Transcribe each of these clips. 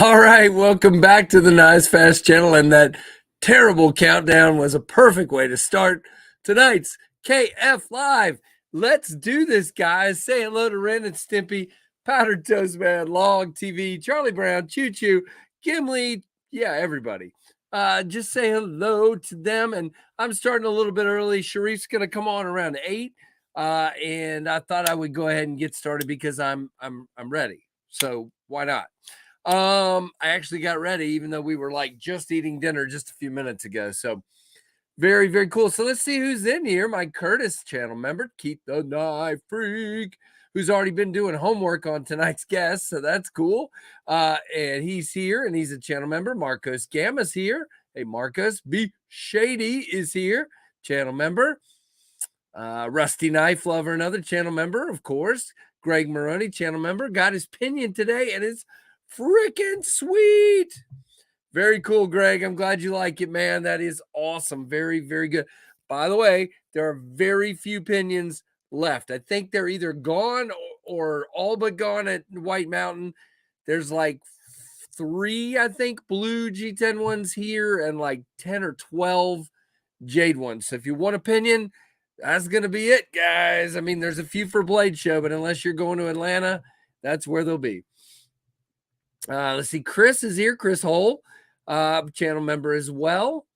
All right, welcome back to the Nice Fast channel, and that terrible countdown was a perfect way to start tonight's KFLive. Let's do this, guys. Say hello to Ren and Stimpy, Powdered Toast Man, Log TV, Charlie Brown, Choo Choo, Gimli, yeah, everybody. Just say hello to them, and I'm starting a little bit early. Sharif's gonna come on around 8, and I thought I would go ahead and get started because I'm ready. So why not? I actually got ready, even though we were like just eating dinner just a few minutes ago. So very, very cool. So let's see who's in here. My Curtis channel member, Keep the Knife Freak, who's already been doing homework on tonight's guest. So that's cool. And he's here and he's a channel member. Marcos Gamma's here. Hey, Marcos. B Shady is here, channel member. Rusty Knife Lover, another channel member, of course. Greg Maroney, channel member, got his pinion today and it's freaking sweet. Very cool, Greg. I'm glad you like it, man. That is awesome. Very, very good. By the way, there are very few pinions left. I think they're either gone or all but gone at White Mountain. There's like 3, I think, blue G10 ones here and like 10 or 12 Jade ones. So if you want a pinion, that's going to be it, guys. I mean, there's a few for Blade Show, but unless you're going to Atlanta, that's where they'll be. Let's see. Chris is here. Chris Hole, channel member as well.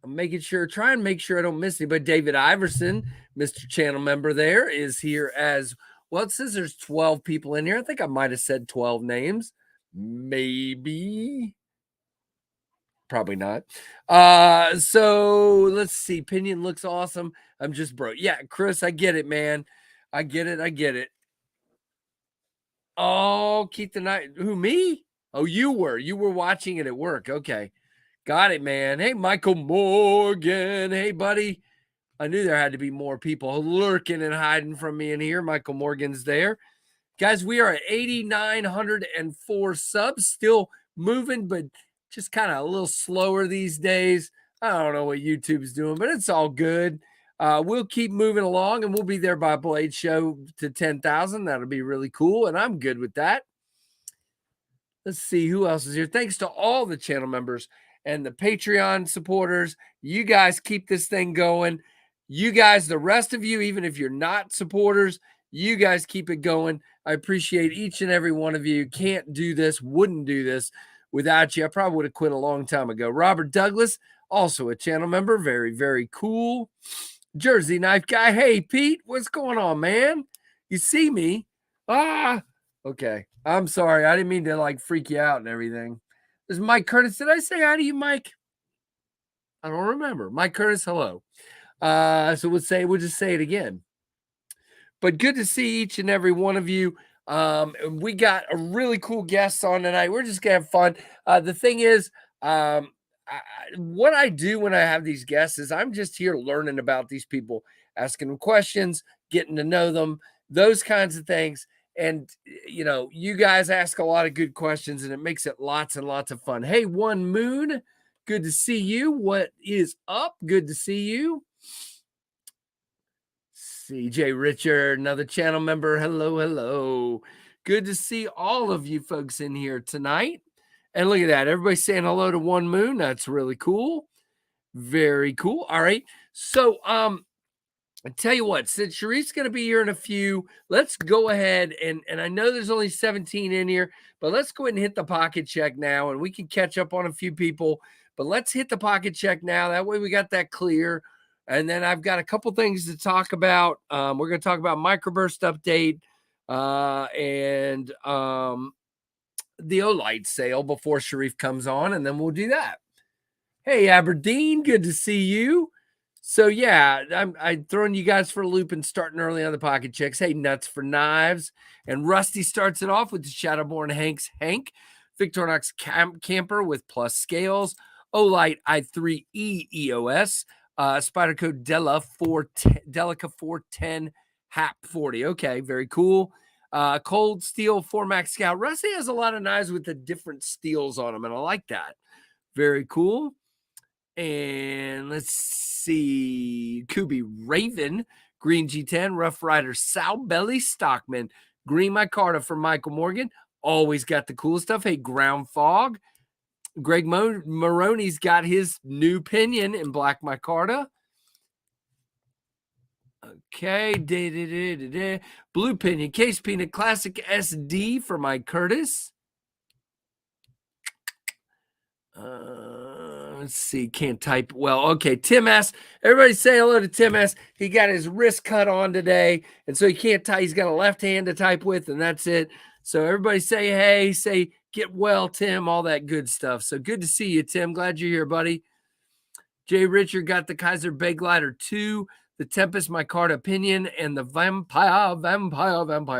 I'm making sure, try and make sure I don't miss anybody. David Iverson, Mr. Channel member there, is here as well. It says there's 12 people in here. I think I might have said 12 names. Maybe. Probably not. So let's see. Pinion looks awesome. I'm just broke. Yeah, Chris, I get it, man. I get it. I get it. Oh, keep the night. Who, me? Oh, you were watching it at work. Okay. Got it, man. Hey, Michael Morgan. Hey, buddy. I knew there had to be more people lurking and hiding from me in here. Michael Morgan's there. Guys, we are at 8,904 subs. Still moving, but just kind of a little slower these days. I don't know what YouTube's doing, but it's all good. We'll keep moving along, and we'll be there by Blade Show to 10,000. That'll be really cool, and I'm good with that. Let's see who else is here. Thanks to all the channel members and the Patreon supporters. You guys keep this thing going. You guys, the rest of you, even if you're not supporters, you guys keep it going. I appreciate each and every one of you. Can't do this, wouldn't do this without you. I probably would have quit a long time ago. Robert Douglas, also a channel member. Very, very cool. Jersey Knife Guy. Hey, Pete, what's going on, man? You see me? Okay. I'm sorry. I didn't mean to like freak you out and everything. This is Mike Curtis. Did I say hi to you, Mike? I don't remember. Mike Curtis, hello. So we'll just say it again. But good to see each and every one of you. We got a really cool guest on tonight. We're just gonna have fun. The thing is, what I do when I have these guests is I'm just here learning about these people, asking them questions, getting to know them, those kinds of things. And, you know, you guys ask a lot of good questions and it makes it lots and lots of fun. Hey, One Moon, good to see you. What is up? Good to see you. CJ Richard, another channel member. Hello, hello. Good to see all of you folks in here tonight. And look at that. Everybody's saying hello to One Moon. That's really cool. Very cool. All right. So, I tell you what, since Sharif's going to be here in a few, let's go ahead and I know there's only 17 in here, but let's go ahead and hit the pocket check now and we can catch up on a few people, but let's hit the pocket check now. That way we got that clear. And then I've got a couple things to talk about. We're going to talk about Microburst update and the Olight sale before Sharif comes on, and then we'll do that. Hey, Aberdeen, good to see you. So, yeah, I'm throwing you guys for a loop and starting early on the pocket checks. Hey, Nuts for Knives. And Rusty starts it off with the Shadowborn Hank. Victorinox Camper with plus scales. Olight i3E EOS. Spyderco Delica 410 HAP 40. Okay, very cool. Cold Steel 4MAX Scout. Rusty has a lot of knives with the different steels on them, and I like that. Very cool. And let's see. Kubi Raven, Green G10, Rough Rider, Sow Belly Stockman, Green Micarta for Michael Morgan, always got the cool stuff. Hey, Ground Fog. Greg Maroney's got his new pinion in black micarta. Okay, blue pinion, case peanut, classic SD for Mike Curtis. Let's see, can't type well. Okay, Tim S. Everybody say hello to Tim S. He got his wrist cut on today, and so he can't type. He's got a left hand to type with, and that's it. So everybody say hey, say get well, Tim, all that good stuff. So good to see you, Tim. Glad you're here, buddy. Jay Richard got the Kaiser Bay Glider 2, the Tempest Micarta Pinion, and the Vampire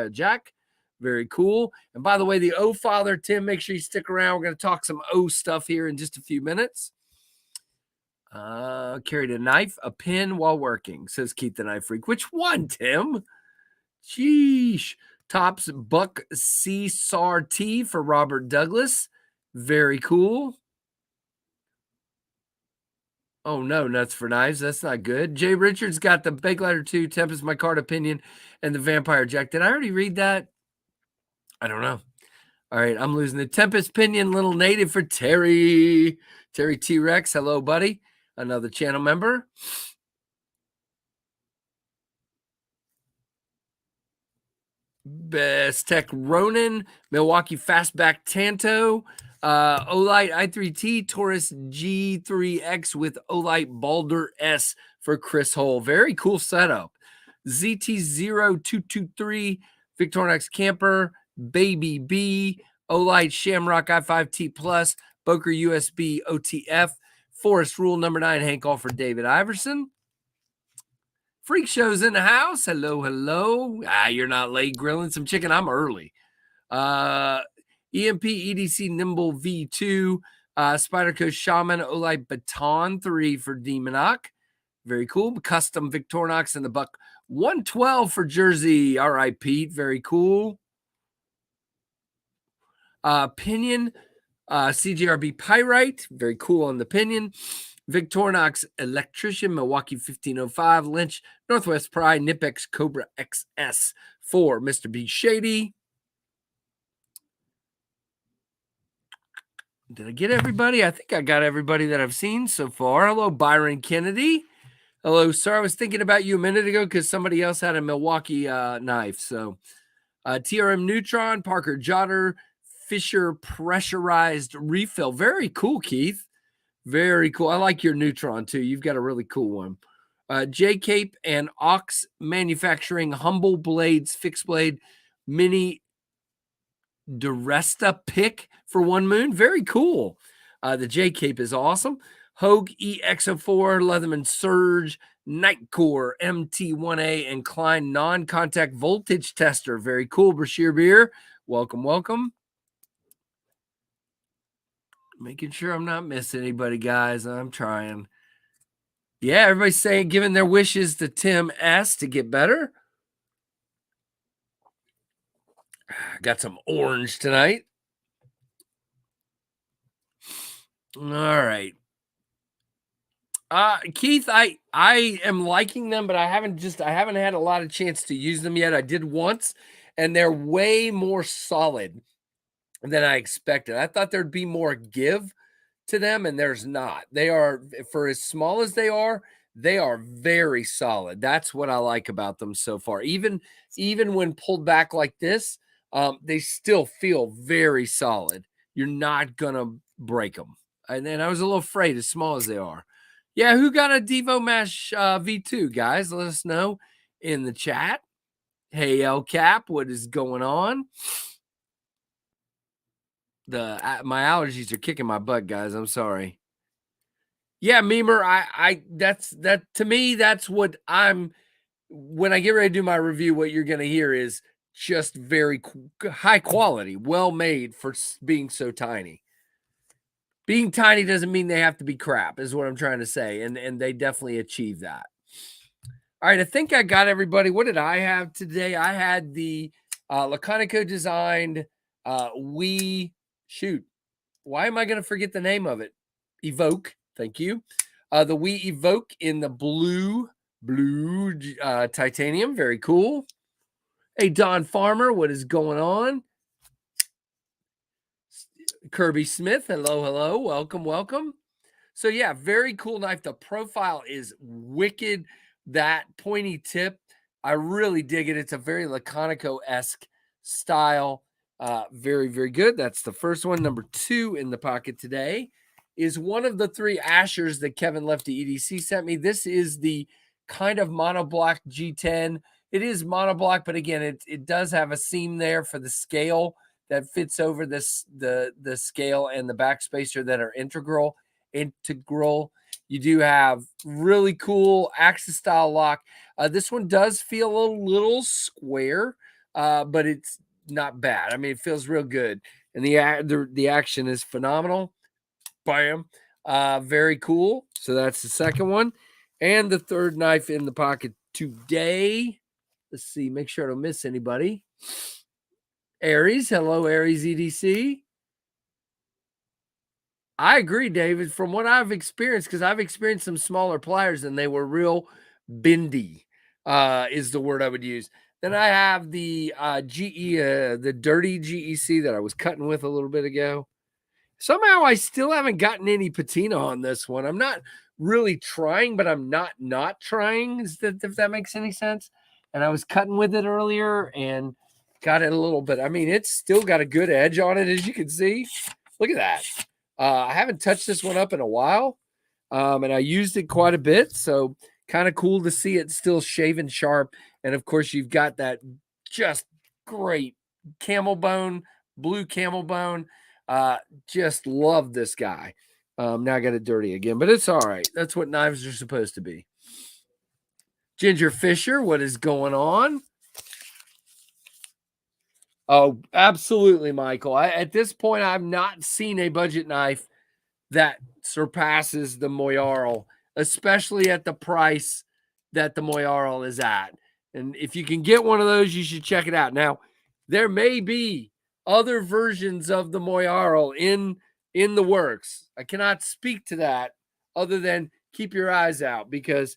Jack. Very cool. And by the way, the O Father, Tim, make sure you stick around. We're going to talk some O stuff here in just a few minutes. Carried a knife, a pin while working, says Keith the Knife Freak. Which one, Tim? Sheesh. Tops Buck CSRT for Robert Douglas. Very cool. Oh, no, nuts for knives. That's not good. Jay Richards got the Bay Glider 2, Tempest Micarta Pinion, and the Vampire Jack. Did I already read that? I don't know. All right, I'm losing the Tempest Pinion, little native for Terry. Terry T-Rex. Hello, buddy. Another channel member. Best Tech Ronin, Milwaukee Fastback Tanto, Olight i3T, Taurus G3X with Olight Balder S for Chris Hole. Very cool setup. ZT0223, Victorinox Camper, Baby B, Olight Shamrock i5T Plus, Boker USB OTF, Forest Rule number 9, Hank All for David Iverson. Freak Show's in the house. Hello, hello. You're not late grilling some chicken. I'm early. EMP EDC Nimble V2, Spyderco Shaman Olight Baton 3 for Demonoc. Very cool. Custom Victorinox in the buck 112 for Jersey. All right, Pete. Very cool. Pinion, CGRB Pyrite. Very cool on the pinion. Victorinox Electrician, Milwaukee 1505, Lynch, Northwest Pride, Nipex Cobra XS for Mr. B Shady. Did I get everybody? I think I got everybody that I've seen so far. Hello, Byron Kennedy. Hello, sir. I was thinking about you a minute ago because somebody else had a Milwaukee knife. So TRM Neutron, Parker Jotter, Fisher Pressurized Refill. Very cool, Keith. Very cool. I like your Neutron, too. You've got a really cool one. J-Cape and Ox Manufacturing, Humble Blades, Fixed Blade, Mini Duresta Pick for One Moon. Very cool. The J-Cape is awesome. Hogue EX04, Leatherman Surge, Nightcore MT1A, and Klein Non-Contact Voltage Tester. Very cool, Brashear Beer. Welcome, welcome. Making sure I'm not missing anybody, guys. I'm trying. Yeah, everybody's saying, giving their wishes to Tim S to get better. Got some orange tonight. All right. Keith, I am liking them, but I haven't had a lot of chance to use them yet. I did once, and they're way more solid than I expected. I thought there'd be more give to them, and there's not. They are, for as small as they are very solid. That's what I like about them so far. Even when pulled back like this, they still feel very solid. You're not gonna break them. And then I was a little afraid, as small as they are. Yeah, who got a Devo Mesh V2, guys? Let us know in the chat. Hey, El Cap, what is going on? My allergies are kicking my butt, guys. I'm sorry. Yeah, Memer, that to me, that's what when I get ready to do my review, what you're going to hear is just very high quality, well made for being so tiny. Being tiny doesn't mean they have to be crap, is what I'm trying to say. And they definitely achieve that. All right, I think I got everybody. What did I have today? I had the Laconico designed why am I going to forget the name of it? Evoke. Thank you. The Wii Evoke in the blue titanium. Very cool. Hey, Don Farmer, what is going on? Kirby Smith, hello, hello, welcome, welcome. So yeah, very cool knife. The profile is wicked. That pointy tip, I really dig it. It's a very Laconico-esque style. Very, very good. That's the first one. Number 2 in the pocket today is one of the 3 Ashers that Kevin Lefty EDC sent me. This is the kind of monoblock G10. It is monoblock, but again, it does have a seam there for the scale that fits over this the scale and the backspacer that are integral. You do have really cool axis style lock. This one does feel a little square, but it's not bad. I mean, it feels real good, and the action is phenomenal. Bam, very cool. So that's the second one, and the third knife in the pocket today. Let's see, make sure I don't miss anybody. Aries, hello, Aries EDC. I agree, David. From what I've experienced, because I've experienced some smaller pliers and they were real bendy, is the word I would use. Then I have the the dirty GEC that I was cutting with a little bit ago. Somehow I still haven't gotten any patina on this one. I'm not really trying, but I'm not trying, if that makes any sense. And I was cutting with it earlier and got it a little bit. I mean, it's still got a good edge on it, as you can see. Look at that. I haven't touched this one up in a while, and I used it quite a bit, so kind of cool to see it still shaven sharp. And of course, you've got that just great camel bone, blue camel bone. Just love this guy. Now I got it dirty again, but it's all right. That's what knives are supposed to be. Ginger Fisher, what is going on? Oh, absolutely, Michael. At this point, I've not seen a budget knife that surpasses the Moyarl, especially at the price that the Moyarl is at. And if you can get one of those, you should check it out. Now, there may be other versions of the Moyarl in the works. I cannot speak to that other than keep your eyes out, because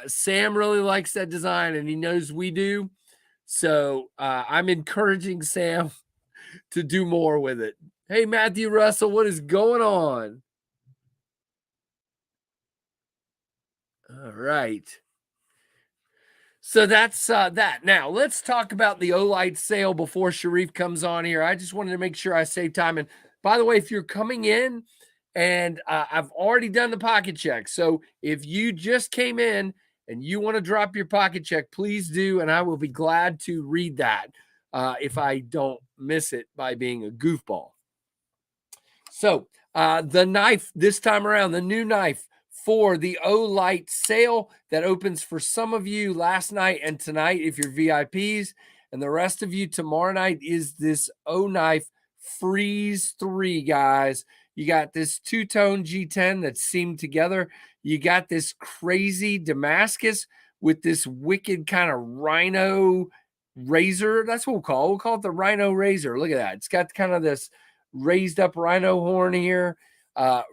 Sam really likes that design and he knows we do. So I'm encouraging Sam to do more with it. Hey, Matthew Russell, what is going on? All right. So that's that. Now let's talk about the Olight sale before Sharif comes on here. I just wanted to make sure I save time. And by the way, if you're coming in, and I've already done the pocket check. So if you just came in and you want to drop your pocket check, please do. And I will be glad to read that if I don't miss it by being a goofball. So the knife this time around, the new knife for the Olight sale that opens for some of you last night and tonight if you're VIPs, and the rest of you tomorrow night, is this O-Knife Freeze 3, guys. You got this two-tone G10 that's seamed together. You got this crazy Damascus with this wicked kind of rhino razor. That's what we'll call it. We'll call it the rhino razor. Look at that. It's got kind of this raised up rhino horn here.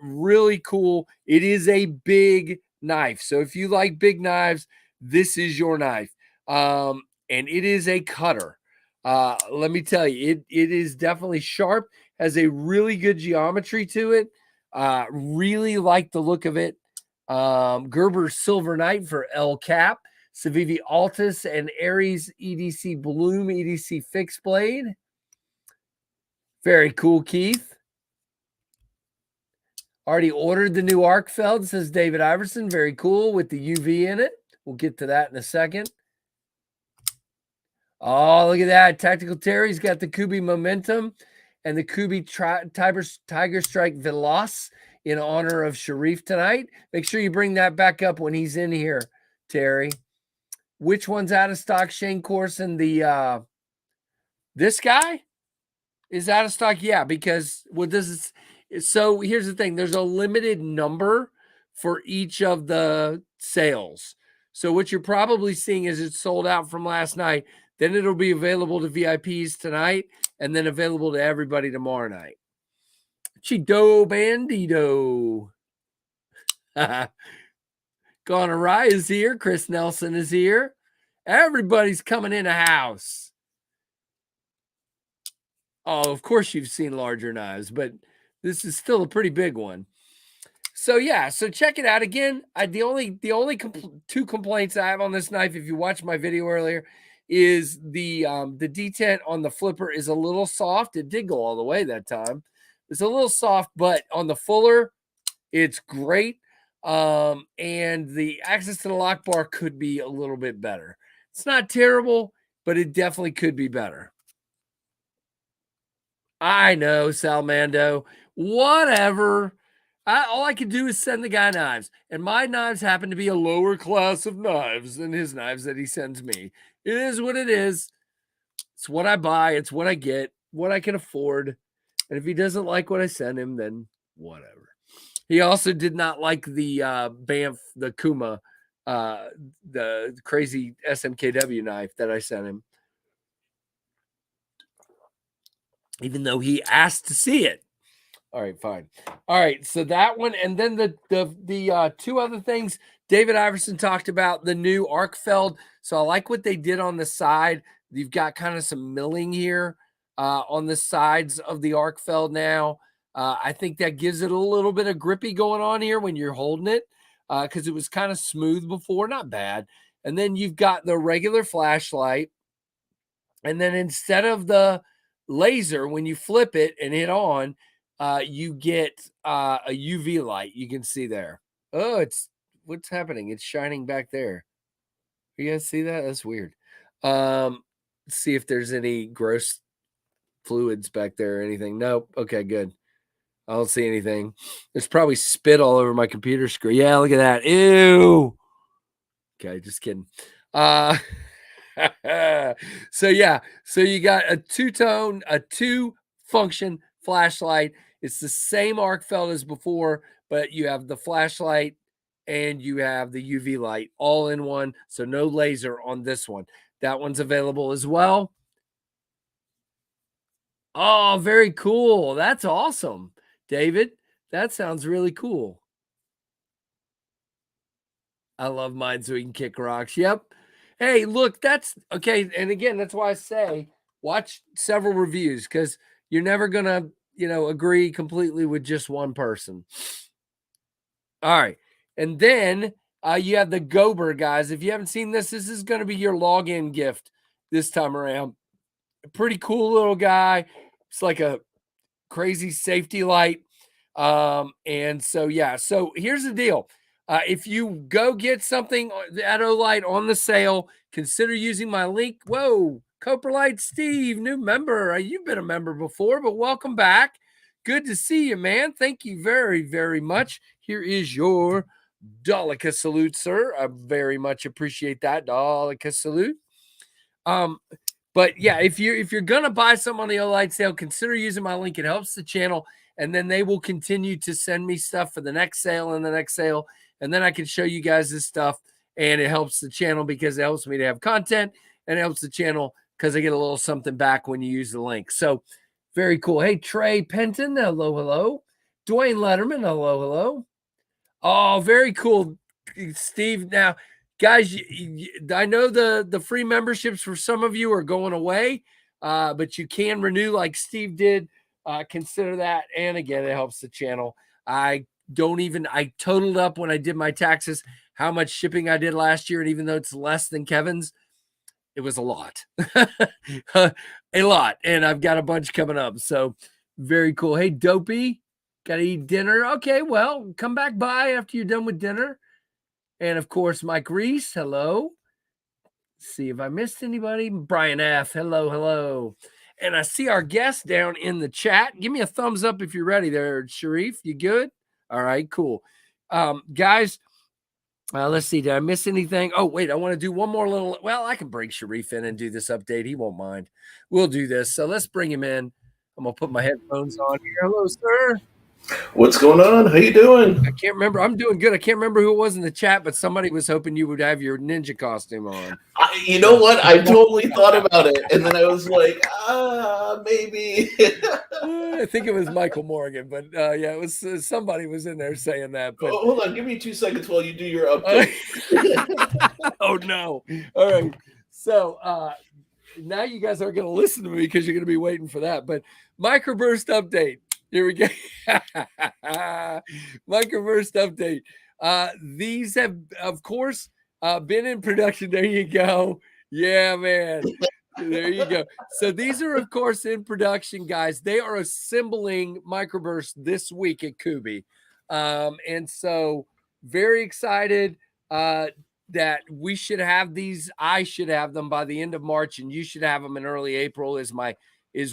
Really cool. It is a big knife. So if you like big knives, this is your knife. And it is a cutter. Let me tell you, it is definitely sharp, has a really good geometry to it. Really like the look of it. Gerber Silver Knight for El Cap, Civivi Altus, and Aries EDC Bloom EDC Fixed Blade. Very cool, Keith. Already ordered the new Arkfeld, says David Iverson. Very cool with the UV in it. We'll get to that in a second. Oh, look at that. Tactical Terry's got the Kubi Momentum and the Kubi Tiger Strike Veloz in honor of Sharif tonight. Make sure you bring that back up when he's in here, Terry. Which one's out of stock? Shane Corson, the this guy is out of stock. Yeah, because what this is. So here's the thing. There's a limited number for each of the sales. So what you're probably seeing is it's sold out from last night. Then it'll be available to VIPs tonight and then available to everybody tomorrow night. Chido Bandito. Gone Awry is here. Chris Nelson is here. Everybody's coming in a house. Oh, of course you've seen larger knives, but this is still a pretty big one. So yeah, so check it out again. The only two complaints I have on this knife, if you watched my video earlier, is the detent on the flipper is a little soft. It did go all the way that time. It's a little soft, but on the fuller, it's great. And the access to the lock bar could be a little bit better. It's not terrible, but it definitely could be better. I know, Salmando. Whatever. All I can do is send the guy knives, and my knives happen to be a lower class of knives than his knives that he sends me. It is what it is. It's what I buy. It's what I get, what I can afford. And if he doesn't like what I send him, then whatever. He also did not like the Banff, the Kuma, the crazy SMKW knife that I sent him, even though he asked to see it. All right, fine. All right, so that one, and then the two other things David Iverson talked about, the new Arkfeld. So I like what they did on the side. You've got kind of some milling here on the sides of the Arkfeld now. I think that gives it a little bit of grippy going on here when you're holding it because it was kind of smooth before, not bad. And then you've got the regular flashlight, and then instead of the laser, when you flip it and hit on, you get a UV light. You can see there. Oh, what's happening? It's shining back there. You guys see that? That's weird. Let's see if there's any gross fluids back there or anything. Nope. Okay, good. I don't see anything. There's probably spit all over my computer screen. Yeah, look at that. Ew. Okay, just kidding. So yeah, so you got a two-tone, a two-function flashlight. It's the same Arkfeld as before, but you have the flashlight and you have the UV light all in one. So no laser on this one. That one's available as well. Oh, very cool. That's awesome, David. That sounds really cool. I love mine so we can kick rocks. Yep. Hey, look, that's okay. And again, that's why I say watch several reviews because you're never gonna, agree completely with just one person. All right. And then you have the Gober, guys. If you haven't seen this, this is going to be your login gift this time around. A pretty cool little guy. It's like a crazy safety light. And so, yeah. So here's the deal. If you go get something at Olight on the sale, consider using my link. Whoa, Coperlight Steve, new member. You've been a member before, but welcome back. Good to see you, man. Thank you very, very much. Here is your Daleka salute, sir. I very much appreciate that. Daleka salute. But yeah, if you're gonna buy some on the Olight sale, consider using my link. It helps the channel, and then they will continue to send me stuff for the next sale and the next sale, and then I can show you guys this stuff, and it helps the channel because it helps me to have content, and it helps the channel because I get a little something back when you use the link. So very cool. Hey, Trey Penton, hello, hello. Dwayne Letterman, hello, hello. Oh, very cool, Steve. Now, guys, I know the free memberships for some of you are going away, but you can renew like Steve did. Consider that, and again, it helps the channel. I totaled up when I did my taxes how much shipping I did last year, and even though it's less than Kevin's, it was a lot, a lot, and I've got a bunch coming up. So very cool. Hey, Dopey. Got to eat dinner. Okay, well, come back by after you're done with dinner. And of course, Mike Reese, hello. Let's see if I missed anybody. Brian F, hello, hello. And I see our guest down in the chat. Give me a thumbs up if you're ready there, Sharif. You good? All right, cool. Guys, let's see. Did I miss anything? Oh, wait, I want to do one more little. Well, I can bring Sharif in and do this update. He won't mind. We'll do this. So let's bring him in. I'm going to put my headphones on here. Hello, sir. What's going on? How you doing? I can't remember. I'm doing good. I can't remember who it was in the chat, but somebody was hoping you would have your ninja costume on. You know what? I totally thought about it, and then I was like, maybe. I think it was Michael Morgan, but yeah, it was somebody was in there saying that. But hold on, give me 2 seconds while you do your update. Oh no! All right, so now you guys aren't going to listen to me because you're going to be waiting for that. But Microburst update. Here we go. Microburst update. These have, of course, been in production. There you go. Yeah, man. There you go. So these are, of course, in production, guys. They are assembling Microburst this week at Kubi. And so very excited that we should have these. I should have them by the end of March, and you should have them in early April is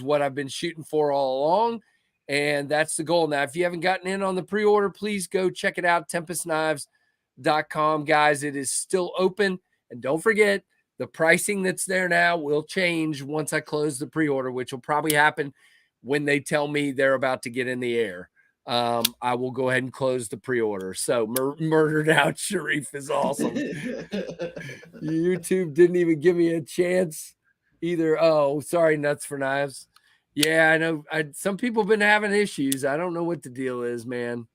what I've been shooting for all along. And that's the goal. Now, if you haven't gotten in on the pre-order, please go check it out, tempestknives.com, guys. It is still open. And don't forget, the pricing that's there now will change once I close the pre-order, which will probably happen when they tell me they're about to get in the air. I will go ahead and close the pre-order. So murdered out Sharif is awesome. YouTube didn't even give me a chance either. Oh, sorry, Nuts for Knives. Yeah, I know. Some people have been having issues. I don't know what the deal is, man.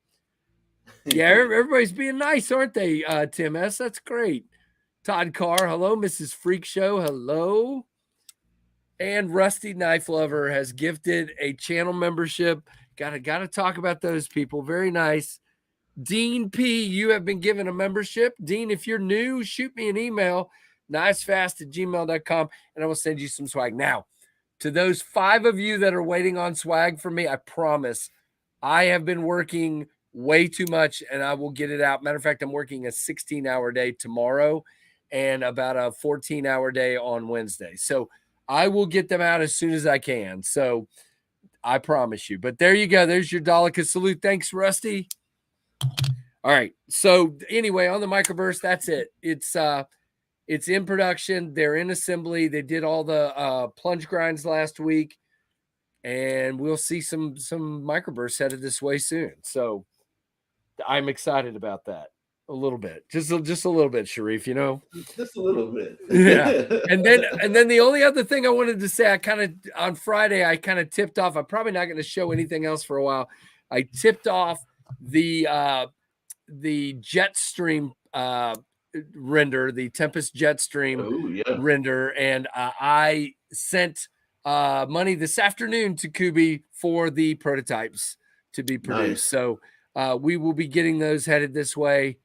Yeah, everybody's being nice, aren't they, Tim S? That's great. Todd Carr, hello. Mrs. Freak Show, hello. And Rusty Knife Lover has gifted a channel membership. Gotta talk about those people. Very nice. Dean P, you have been given a membership. Dean, if you're new, shoot me an email, nicefast@gmail.com, and I will send you some swag. Now, to those 5 of you that are waiting on swag from me, I promise I have been working way too much, and I will get it out. Matter of fact, I'm working a 16-hour day tomorrow and about a 14-hour day on Wednesday. So I will get them out as soon as I can. So I promise you. But there you go. There's your Daleka salute. Thanks, Rusty. All right. So anyway, on the Microburst, that's it. It's in production. They're in assembly. They did all the plunge grinds last week, and we'll see some Microbursts headed this way soon. So I'm excited about that a little bit, just a little bit, Sharif. You know, just a little bit. Yeah. And then the only other thing I wanted to say, on Friday I kind of tipped off. I'm probably not going to show anything else for a while. I tipped off the Jetstream render, the Tempest Jetstream render, and I sent money this afternoon to Kubi for the prototypes to be produced. Nice. So we will be getting those headed this way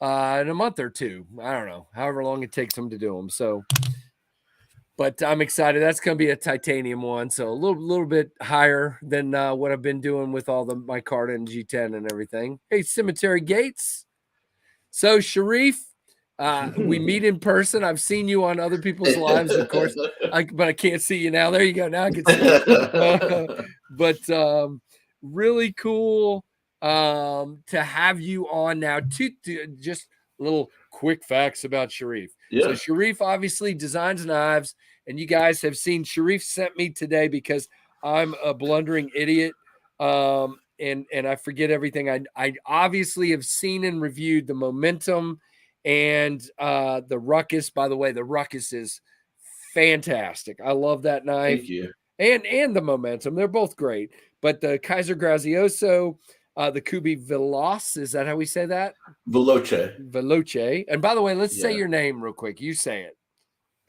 in a month or two. I don't know, however long it takes them to do them. So, but I'm excited. That's going to be a titanium one, so a little bit higher than what I've been doing with all the micarta and G10 and everything. Hey, Cemetery Gates. So Sharif, we meet in person. I've seen you on other people's lives, of course, but I can't see you now. There you go. Now I can see. But really cool to have you on now. To just little quick facts about Sharif. Yeah. So Sharif obviously designs knives, and you guys have seen Sharif sent me today because I'm a blundering idiot. And I forget everything. I obviously have seen and reviewed the Momentum and the Ruckus. By the way, the Ruckus is fantastic. I love that knife. Thank you. And the Momentum. They're both great. But the Kaiser Grazioso, the Kubi Veloce, is that how we say that? Veloce. And by the way, let's say your name real quick. You say it.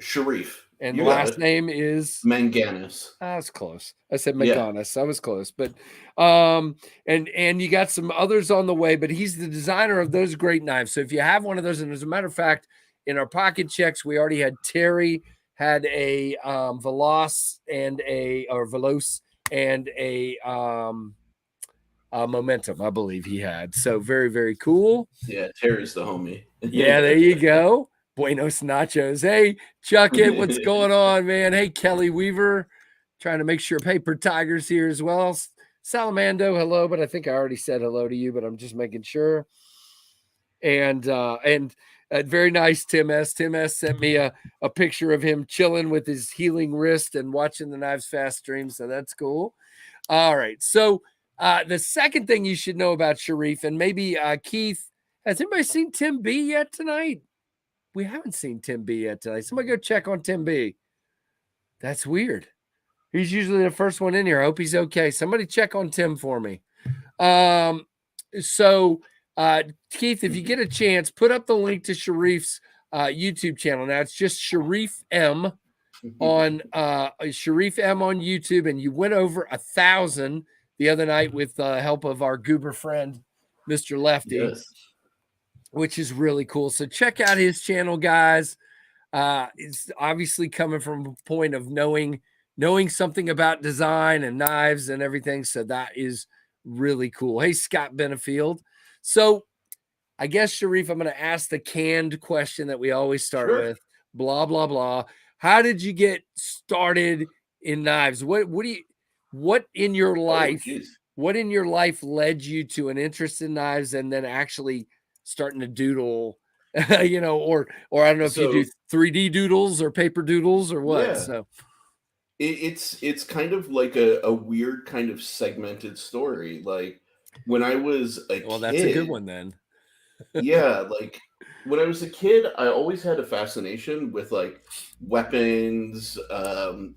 Sharif. And the last name is Manganas. I was close. I said Manganas. I was close. But and you got some others on the way, but he's the designer of those great knives. So if you have one of those, and as a matter of fact, in our pocket checks, we already had Terry had a Veloce and a Momentum, I believe he had. So very, very cool. Yeah, Terry's the homie. Yeah, there you go. Buenos Nachos. Hey, Chuck It, what's going on, man? Hey, Kelly Weaver, trying to make sure Paper Tiger's here as well. Salamando, hello, but I think I already said hello to you, but I'm just making sure. And very nice, Tim S. Tim S sent me a picture of him chilling with his healing wrist and watching the Knives Fast stream, so that's cool. All right, so the second thing you should know about Sharif, and maybe Keith, has anybody seen Tim B yet tonight? We haven't seen Tim B yet tonight. Somebody go check on Tim B. That's weird. He's usually the first one in here. I hope he's okay. Somebody check on Tim for me. So Keith, if you get a chance, put up the link to Sharif's YouTube channel. Now it's just Sharif M. on Sharif M on YouTube, and you went over 1,000 the other night with the help of our goober friend, Mr. Lefty, Yes. which is really cool. So check out his channel, guys. It's obviously coming from a point of knowing something about design and knives and everything. So that is really cool. Hey, Scott Benefield. So I guess, Sharif, I'm going to ask the canned question that we always start Sure. with. Blah, blah, blah. How did you get started in knives? What in your life, what in your life led you to an interest in knives and then actually starting to doodle, you know, or I don't know if you do 3D doodles or paper doodles or what. Yeah. So it's kind of like a weird kind of segmented story. Like when I was a kid, that's a good one then. Yeah, like when I was a kid, I always had a fascination with like weapons,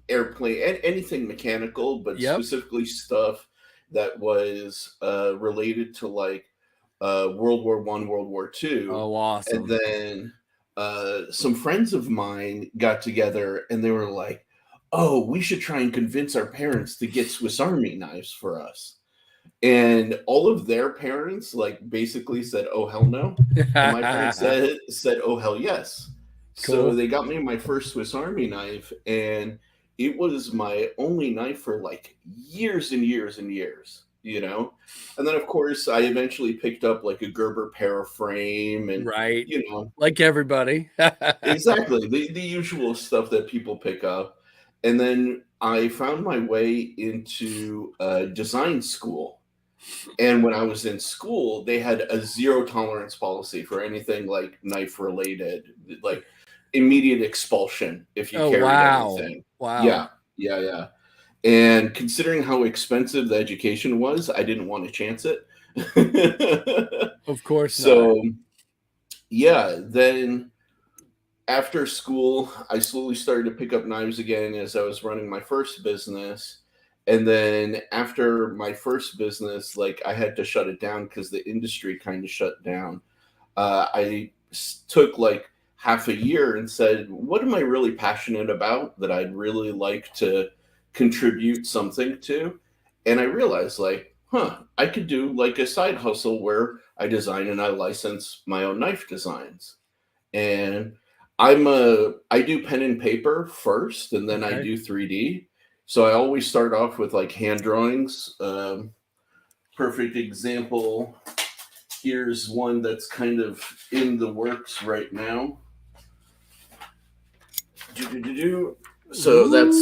airplane, and anything mechanical, but specifically stuff that was related to like World War One, World War Two. Oh, awesome! And then some friends of mine got together, and they were like, "Oh, we should try and convince our parents to get Swiss Army knives for us." And all of their parents like basically said, "Oh hell no," and my parents said, "Oh hell yes." Cool. So they got me my first Swiss Army knife, and it was my only knife for like years and years and years, you know. And then of course I eventually picked up like a Gerber paraframe, and you know, like everybody. exactly the usual stuff that people pick up. And then I found my way into design school. And when I was in school, they had a zero tolerance policy for anything like knife related, like immediate expulsion if you carried anything. Wow. Yeah. And considering how expensive the education was, I didn't want to chance it. Of course so, yeah, then after school, I slowly started to pick up knives again as I was running my first business. And then after my first business, like I had to shut it down because the industry kind of shut down. Took like half a year and said, what am I really passionate about that I'd really like to contribute something to? And I realized like, I could do like a side hustle where I design and I license my own knife designs. And I do pen and paper first, and then I do 3D. So I always start off with like hand drawings. Perfect example. Here's one that's kind of in the works right now. So that's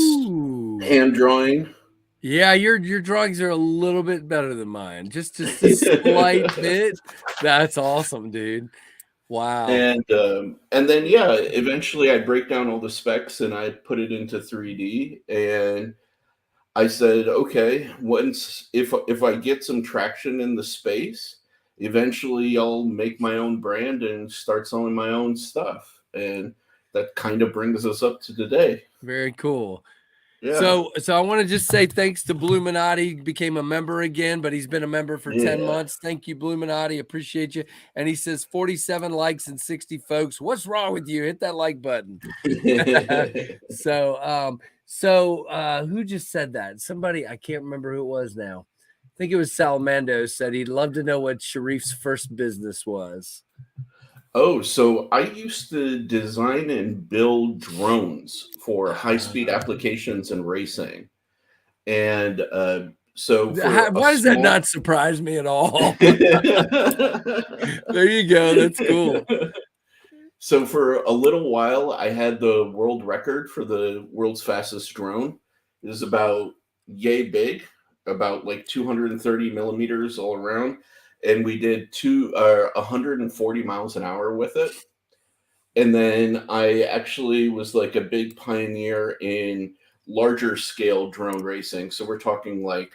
hand drawing. Yeah, your drawings are a little bit better than mine. Just a slight bit. That's awesome, dude. Wow. And then yeah, eventually I break down all the specs and I put it into 3D. And I said, okay, once if I get some traction in the space, eventually I'll make my own brand and start selling my own stuff. And that kind of brings us up to today. Very cool. Yeah. So I want to just say thanks to Bluminati. He became a member again, but he's been a member for 10 months. Thank you, Bluminati. Appreciate you. And he says 47 likes and 60 folks. What's wrong with you? Hit that like button. So who just said that? Somebody, I can't remember who it was now. I think it was Salamando said he'd love to know what Sharif's first business was. Oh, so I used to design and build drones for high-speed applications and racing. And so why does that not surprise me at all? There you go. That's cool. So for a little while, I had the world record for the world's fastest drone. It was about yay big, about like 230 millimeters all around. And we did 140 miles an hour with it. And then I actually was like a big pioneer in larger scale drone racing. So we're talking like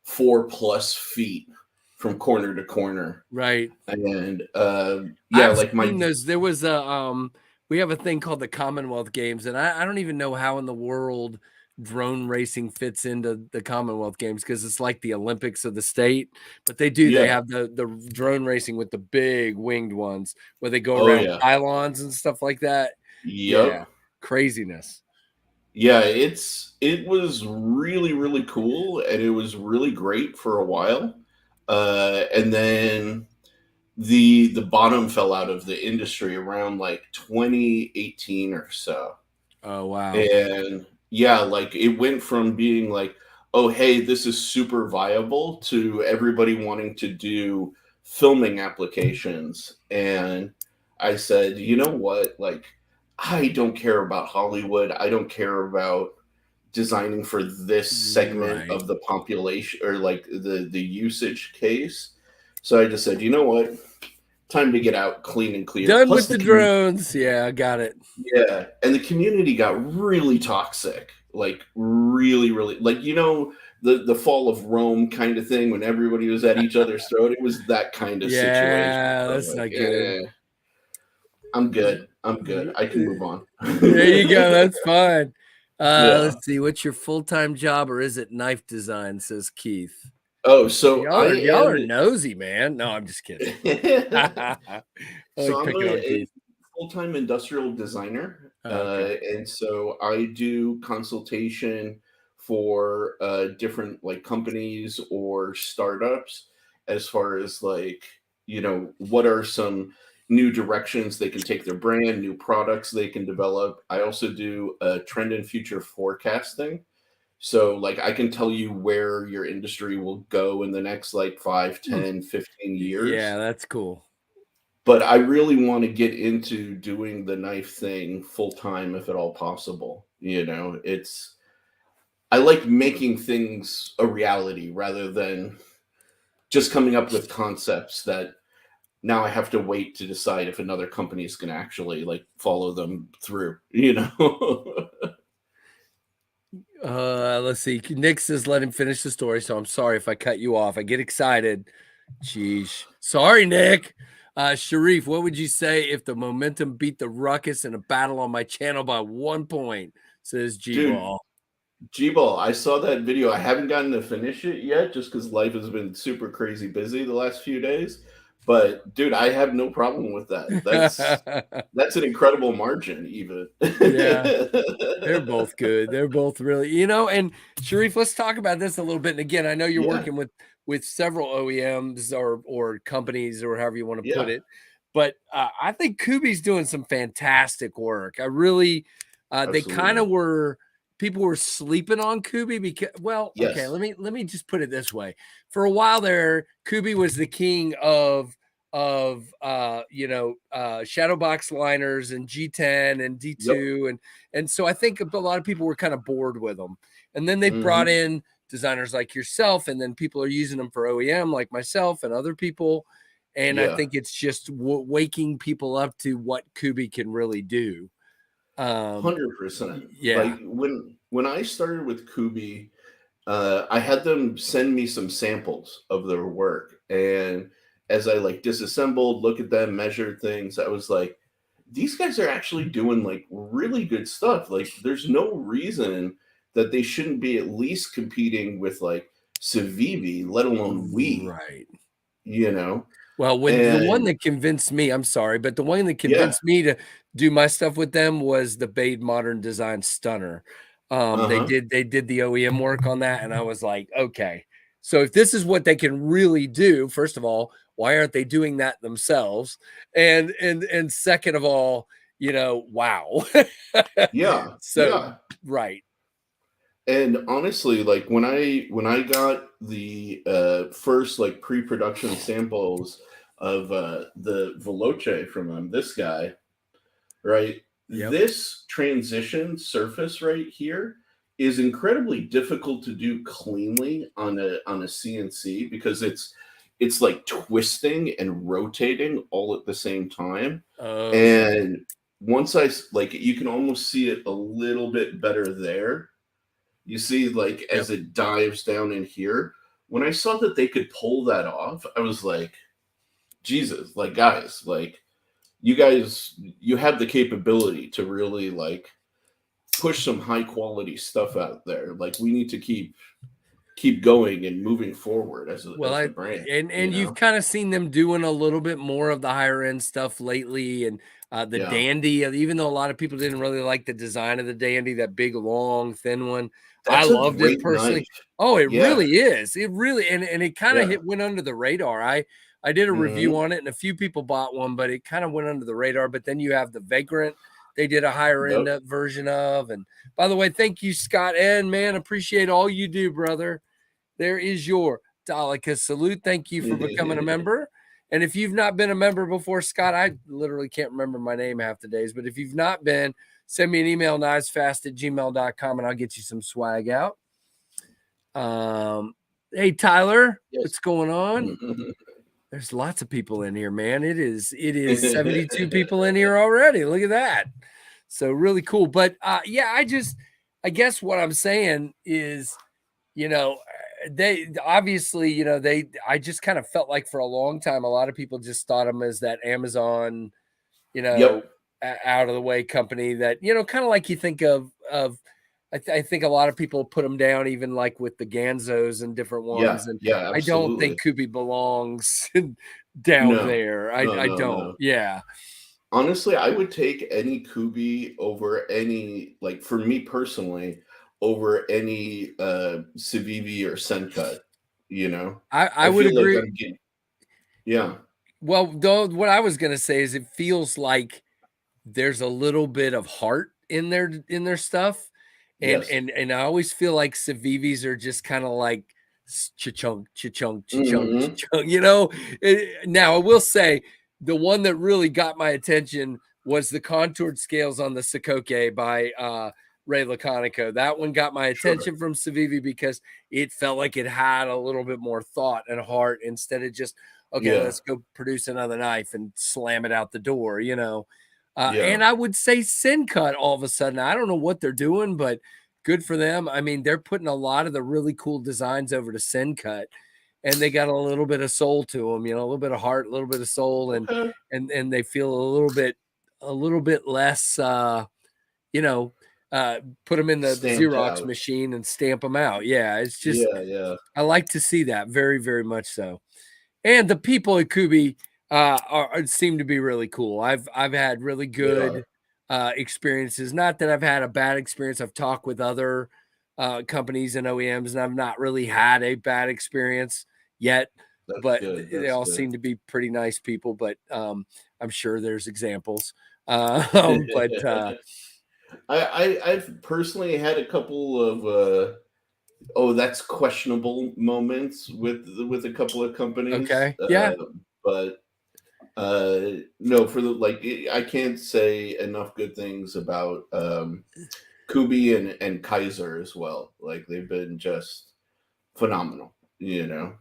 4+ feet from corner to corner. Right. And yeah, I've like seen those. There was a we have a thing called the Commonwealth Games, and I don't even know how in the world drone racing fits into the Commonwealth Games because it's like the Olympics of the state. But they do. They have the drone racing with the big winged ones where they go around pylons and stuff like that. Yep. Yeah, craziness. Yeah, it was really, really cool, and it was really great for a while. And then the bottom fell out of the industry around like 2018 or so. Oh wow. And yeah, like it went from being like, oh, hey, this is super viable to everybody wanting to do filming applications. And I said, you know what? Like, I don't care about Hollywood. I don't care about designing for this segment Right. of the population or like the usage case. So I just said, you know what? Time to get out clean and clear. Done Plus with the the community. drones. Yeah, I got it. Yeah, and the community got really toxic, like really, really, like the fall of Rome kind of thing when everybody was at each other's throat. It was that kind of situation. Yeah, So I'm that's like, not good. I'm good. I'm good. Y- I can move on. There you go. That's fine. Yeah. Let's see. What's your full-time job, or is it knife design? Says Keith. Oh, so Y'all I are y'all am. are nosy, man. No, I'm just kidding. I So like I'm picking on a Keith. full-time industrial designer, Okay. and so I do consultation for different like companies or startups as far as like what are some new directions they can take their brand, new products they can develop. I also do trend and future forecasting. So like I can tell you where your industry will go in the next like 5, Hmm. 10, 15 Yeah, years, that's cool. but I really want to get into doing the knife thing full time if at all possible. It's I like making things a reality rather than just coming up with concepts that now I have to wait to decide if another company is going to actually like follow them through. Let's see. Nick says let him finish the story. So I'm sorry if I cut you off. I get excited. Jeez. Sorry, Nick. Sharif, what would you say if the momentum beat the ruckus in a battle on my channel by 1 point? Says G Dude, Ball. G-Ball, I saw that video. I haven't gotten to finish it yet just because life has been super crazy busy the last few days. But dude, I have no problem with that. That's an incredible margin, even. Yeah. They're both good. They're both really, and Sharif, let's talk about this a little bit. And again, I know you're Yeah, working with several OEMs or companies or however you want to put yeah, it, but I think Kubi's doing some fantastic work. I really, they kind absolutely. of were people were sleeping on Kubi because, well, okay, Yes. let me just put it this way. For a while there, Kubi was the king of shadow box liners and G10 and Yep. D2 and so I think a lot of people were kind of bored with them. And then they brought Hmm. in designers like yourself, and then people are using them for OEM like myself and other people. And I Yeah. think it's just waking people up to what Kubi can really do. 100%. Yeah. Like when I started with Kubi, I had them send me some samples of their work, and as I like disassembled, look at them, measured things, I was like, these guys are actually doing like really good stuff. Like, there's no reason that they shouldn't be at least competing with like Civivi, let alone we, Right. you know? Well, when the one And that convinced me, I'm sorry, but the one that yeah, convinced me to do my stuff with them was the Bade Modern Design Stunner. They uh-huh, did the OEM work on that, and I was like, okay, so if this is what they can really do, first of all, why aren't they doing that themselves? And second of all, wow. yeah, So yeah. right, And honestly, like when I got the first like pre-production samples of the Veloce from this guy, right? yep, This transition surface right here is incredibly difficult to do cleanly on a CNC because it's like twisting and rotating all at the same time. okay, And once like you can almost see it a little bit better there. You see, like yep. as it dives down in here. When I saw that they could pull that off, I was like, Jesus, like guys, like you have the capability to really like push some high quality stuff out there. Like we need to keep keep going and moving forward as Well, the brand. and you've kind of seen them doing a little bit more of the higher end stuff lately, and the Yeah, Dandy. Even though a lot of people didn't really like the design of the Dandy, that big, long, thin one, I that's a loved it great personally. knife. Oh, it Yeah, really is. It really and it kind of yeah. went under the radar. I did a review Hmm. on it, and a few people bought one, but it kind of went under the radar. But then you have the Vagrant. They did a higher end Yep. version of. And by the way, thank you, Scott N. Man, appreciate all you do, brother. There is your Daleka salute. Thank you for becoming a member. And if you've not been a member before, Scott, I literally can't remember my name half the days, but if you've not been, send me an email, knivesfast@gmail.com, and I'll get you some swag out. Hey, Tyler, Yes. what's going on? There's lots of people in here, man. It is 72 people in here already. Look at that. So really cool. But yeah, I guess what I'm saying is, they obviously, I just kind of felt like for a long time, a lot of people just thought them as that Amazon, Yep. out of the way company that, kind of like you think of, I think a lot of people put them down, even like with the Ganzos and different Yeah. ones. And Yeah. I don't Absolutely. think Kubi belongs down No. there. No. I No. don't. No. Yeah. Honestly, I would take any Kubi over any, like, for me personally, over any Civivi or Sencut. I I would feel like agree. I'm getting. Yeah. Well, though, what I was going to say is it feels like there's a little bit of heart in their stuff, and Yes. and and I always feel like Civivis are just kind of like cha-chunk, cha-chunk, cha-chunk, Hmm. cha-chunk. Now I will say the one that really got my attention was the contoured scales on the Sikoke by Ray Laconico. That one got my Sure. attention from Civivi because it felt like it had a little bit more thought and heart instead of just, okay, Yeah. let's go produce another knife and slam it out the door. Yeah. And I would say Syncut all of a sudden. I don't know what they're doing, but good for them. I mean, they're putting a lot of the really cool designs over to Syncut, and they got a little bit of soul to them, a little bit of heart, a little bit of soul, and Okay. and they feel a little bit less, you know, put them in the Stamped Xerox out. machine and stamp them out. Yeah, it's just Yeah. Yeah. I like to see that very, very much so. And the people at Kubi seem to be really cool. I've had really They are. good experiences. Not that I've had a bad experience. I've talked with other companies and OEMs, and I've not really had a bad experience yet. That's But good. they That's all good. seem to be pretty nice people. But I'm sure there's examples. But I've personally had a couple of that's questionable moments with a couple of companies, okay, yeah, but no, for the like, I can't say enough good things about Kubi and Kaiser as well. Like, they've been just phenomenal. yep.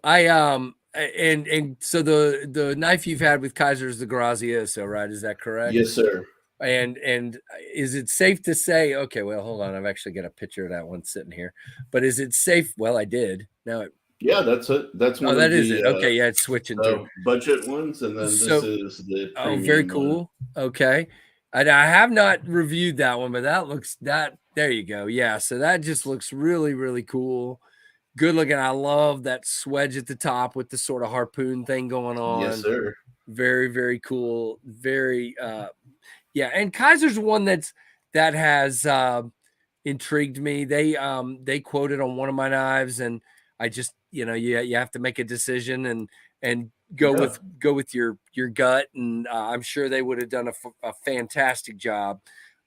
And so the knife you've had with Kaiser is the Grazioso, right? Is that correct? Yes, sir. And is it safe to say, okay, well, hold on, I've actually got a picture of that one sitting here, but is it safe? Well, I did. Now, Yeah, that's it. That's oh, one that of is it. Okay, yeah, it's switching through. budget ones, and then this So, is the oh, very premium one. cool. Okay, and I have not reviewed that one, but that looks that. There you go. Yeah, so that just looks really, really cool. Good looking. I love that swedge at the top with the sort of harpoon thing going Yes, on. sir. Very, very cool. Very yeah, and Kaiser's one that has intrigued me. They quoted on one of my knives, and I just, you have to make a decision and Yeah, go with your gut, and I'm sure they would have done a fantastic job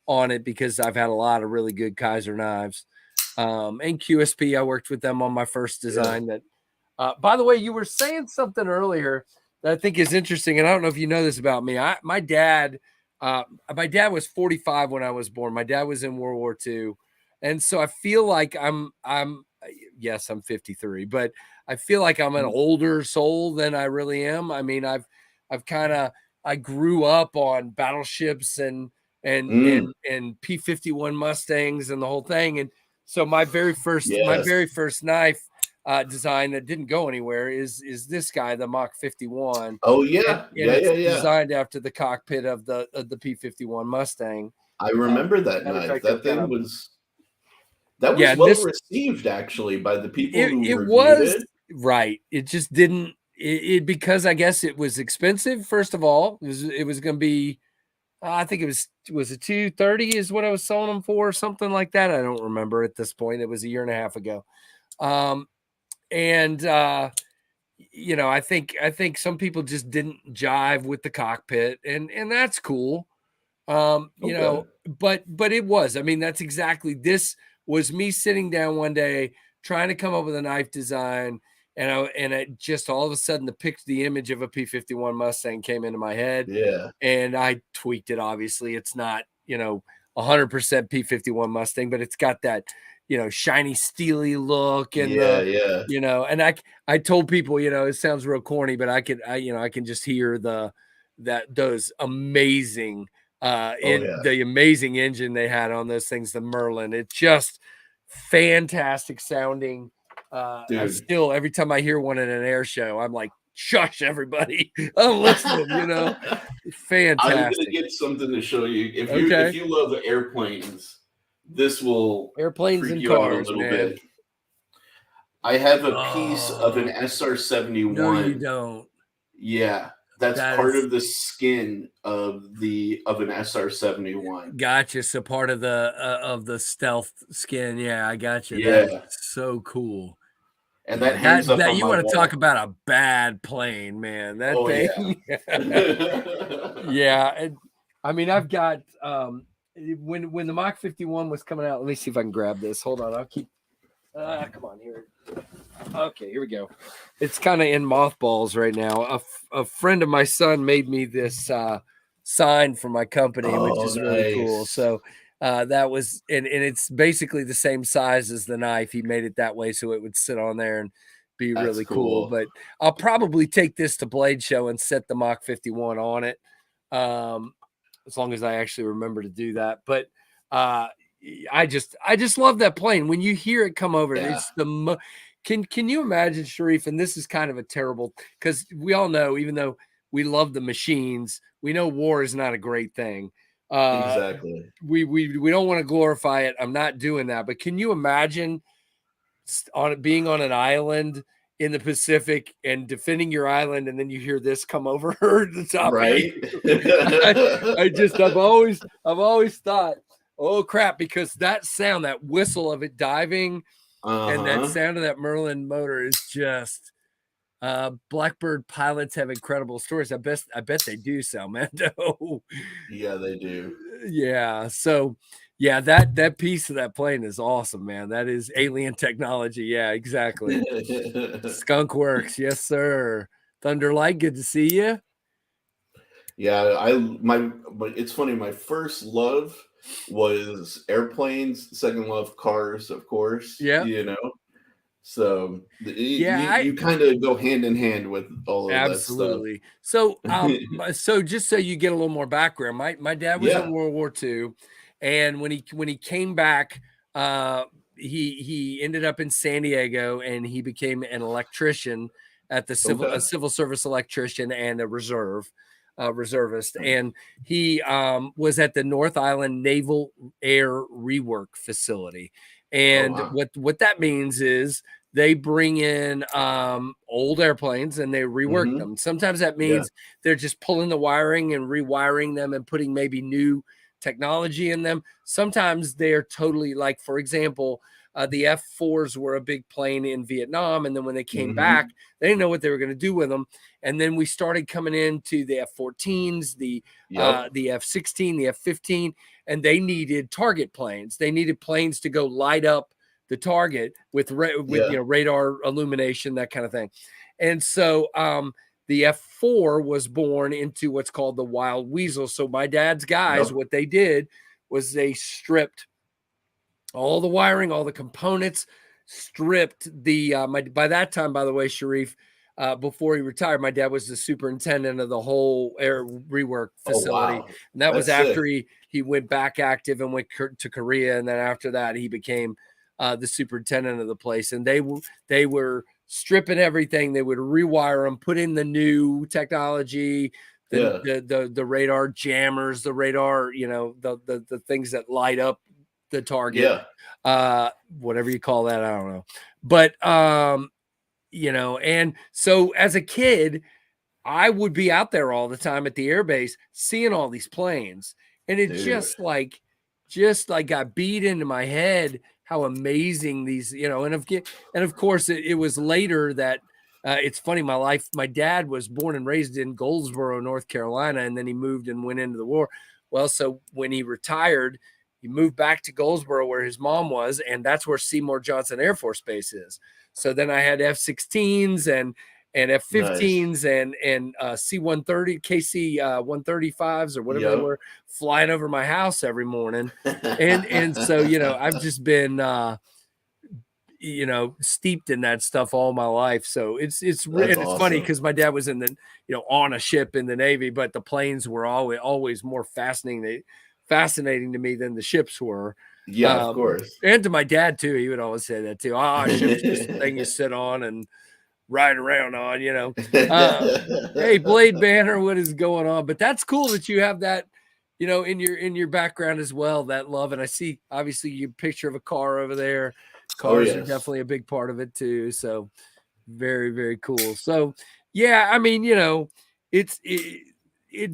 on it because I've had a lot of really good Kaiser knives. And QSP, I worked with them on my first yeah. design. That, by the way, you were saying something earlier that I think is interesting, and I don't know if you know this about me. My dad was 45 when I was born. My dad was in World War II, and so I feel like I'm yes, I'm 53, but I feel like I'm an older soul than I really am. I mean, I've kind of I grew up on battleships Mm, and P-51 Mustangs and the whole thing, and so my yes. very first knife design that didn't go anywhere is this guy, the Mach 51, Oh, and yeah. Yeah, it's yeah, yeah. designed after the cockpit of the P-51 Mustang. I remember that Matter of knife. fact, I've That got thing a was That Yeah, was and well this received actually by the people who it reviewed was it. right. It just didn't because I guess it was expensive. First of all, it was going to be. I think was it 230 is what I was selling them for, something like that. I don't remember at this point. It was a year and a half ago. And I think some people just didn't jive with the cockpit, and that's cool. Okay. But it was. I mean, that's exactly this was me sitting down one day trying to come up with a knife design, and I just all of a sudden the image of a P-51 Mustang came into my head, Yeah. and I tweaked it. Obviously, it's not 100% P-51 Mustang, but it's got that shiny steely look and Yeah, yeah. and I told people it sounds real corny, but I can just hear those amazing Oh in yeah. the amazing engine they had on those things, the Merlin. It's just fantastic sounding. I Dude. still every time I hear one at an air show, I'm like, shush everybody. I'm listening, I'm gonna fantastic. get something to show you. If Okay. you love airplanes, this will Airplanes freak and you out a cars, little man. bit. I have a piece of an Oh, no, you SR-71. don't. Yeah, that's That part is of the skin of an SR-71. gotcha. So part of the stealth skin. Yeah, I gotcha. That is Yeah, so cool. and that Yeah, hangs up that on you my want to talk wall. about a bad plane, man. That Oh yeah. thing. Yeah, and I mean, I've got when the Mach 51 was coming out. Let me see if I can grab this. Hold on, I'll keep. Come on here. Okay, here we go. It's kind of in mothballs right now. A friend of my son made me this sign for my company, which Oh, is really cool. nice. So that was, and it's basically the same size as the knife. He made it that way so it would sit on there and be That's really cool. cool. But I'll probably take this to Blade Show and set the Mach 51 on it, um, as long as I actually remember to do that. But uh, I just love that plane. When you hear it come over, Yeah, it's can you imagine, Sharif? And this is kind of a terrible because we all know, even though we love the machines, we know war is not a great thing. Uh, exactly. we don't want to glorify it. I'm not doing that. But can you imagine being on an island in the Pacific and defending your island, and then you hear this come over the top of you? Right? I've always thought, oh crap, because that sound, that whistle of it diving, and that Uh-huh. sound of that Merlin motor is just Blackbird pilots have incredible stories. I bet they do, Salmando. Yeah, they do. Yeah. So yeah, that piece of that plane is awesome, man. That is alien technology. Yeah, exactly. Skunk Works, yes, sir. Thunderlight, good to see you. Yeah, but it's funny, my first love was airplanes, second love cars, of course, Yeah. you know. So Yeah, you kind of go hand in hand with all of that stuff. absolutely. So, so just so you get a little more background, my dad was in Yeah. World War II, and when he came back, he ended up in San Diego, and he became an electrician at the a Okay. civil service electrician and a reservist, and he was at the North Island Naval Air Rework Facility, Oh and wow. what that means is they bring in old airplanes and they rework Mm-hmm. them. Sometimes that Yeah. means they're just pulling the wiring and rewiring them and putting maybe new technology in them. Sometimes they're totally, like, for example, the F-4s were a big plane in Vietnam, and then when they came back, Mm-hmm. they didn't know what they were going to do with them. And then we started coming into the F-14s, Yep. the F-16, the F-15, and they needed target planes. They needed planes to go light up the target with Yeah. radar illumination, that kind of thing. And so the F4 was born into what's called the Wild Weasel. So my dad's guys, Yep. what they did was they stripped all the wiring, all the components, stripped the by that time, by the way, Sharif, before he retired, my dad was the superintendent of the whole air rework Oh facility, wow. and that was That's sick. after he went back active and went to Korea, and then after that he became the superintendent of the place. And they were stripping everything. They would rewire them, put in the new technology, Yeah. the radar jammers, the radar, the things that light up the target, Yeah. whatever you call that, I don't know. But you know, and so as a kid, I would be out there all the time at the airbase seeing all these planes. And it Dude. just like got beat into my head how amazing these, you know, and of course it was later that it's funny, my dad was born and raised in Goldsboro, North Carolina, and then he moved and went into the war. Well, so when he retired, he moved back to Goldsboro where his mom was, and that's where Seymour Johnson Air Force Base is. So then I had F-16s and Nice. F-15s and C-130, KC 135s or whatever they Yep. were flying over my house every morning. And so, you know, I've just been you know, steeped in that stuff all my life. So it's That's and it's funny awesome. because my dad was in the, you know, on a ship in the Navy, but the planes were always more fascinating to me than the ships were. Yeah, of course. And to my dad too, he would always say that too. A ship's just a thing you sit on and ride around on, you know. Hey, Blade Banner, what is going on? But that's cool that you have that, you know, in your background as well, that love. And I see obviously your picture of a car over there. Oh, Cars are yes. definitely a big part of it too. So very, very cool. So yeah, I mean, you know, it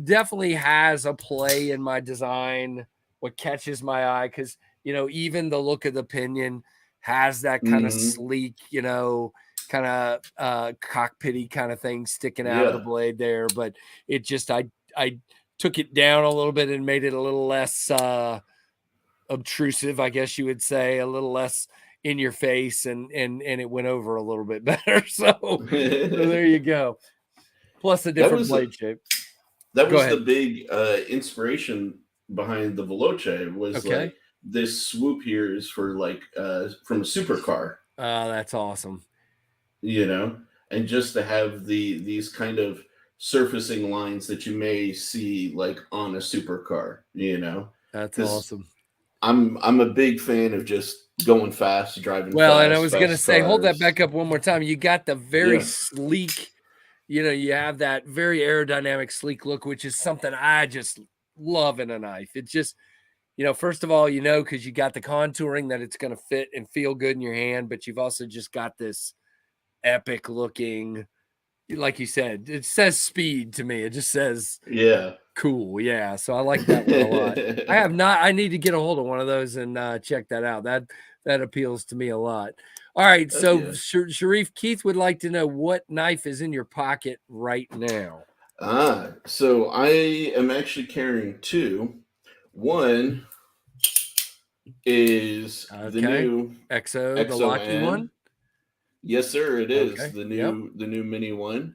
definitely has a play in my design, what catches my eye, because you know, even the look of the pinion has that kind of Hmm. sleek, you know, kind of cockpity kind of thing sticking out of the Yeah. blade there. But it just I took it down a little bit and made it a little less obtrusive, I guess you would say, a little less in your face, and it went over a little bit better. So there you go. Plus a that different was blade shape. that Go was the ahead. big inspiration behind the Veloce was Okay. like this swoop here is for like from a supercar, That's awesome. you know, and just to have these kind of surfacing lines that you may see like on a supercar, you know, That's because awesome. I'm a big fan of just going fast, driving Well, and I fast, was gonna fast say, hold that cars. back up one more time. You got the very Yeah. sleek, you know, you have that very aerodynamic, sleek look, which is something I just love in a knife. It's just, you know, first of all, you know, because you got the contouring that it's going to fit and feel good in your hand, but you've also just got this epic looking, like you said, it says speed to me. It just says Yeah. cool. Yeah. So I like that one a lot. I have not, I need to get a hold of one of those and check that out. That appeals to me a lot. All right. Heck So yeah. Sharif, Keith would like to know what knife is in your pocket right now. So I am actually carrying two. One is the Okay. new XO, the Locky XON. one. Yes, sir, it is Okay. the Yep. new mini one,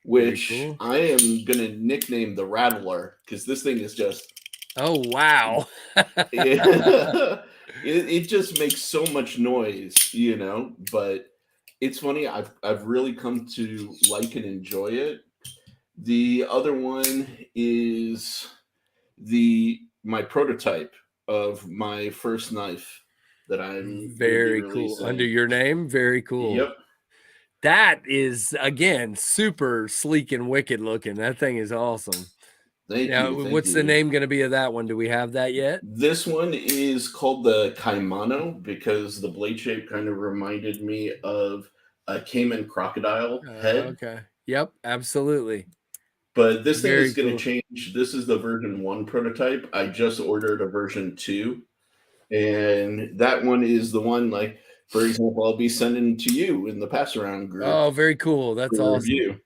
Very which cool. I am gonna nickname the Rattler because this thing is just Oh, wow. it just makes so much noise, you know. But it's funny, I've really come to like and enjoy it. The other one is the my prototype of my first knife that I'm going to be Very cool. Under releasing. your name, very cool. Yep. That is again super sleek and wicked looking. That thing is awesome. Thank Now, you. Thank what's the you. name going to be of that one? Do we have that yet? This one is called the Kaimano because the blade shape kind of reminded me of a caiman crocodile head. Okay. Yep, absolutely. But this thing is Very going to cool. change. This is the version 1 prototype. I just ordered a version 2. And that one is the one, like, for example, I'll be sending to you in the pass around group Oh, very cool. That's for awesome. review.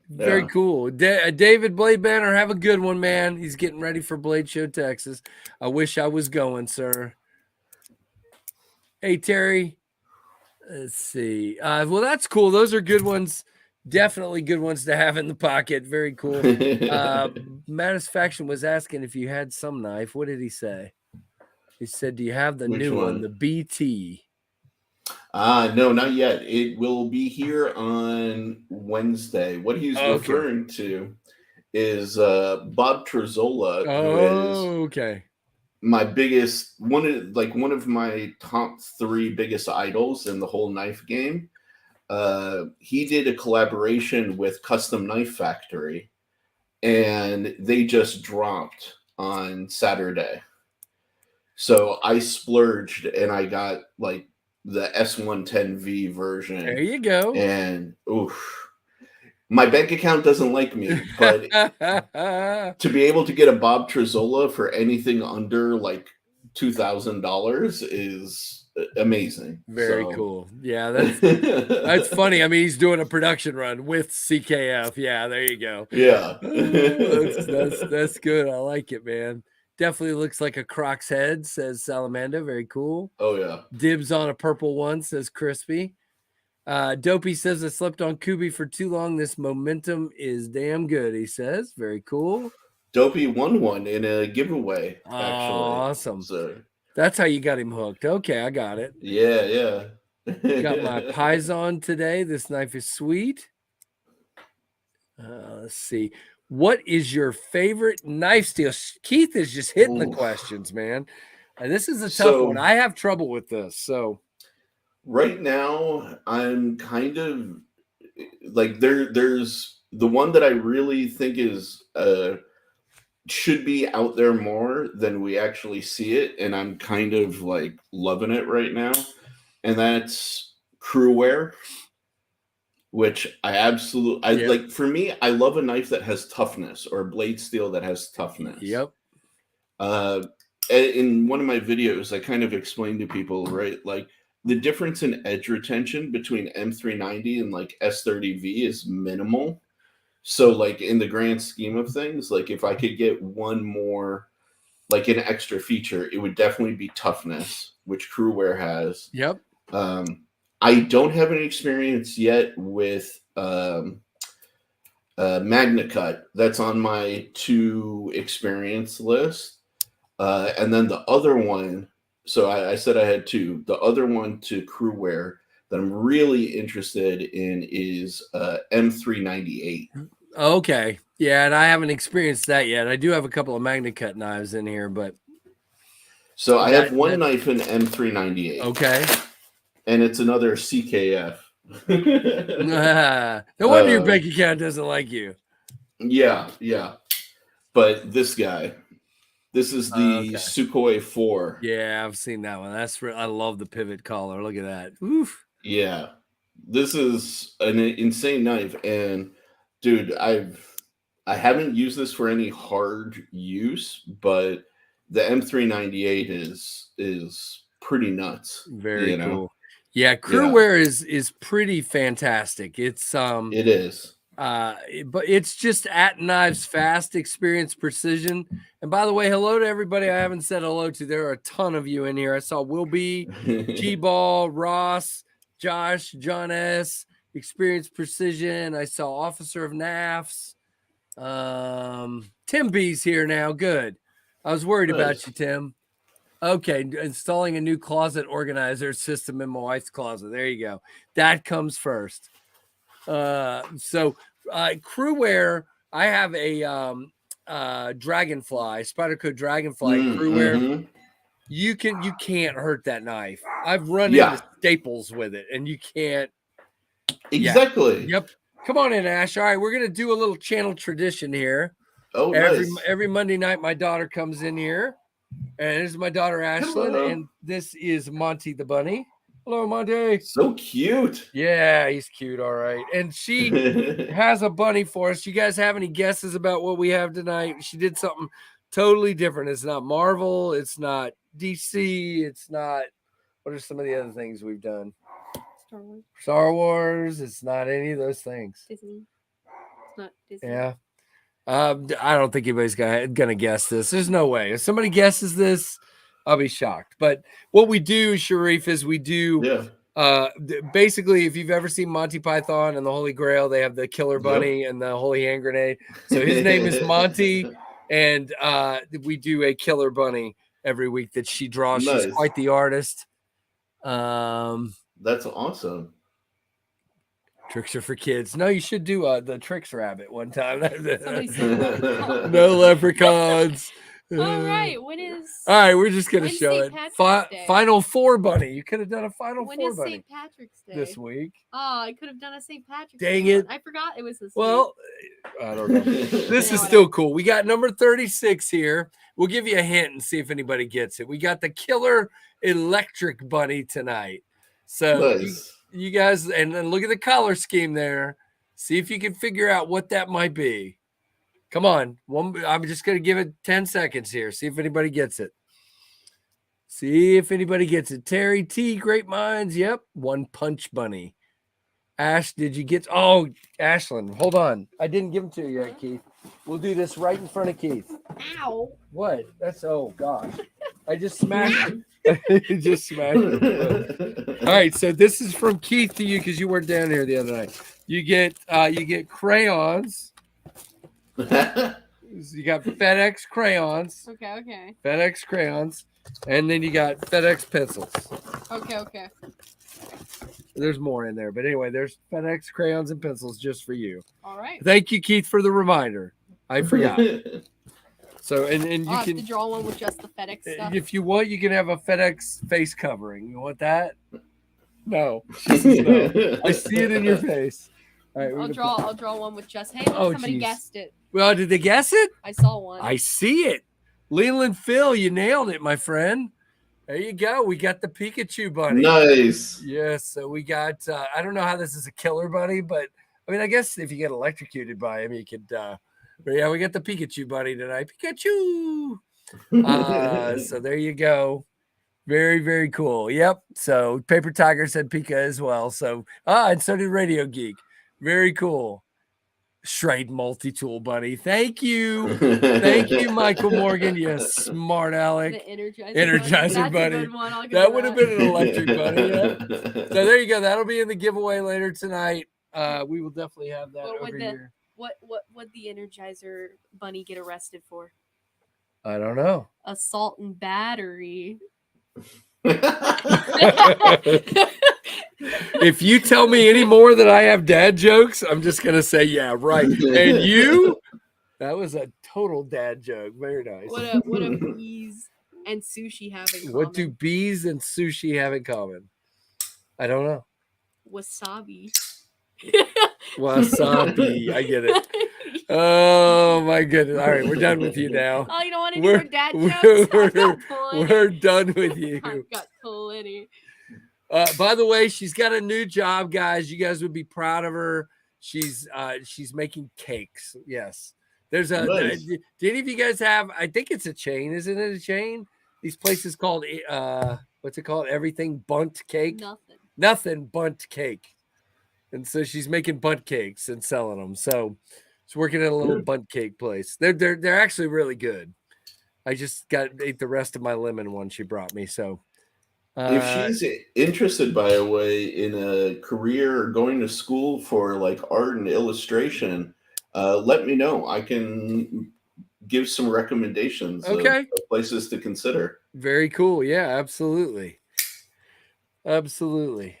Very Yeah. cool. David Blade Banner, have a good one, man. He's getting ready for Blade Show, Texas. I wish I was going, sir. Hey, Terry. Let's see. Well, that's cool. Those are good ones. Definitely good ones to have in the pocket. Very cool. Faction was asking if you had some knife. What did he say? He said, "Do you have the Which new one, one? the BT?" No, not yet. It will be here on Wednesday. What he's Okay. referring to is Bob Trezzola, who is Oh, okay. my biggest one of my top 3 biggest idols in the whole knife game. He did a collaboration with Custom Knife Factory, and they just dropped on Saturday. So I splurged and I got like the S110V version. There you go. And oof, my bank account doesn't like me, but to be able to get a Bob Trezola for anything under like $2,000 is amazing. Very So. cool. Yeah, that's funny. I mean, he's doing a production run with CKF. Yeah, there you go. Yeah. Oh, that's good. I like it, man. Definitely looks like a Croc's head, says Salamander. Very cool. Oh yeah. Dibs on a purple one, says Crispy. Dopey says I slept on Kubi for too long. This momentum is damn good, he says. Very cool. Dopey won one in a giveaway, actually. Awesome. So that's how you got him hooked. Okay, I got it. yeah. Got my Python today. This knife is sweet. Let's see. What is your favorite knife steel? Keith is just hitting the questions, man. This is a tough one. I have trouble with this. So right now, I'm kind of like there's the one that I really think is should be out there more than we actually see it, and I'm kind of like loving it right now, and that's crew wear, which I absolutely like. For me, I love a knife that has toughness, or a blade steel that has toughness. Yep. In one of my videos, I kind of explained to people, right, like the difference in edge retention between M390 and like S30V is minimal. So like in the grand scheme of things, like if I could get one more, like an extra feature, it would definitely be toughness, which crew wear has. Yep. I don't have any experience yet with Magna Cut. That's on my to experience list. And then the other one, so I said I had two. The other one to crew wear that I'm really interested in is M398. Okay. Yeah, and I haven't experienced that yet. I do have a couple of Magna Cut knives in here, but so I have one knife in M398. Okay. And it's another CKF. No wonder your bank account doesn't like you. Yeah. But this guy, this is the Sukhoi 4. Yeah, I've seen that one. I love the pivot collar. Look at that. Oof. Yeah. This is an insane knife, and dude, I haven't used this for any hard use, but the M398 is pretty nuts. Very cool. Yeah, crew wear is pretty fantastic. It's it is. But it's just at knives fast, experience, precision. And by the way, hello to everybody I haven't said hello to. There are a ton of you in here. I saw Will B, G-Ball, Ross, Josh, John S, Experience Precision. I saw Officer of NAFs. Tim B's here now. Good. I was worried about you, Tim. Okay, installing a new closet organizer system in my wife's closet. There you go. That comes first. So crew wear, I have a Dragonfly, Spyderco Dragonfly crew wear. You can't hurt that knife. I've run into staples with it, and you can't. Exactly. Yep. Come on in, Ash. All right, we're gonna do a little channel tradition here. Oh, every Monday night, my daughter comes in here. And this is my daughter, Ashlyn, and this is Monty the bunny. Hello, Monty. So cute. Yeah, he's cute. All right. And she has a bunny for us. You guys have any guesses about what we have tonight? She did something totally different. It's not Marvel. It's not DC. It's not, what are some of the other things we've done? Star Wars. It's not any of those things. Disney. It's not Disney. Yeah. I don't think anybody's gonna guess this. There's no way. If somebody guesses this, I'll be shocked. But what we do, Sharif, is we do basically, if you've ever seen Monty Python and the Holy Grail, they have the killer bunny and the holy hand grenade. So his name is Monty, and we do a killer bunny every week that she draws. Nice. She's quite the artist. That's awesome. Tricks are for kids. No, you should do the tricks rabbit one time. No leprechauns. All right. When is All right, we're just gonna when's show St. it. Patrick's Day? Final four bunny. You could have done a final when four is bunny St. Patrick's Day this week. Oh, I could have done a St. Patrick's Dang Day. it. I forgot it was this Well, I don't know. This is still cool. We got number 36 here. We'll give you a hint and see if anybody gets it. We got the killer electric bunny tonight. So Nice. you guys, and then look at the color scheme there. See if you can figure out what that might be. Come on. I'm just going to give it 10 seconds here. See if anybody gets it. See if anybody gets it. Terry T, Great Minds. Yep. One Punch Bunny. Ash, did you get? Oh, Ashlyn, hold on. I didn't give them to you yet, Keith. We'll do this right in front of Keith. Ow. What? That's, oh, gosh. I just smashed it. Just smashed it. All right, so this is from Keith to you because you weren't down here the other night. You get crayons. You got FedEx crayons. Okay. FedEx crayons. And then you got FedEx pencils. Okay. There's more in there. But anyway, there's FedEx crayons and pencils just for you. All right. Thank you, Keith, for the reminder. I forgot. So, and you I'll have can to draw one with just the FedEx stuff. if you want, you can have a FedEx face covering. You want that? No. She says no. I see it in your face. All right, I'll draw one with just hey, look, Oh, somebody geez. guessed it. Well, did they guess it? I saw one. I see it. Leland Phil, you nailed it, my friend. There you go. We got the Pikachu bunny. Nice. Yes. So we got, I don't know how this is a killer bunny, but I mean, I guess if you get electrocuted by him, you could, but yeah, we got the Pikachu bunny tonight. Pikachu. So there you go. Very, very cool. Yep. So Paper Tiger said Pika as well. So, and so did Radio Geek. Very cool. Shrade multi-tool bunny. Thank you. Thank you, Michael Morgan. You smart Alec. The Energizer bunny. A good one. I'll give That you would have been an electric bunny. Yeah. So there you go. That'll be in the giveaway later tonight. We will definitely have that over here. What would the Energizer bunny get arrested for? I don't know. Assault and battery. If you tell me any more that I have dad jokes, I'm just gonna say yeah, right. And you, that was a total dad joke. Very nice. What do bees and sushi have in common? What do bees and sushi have in common? I don't know. Wasabi. Wasabi. I get it. Oh my goodness. All right, we're done with you now. Oh, you don't want any more dad jokes? We're done with you. I've got plenty. By the way, she's got a new job, guys. You guys would be proud of her. She's making cakes. Yes. There's a Nice. do any of you guys have, I think it's a chain, isn't it a chain? These places called what's it called? Everything Bunt Cake? Nothing Bunt Cake. And so she's making bunt cakes and selling them. So she's working at a little bunt cake place. They're actually really good. I just ate the rest of my lemon one she brought me. So if she's interested, by the way, in a career or going to school for like art and illustration, let me know. I can give some recommendations of places to consider. Very cool. Yeah, absolutely. Absolutely.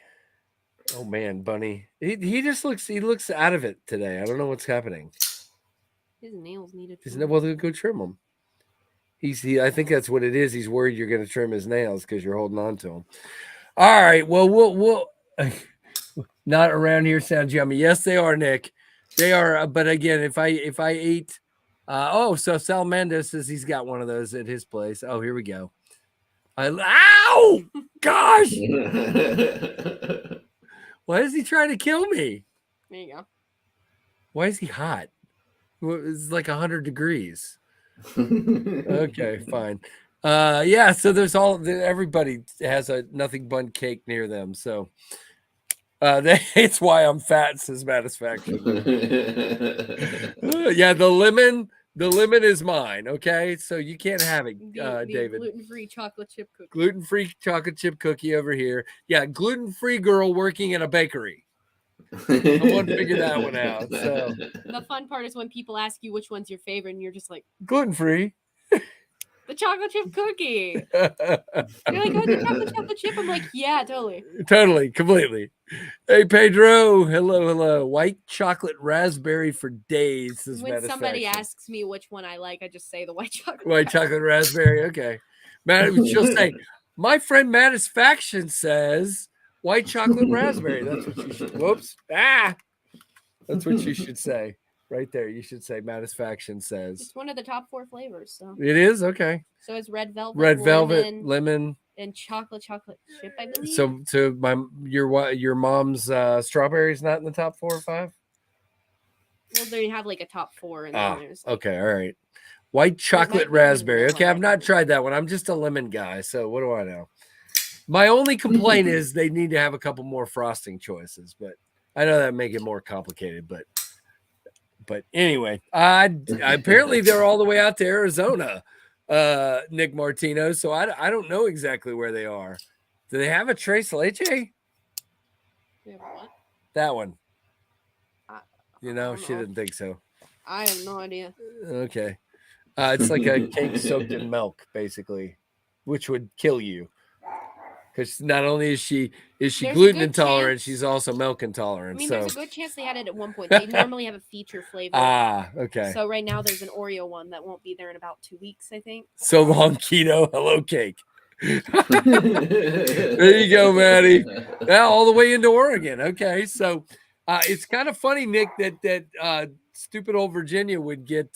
Oh man, Bunny. He just looks out of it today. I don't know what's happening. His nails need a trim. Well, go trim them. I think that's what it is. He's worried you're going to trim his nails because you're holding on to them. All right. Well, we'll not around here sounds yummy. Yes, they are, Nick. They are. But again, if I ate, so Sal Mendes says he's got one of those at his place. Oh, here we go. Ow! Gosh! Why is he trying to kill me? There you go. Why is he hot? Well, it's like 100 degrees. Okay, fine. Yeah, so there's everybody has a nothing bun cake near them. So it's why I'm fat, says Satisfaction. Yeah, the lemon is mine. Okay, so you can't have it, David. Gluten-free chocolate chip cookie. Gluten-free chocolate chip cookie over here. Yeah, gluten-free girl working in a bakery. Someone figure that one out. So the fun part is when people ask you which one's your favorite, and you're just like gluten-free. The chocolate chip cookie. You're like, oh, the chocolate chip. I'm like, yeah, totally. Totally, completely. Hey, Pedro. Hello. White chocolate raspberry for days. Says When somebody Matisfaction. asks me which one I like, I just say the white chocolate. White chocolate raspberry. Okay. She'll say, my friend Matisfaction says white chocolate raspberry. That's what you should. Whoops. That's what you should say. Right there. You should say Matisfaction says. It's one of the top 4 flavors. So It is? Okay. So it's red velvet, Red velvet, lemon, and chocolate chip, I believe. So your mom's strawberries not in the top 4 or 5? Well, they have like a top 4 and then there's like, okay, all right. White chocolate raspberry. Okay, I've not tried that one. I'm just a lemon guy, so what do I know? My only complaint is they need to have a couple more frosting choices, but I know that make it more complicated, but anyway, apparently they're all the way out to Arizona, Nick Martino. So I don't know exactly where they are. Do they have a Tres Leche? What? That one. She didn't think so. I have no idea. Okay. It's like a cake soaked in milk, basically, which would kill you. Because not only is she gluten intolerant, she's also milk intolerant. I mean, there's a good chance they had it at one point. They normally have a feature flavor. Okay. So right now there's an Oreo one that won't be there in about 2 weeks, I think. So long keto, hello cake. There you go, Maddie. Yeah, all the way into Oregon. Okay, so it's kind of funny, Nick, that stupid old Virginia would get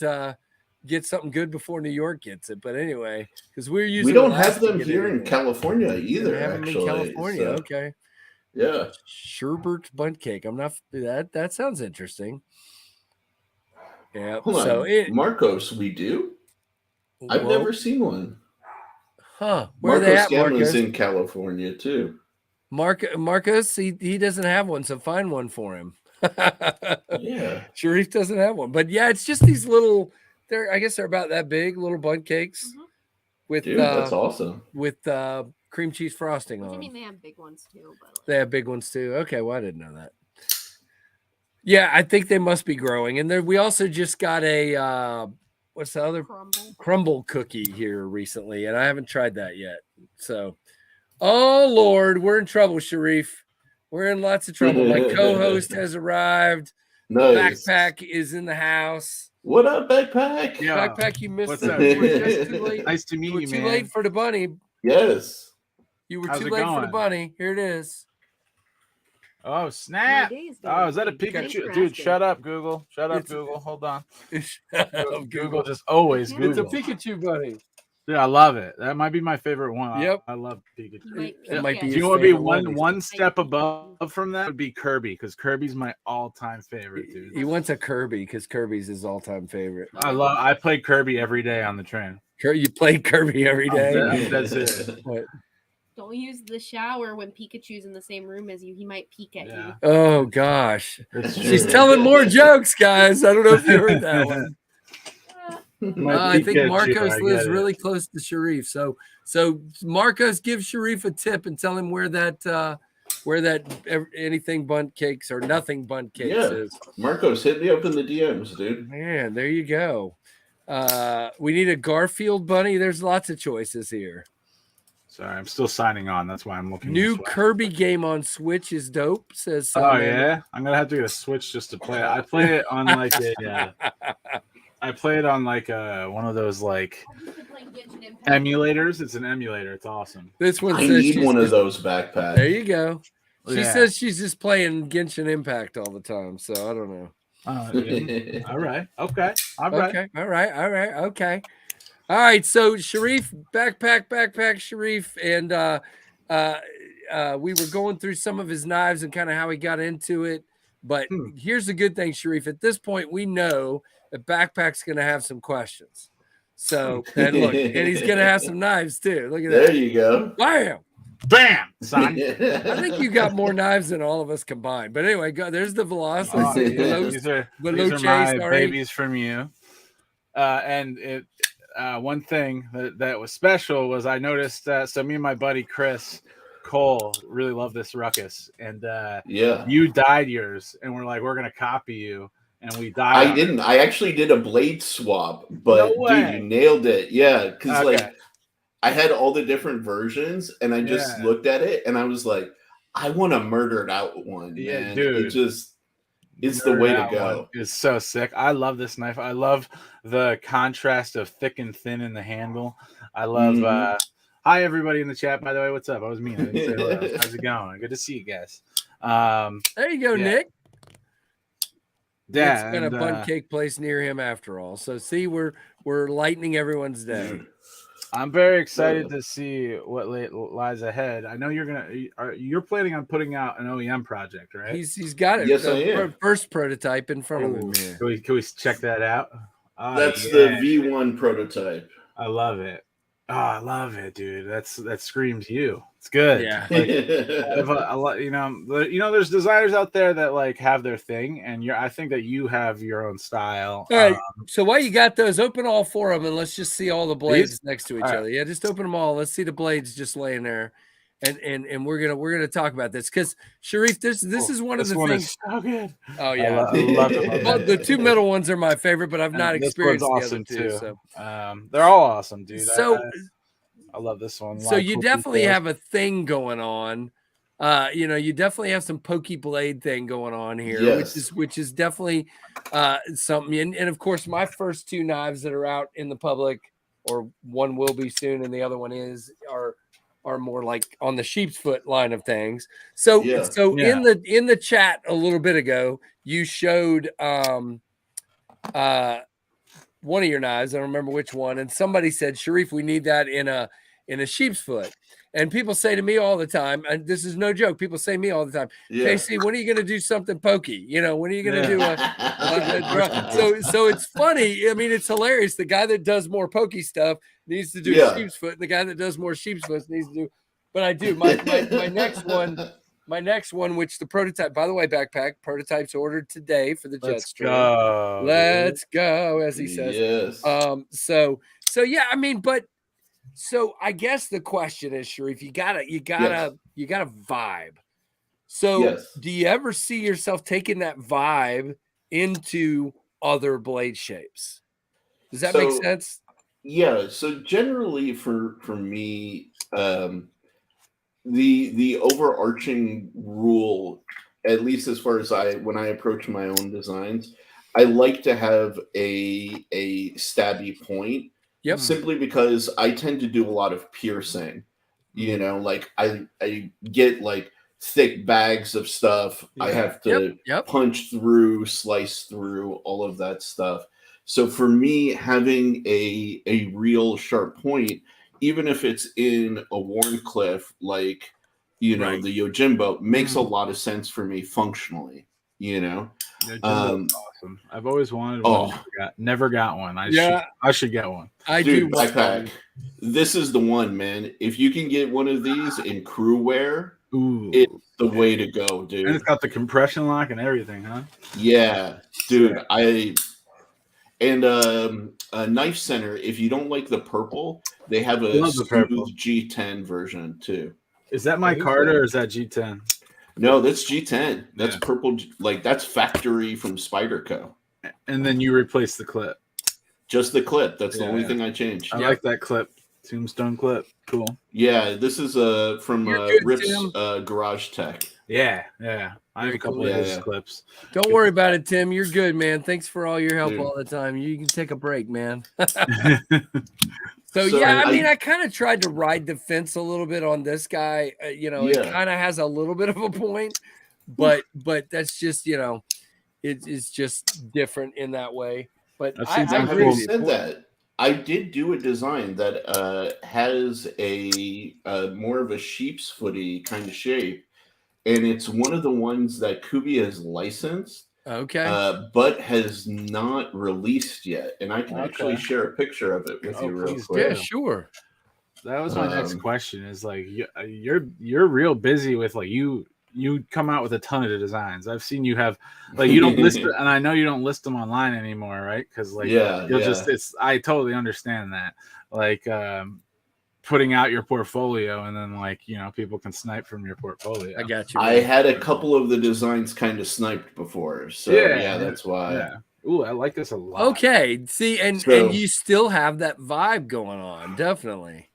something good before New York gets it. But anyway, because we don't have them here in California either. Actually, in California. So. Okay. Yeah. Sherbert bundt cake. I'm not that sounds interesting. Yeah. Hold on. Marcos, we do? I've never seen one. Huh. Where are they at, Marcos? In California too. Marcos, he doesn't have one, so find one for him. Yeah. Sharif doesn't have one. But yeah, it's just these little I guess they're about that big, little bundt cakes. Mm-hmm. With that's awesome. With cream cheese frosting on. I mean, they have big ones too. But they have big ones too. Okay, well I didn't know that. Yeah, I think they must be growing. And we also just got a what's the other crumble cookie here recently, and I haven't tried that yet. So, oh Lord, we're in trouble, Sharif. We're in lots of trouble. My co-host has arrived. Nice. Backpack is in the house. What up, Backpack? Yeah. Backpack, you missed that. Nice to meet you, man. Too late for the bunny. Yes. You were too late for the bunny. Here it is. Oh, snap. Oh, is that a Pikachu? Dude, shut up, Google. Shut up, Google. Hold on. Google just always Google. It's a Pikachu bunny. Dude, I love it. That might be my favorite one. Yep. I love Pikachu. It might be. Do you want to be one step above from that? Would be Kirby, because Kirby's my all-time favorite, dude. He wants a Kirby because Kirby's his all-time favorite. I play Kirby every day on the train. You play Kirby every day? That's it. What? Don't use the shower when Pikachu's in the same room as you. He might peek at you. Oh, gosh. She's telling more jokes, guys. I don't know if you heard that one. I think Marcos lives really close to Sharif. So Marcos, give Sharif a tip and tell him where that anything bundt cakes or nothing bundt cakes is. Marcos, hit me up in the DMs, dude. Man, there you go. We need a Garfield bunny. There's lots of choices here. Sorry, I'm still signing on. That's why I'm looking. New Kirby game on Switch is dope. Says. Oh yeah, I'm gonna have to get a Switch just to play it. I play it on like a. I play it on like one of those like emulators. It's an emulator. It's awesome. This one I need one of those Backpacks. There you go. She says she's just playing Genshin Impact all the time. So I don't know. All right. Okay. All right. Okay. All right. Okay. All right. So Sharif, backpack, Sharif, and we were going through some of his knives and kind of how he got into it. But here's the good thing, Sharif. At this point, we know that Backpack's going to have some questions. So, and look, and he's going to have some knives too. Look at that. There you go. Bam, son. I think you got more knives than all of us combined. But anyway, there's the velocity. These are my babies from you. And it one thing that was special was I noticed so me and my buddy Chris Cole really love this ruckus, and you dyed yours, and we're like, we're gonna copy you, and we dyed. I didn't. I actually did a blade swap, but dude, you nailed it. Yeah, because like I had all the different versions, and I just looked at it, and I was like, I want a murdered out one, Yeah, man. dude. It's the way to go. It's so sick. I love this knife. I love the contrast of thick and thin in the handle. I love hi everybody in the chat, by the way. What's up? I was mean. I didn't say hello. How's it going? Good to see you guys. There you go, Nick. Yeah, it's got a bun cake place near him after all. So see, we're lightening everyone's day. I'm very excited to see what lies ahead. I know you're planning on putting out an OEM project, right? He's got it. Yes, I am. First prototype in front of him. Yeah. Can we check that out? That's the V1 prototype. I love it. Oh, I love it, dude. That screams you. It's good. Yeah. There's designers out there that like have their thing, and I think that you have your own style. All right. So while you got those, open all four of them, and let's just see all the blades next to each other. Yeah, just open them all. Let's see the blades just laying there, and we're gonna talk about this because Sharif, this is one of the things. Is so good. Oh yeah, I love it. Well, the two middle ones are my favorite, but I've not experienced awesome the other two. So they're all awesome, dude. So I love this one. So you definitely have a thing going on. You definitely have some pokey blade thing going on here, yes. which is definitely something. And of course, my first two knives that are out in the public, or one will be soon, and the other one are more like on the sheep's foot line of things. So in the chat a little bit ago, you showed one of your knives. I don't remember which one, and somebody said, Sharif, we need that in a sheep's foot. And people say to me all the time, and this is no joke, people say to me all the time, Casey, when are you going to do something pokey? When are you going to do so it's funny. I mean, it's hilarious. The guy that does more pokey stuff needs to do sheep's foot, and the guy that does more sheep's foot needs to do. But I do. My next one, which the prototype, by the way, backpack prototypes ordered today for the Jetstream. Let's go, as he says. Yes. So yeah, I mean, but so I guess the question is, Sharif, you gotta vibe. So do you ever see yourself taking that vibe into other blade shapes? Does that make sense? Yeah. So generally for me, the overarching rule, at least as far as when I approach my own designs, I like to have a stabby point. Yep. Simply because I tend to do a lot of piercing. Like I get like thick bags of stuff. I have to punch through, slice through, all of that stuff. So for me, having a real sharp point, even if it's in a Warncliffe, like the Yojimbo, makes a lot of sense for me functionally. Awesome. I've always wanted one. Never got one. I should get one. Dude, backpack. This is the one, man. If you can get one of these in crew wear, it's the way to go, dude. And it's got the compression lock and everything, huh? Yeah, dude. Knife Center, if you don't like the purple, they have a smooth G10 version too. Is that my Carter or is that G10? No, that's G10. That's purple. Like that's factory from Spyderco. And then you replace the clip. Just the clip. That's the only thing I changed. I like that clip. Tombstone clip. Cool. Yeah, this is from Rip's Garage Tech. Yeah. I have a couple of those clips. Don't worry about it, Tim. You're good, man. Thanks for all your help all the time. You can take a break, man. So I mean, I kind of tried to ride the fence a little bit on this guy. It kind of has a little bit of a point, but that's just it's just different in that way. But I having said that, I did do a design that has a more of a sheep's footy kind of shape, and it's one of the ones that Kubi has licensed. Okay. But has not released yet, and I can actually share a picture of it with you real quick. Yeah, sure. That was my next question. Is like you're real busy with like you come out with a ton of designs. I've seen you have like you don't list it, and I know you don't list them online anymore, right? Because like I totally understand that. Like putting out your portfolio and then like people can snipe from your portfolio. I got you. I had a couple of the designs kind of sniped before, so that's why. Yeah. Ooh, I like this a lot. Okay, see, and you still have that vibe going on, definitely.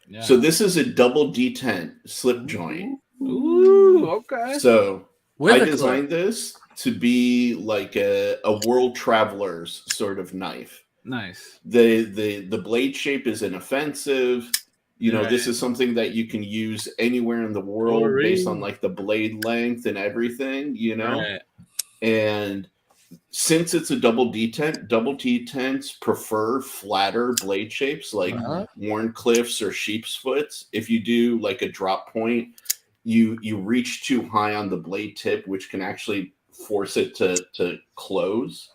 Yeah. So this is a double D10 slip joint. Ooh. Ooh, okay. So With I a designed this to be like a world traveler's sort of knife. Nice. The blade shape is inoffensive. You know, Right. this is something that you can use anywhere in the world based on like the blade length and everything, you know? Right. And since it's a double D10s prefer flatter blade shapes like Warncliffe's or sheep's foots. If you do like a drop point, you reach too high on the blade tip, which can actually force it to close.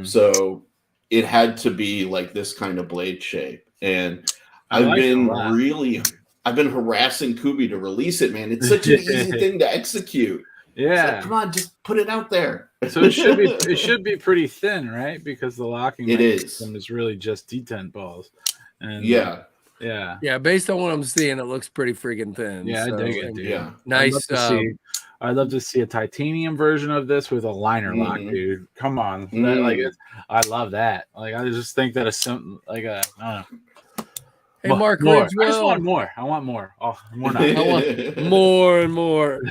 So it had to be like this kind of blade shape. And I've been harassing Kubi to release it, man. It's such an easy thing to execute. Yeah. Like, come on, just put it out there. So it should be pretty thin, right? Because the locking mechanism is really just D10 balls. And yeah. Based on what I'm seeing, it looks pretty freaking thin. Yeah, so, I dig it, dude. Yeah. Nice. I'd love to see a titanium version of this with a liner lock, dude. Come on, I love that. Like, I just think that I don't know. Hey, Mark, more. I just want more. I want more. Oh, more not. I want more and more.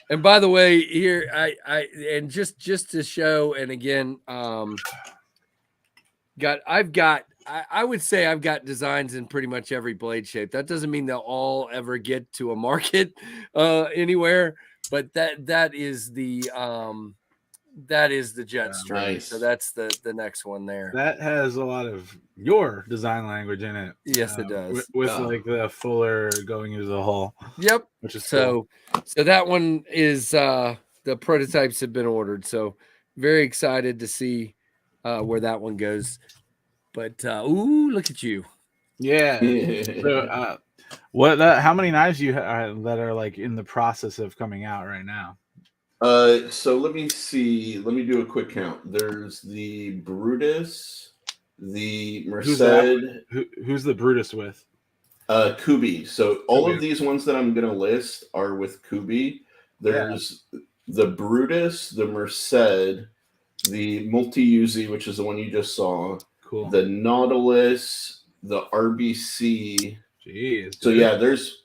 And by the way, here and just to show, and again, I would say I've got designs in pretty much every blade shape. That doesn't mean they'll all ever get to a market anywhere, but that is the Jetstream. Nice. So that's the next one there. That has a lot of your design language in it. Yes, it does. With like the fuller going into the hull. Yep. Which is cool. So that one is the prototypes have been ordered. So very excited to see where that one goes. But look at you. Yeah. So how many knives you have that are like in the process of coming out right now? So let me see. Let me do a quick count. There's the Brutus, the Merced. Who's the Brutus with? Kubi. So all of these ones that I'm gonna list are with Kubi. There's the Brutus, the Merced, the Multi-Uzi, which is the one you just saw. Cool. The Nautilus, the RBC. Jeez. So yeah, there's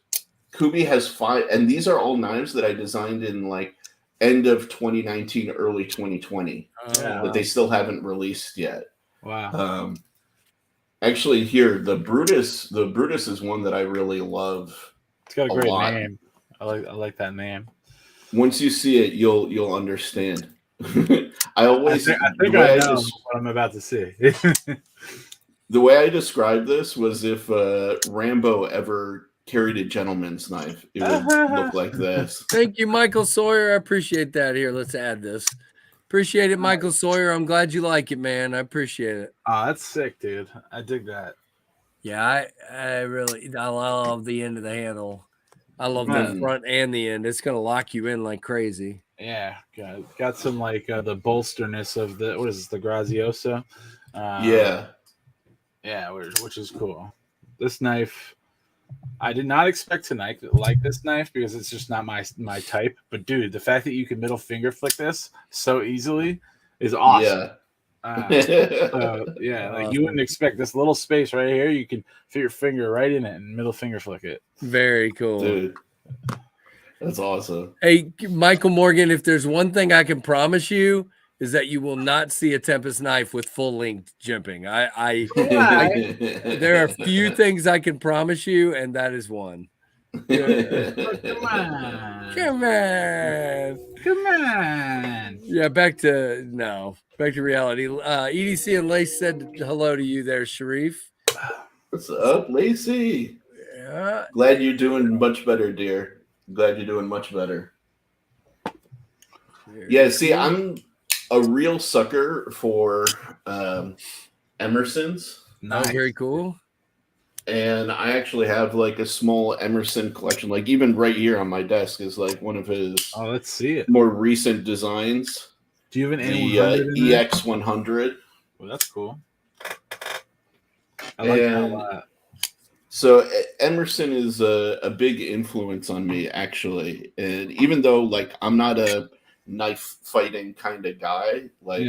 Kubi has 5, and these are all knives that I designed in like end of 2019, early 2020. But they still haven't released yet. Wow. Actually, here the Brutus is one that I really love. It's got a great name. I like that name. Once you see it, you'll understand. I think I know what I'm about to see. The way I described this was if Rambo ever carried a gentleman's knife, it would look like this. Thank you, Michael Sawyer. I appreciate that. Here, let's add this. Appreciate it, Michael Sawyer. I'm glad you like it, man. I appreciate it. Oh, that's sick, dude. I dig that. Yeah, I love the end of the handle. I love the front and the end. It's gonna lock you in like crazy. Yeah, got some like the bolsterness of the the Graziosa. Which is cool. This knife, I did not expect to like this knife because it's just not my type. But dude, the fact that you can middle finger flick this so easily is awesome. Like you wouldn't expect this little space right here. You can fit your finger right in it and middle finger flick it. Very cool, dude. That's awesome. Hey, Michael Morgan, if there's one thing I can promise you is that you will not see a Tempest knife with full length jimping. There are few things I can promise you, and that is one. Come on. Yeah, back to reality. EDC and Lace said hello to you there, Sharif. What's up, Lacey? Yeah. Glad you're doing much better, dear. Glad you're doing much better. Yeah, see, I'm a real sucker for Emerson's. Nice. Oh, very cool. And I actually have like a small Emerson collection. Like even right here on my desk is like one of his let's see it. More recent designs. Do you have an the EX100? Well, that's cool. I like that a lot. So Emerson is a big influence on me, actually. And even though like I'm not a knife fighting kind of guy, like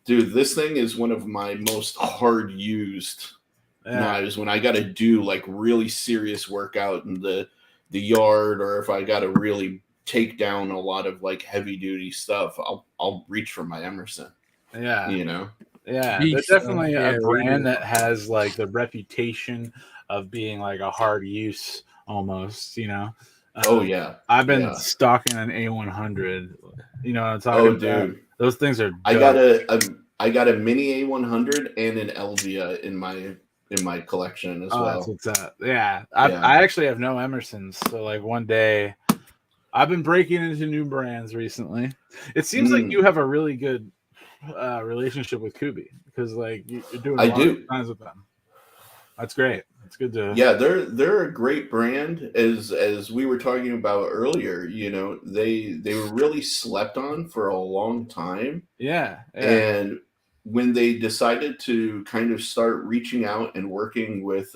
dude, this thing is one of my most hard used knives when I got to do like really serious workout in the the yard, or if I got to really take down a lot of like heavy duty stuff, I'll reach for my Emerson. Yeah. You know? Yeah. They're definitely a brand that has like the reputation of being like a hard use almost, you know? Oh yeah. I've been stalking an A100. You know what I'm talking about? Dude. Those things are dope. I got a mini A100 and an Elvia in my collection as well. That's what's up. Yeah. I actually have no Emersons. So like one day I've been breaking into new brands recently. It seems like you have a really good relationship with Kubi because like you're doing a lot of designs with them. That's great. It's good to they're a great brand as we were talking about earlier. You know, they were really slept on for a long time. Yeah. And when they decided to kind of start reaching out and working with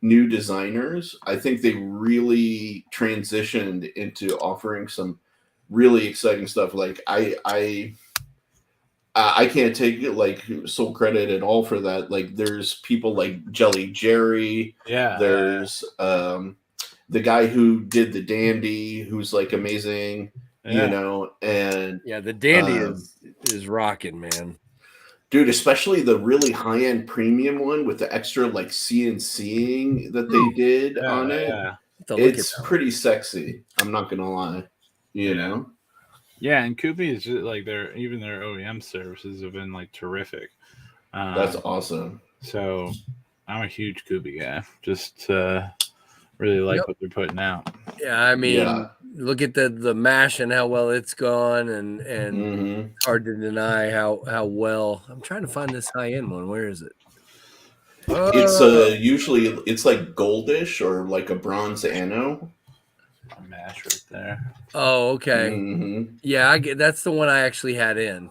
new designers, I think they really transitioned into offering some really exciting stuff. Like I can't take like sole credit at all for that. Like there's people like Jelly Jerry. There's the guy who did the Dandy, who's like amazing, you know, and the Dandy is rocking, man. Dude, especially the really high end premium one with the extra like CNCing that they did on it. Yeah. It's pretty sexy. I'm not gonna lie, you know. Yeah, and Kubi is just like their OEM services have been like terrific. That's awesome. So I'm a huge Kubi guy. Just really like what they're putting out. Yeah, I mean, look at the mash and how well it's gone, and it's hard to deny how well. I'm trying to find this high end one. Where is it? It's usually it's like goldish or like a bronze anno. Mash right there. Oh, okay. Yeah, I get that's the one I actually had in.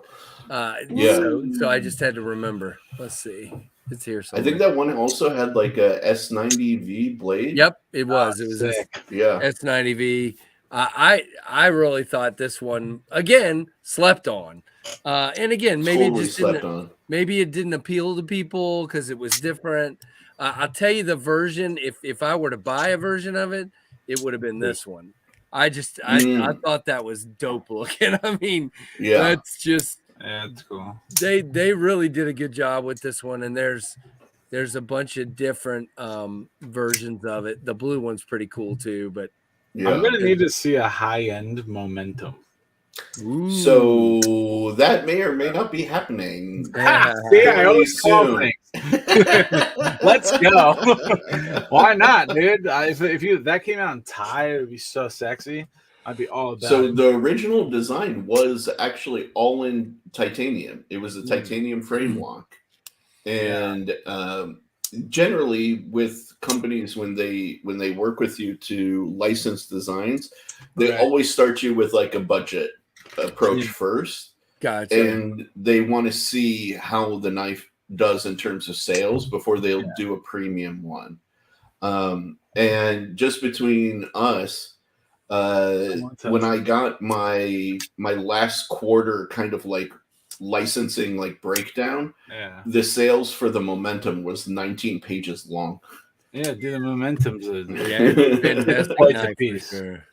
So I just had to remember. Let's see. It's here somewhere. I think that one also had like a S90V blade. Yep, it was. It was S90V. I really thought this one again slept on, and again maybe it didn't appeal to people because it was different. I'll tell you the version. If I were to buy a version of it, it would have been this one. I thought that was dope looking. I mean, that's just. Yeah, it's cool. They really did a good job with this one, and there's a bunch of different versions of it. The blue one's pretty cool too, but I'm gonna need to see a high-end Momentum. Ooh. So that may or may not be happening. See, I always call things. Let's go. Why not, dude? If that came out in Thai, it would be so sexy. I'd be all about it. So the original design was actually all in titanium. It was a titanium frame lock. And generally with companies when they work with you to license designs, they always start you with like a budget approach first. Gotcha. And they want to see how the knife does in terms of sales before they'll do a premium one. And just between us, when I got my last quarter kind of like licensing like breakdown, the sales for the Momentum was 19 pages long. Yeah, dude, the Momentum's fantastic quite a piece. Sure.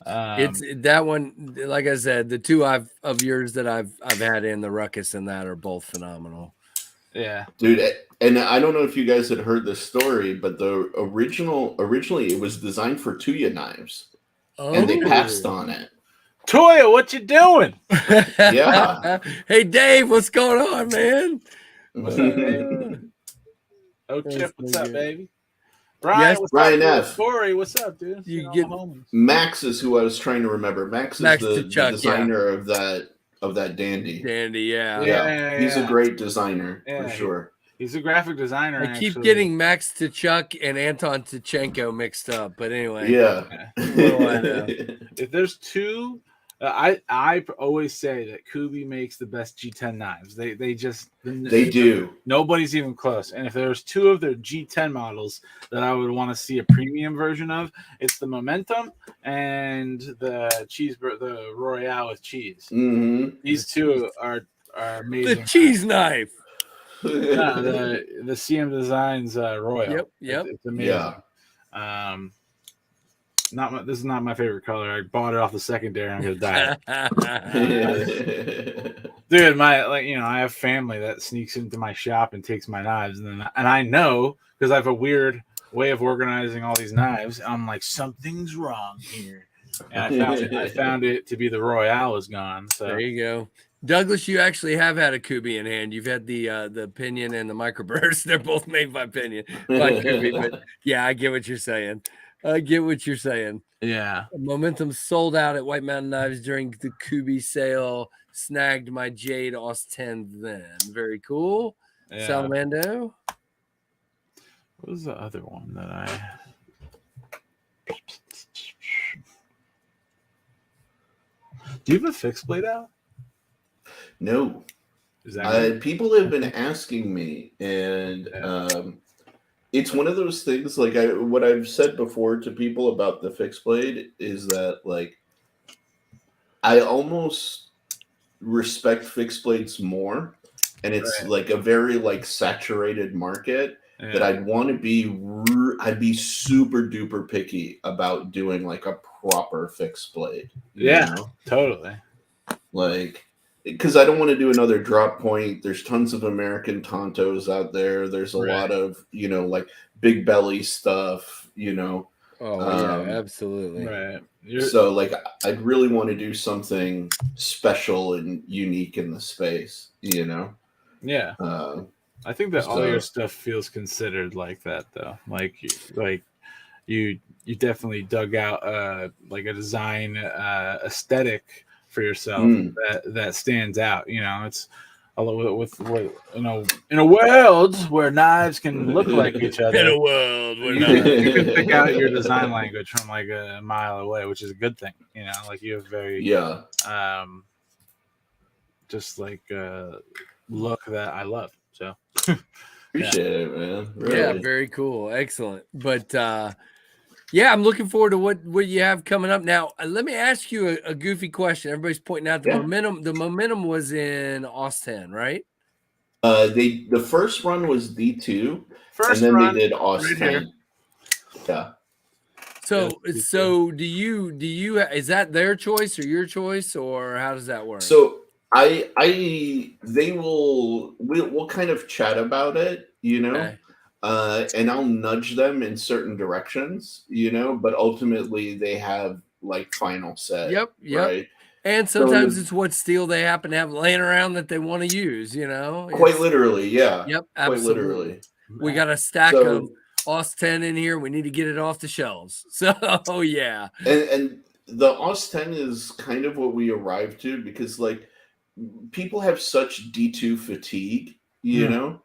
It's that one, like I said, the two of yours that I've had in the Ruckus and that are both phenomenal. Yeah, dude, and I don't know if you guys had heard this story, but the originally it was designed for Tuya knives. And they passed on it. Toya, what you doing? Yeah. Hey, Dave, what's going on, man? What's up, baby? Oh, Chip, what's up, baby? Brian, yes, what's Brian up? F. Corey, what's up, dude? You get Max is who I was trying to remember. Max is the designer of that Dandy. Dandy, yeah. Yeah. He's a great designer for sure. He's a graphic designer. I keep getting Max Tkachuk and Anton Tchenko mixed up, but anyway. Yeah. What do I know? If there's two, I always say that Kubi makes the best G10 knives. They do. Nobody's even close. And if there's two of their G10 models that I would want to see a premium version of, it's the Momentum and the Royale with cheese. Mm-hmm. These two are amazing. The cheese knife. The CM Designs Royal. Yep. It's amazing. Yeah. This is not my favorite color. I bought it off the secondary. I'm gonna dye it. Dude, I have family that sneaks into my shop and takes my knives, and I know because I have a weird way of organizing all these knives. I'm like, something's wrong here, and I found it to be the Royale is gone. So there you go. Douglas, you actually have had a Kubi in hand. You've had the Pinion and the Microburst. They're both made by Pinion, by Kubi. But yeah, I get what you're saying. Yeah. Momentum sold out at White Mountain Knives during the Kubi sale. Snagged my Jade Os 10 then. Very cool. Yeah. Salamando. What was the other one that I... Do you have a fixed blade out? No. People have been asking me, and it's one of those things. Like what I've said before to people about the fixed blade is that like I almost respect fixed blades more, and it's like a very like saturated market that I'd want to be. I'd be super duper picky about doing like a proper fixed blade. You know? Totally. Like, because I don't want to do another drop point. There's tons of American Tontos out there. There's a lot of, like big belly stuff, Oh, yeah, absolutely. Right. So, like, I'd really want to do something special and unique in the space, Yeah. I think that all your stuff feels considered like that, though. Like you definitely dug out like a design aesthetic for yourself that stands out. It's a little with in a world where knives can look like each other. In a world where you can pick out your design language from like a mile away, which is a good thing. Like you have very just like look that I love. So appreciate it, man. Really. Yeah, very cool, excellent. But yeah, I'm looking forward to what you have coming up. Now, let me ask you a goofy question. Everybody's pointing out the momentum. The momentum was in Os 10, right? The first run was D2, and then they did Os 10. Yeah. So do you is that their choice or your choice, or how does that work? So we'll kind of chat about it, Okay. And I'll nudge them in certain directions, but ultimately they have like final say. Yep. Right? And sometimes it's what steel they happen to have laying around that they want to use, Quite literally, yeah. Yep, absolutely. Quite literally. We got a stack of Os 10 in here. We need to get it off the shelves. So yeah. And the Os 10 is kind of what we arrived to because like people have such D2 fatigue, Yeah.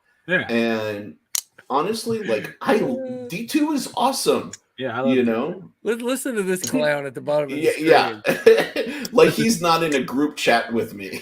And honestly, like D2 is awesome. Yeah, I love Listen to this clown at the bottom of the screen. Yeah. Like he's not in a group chat with me.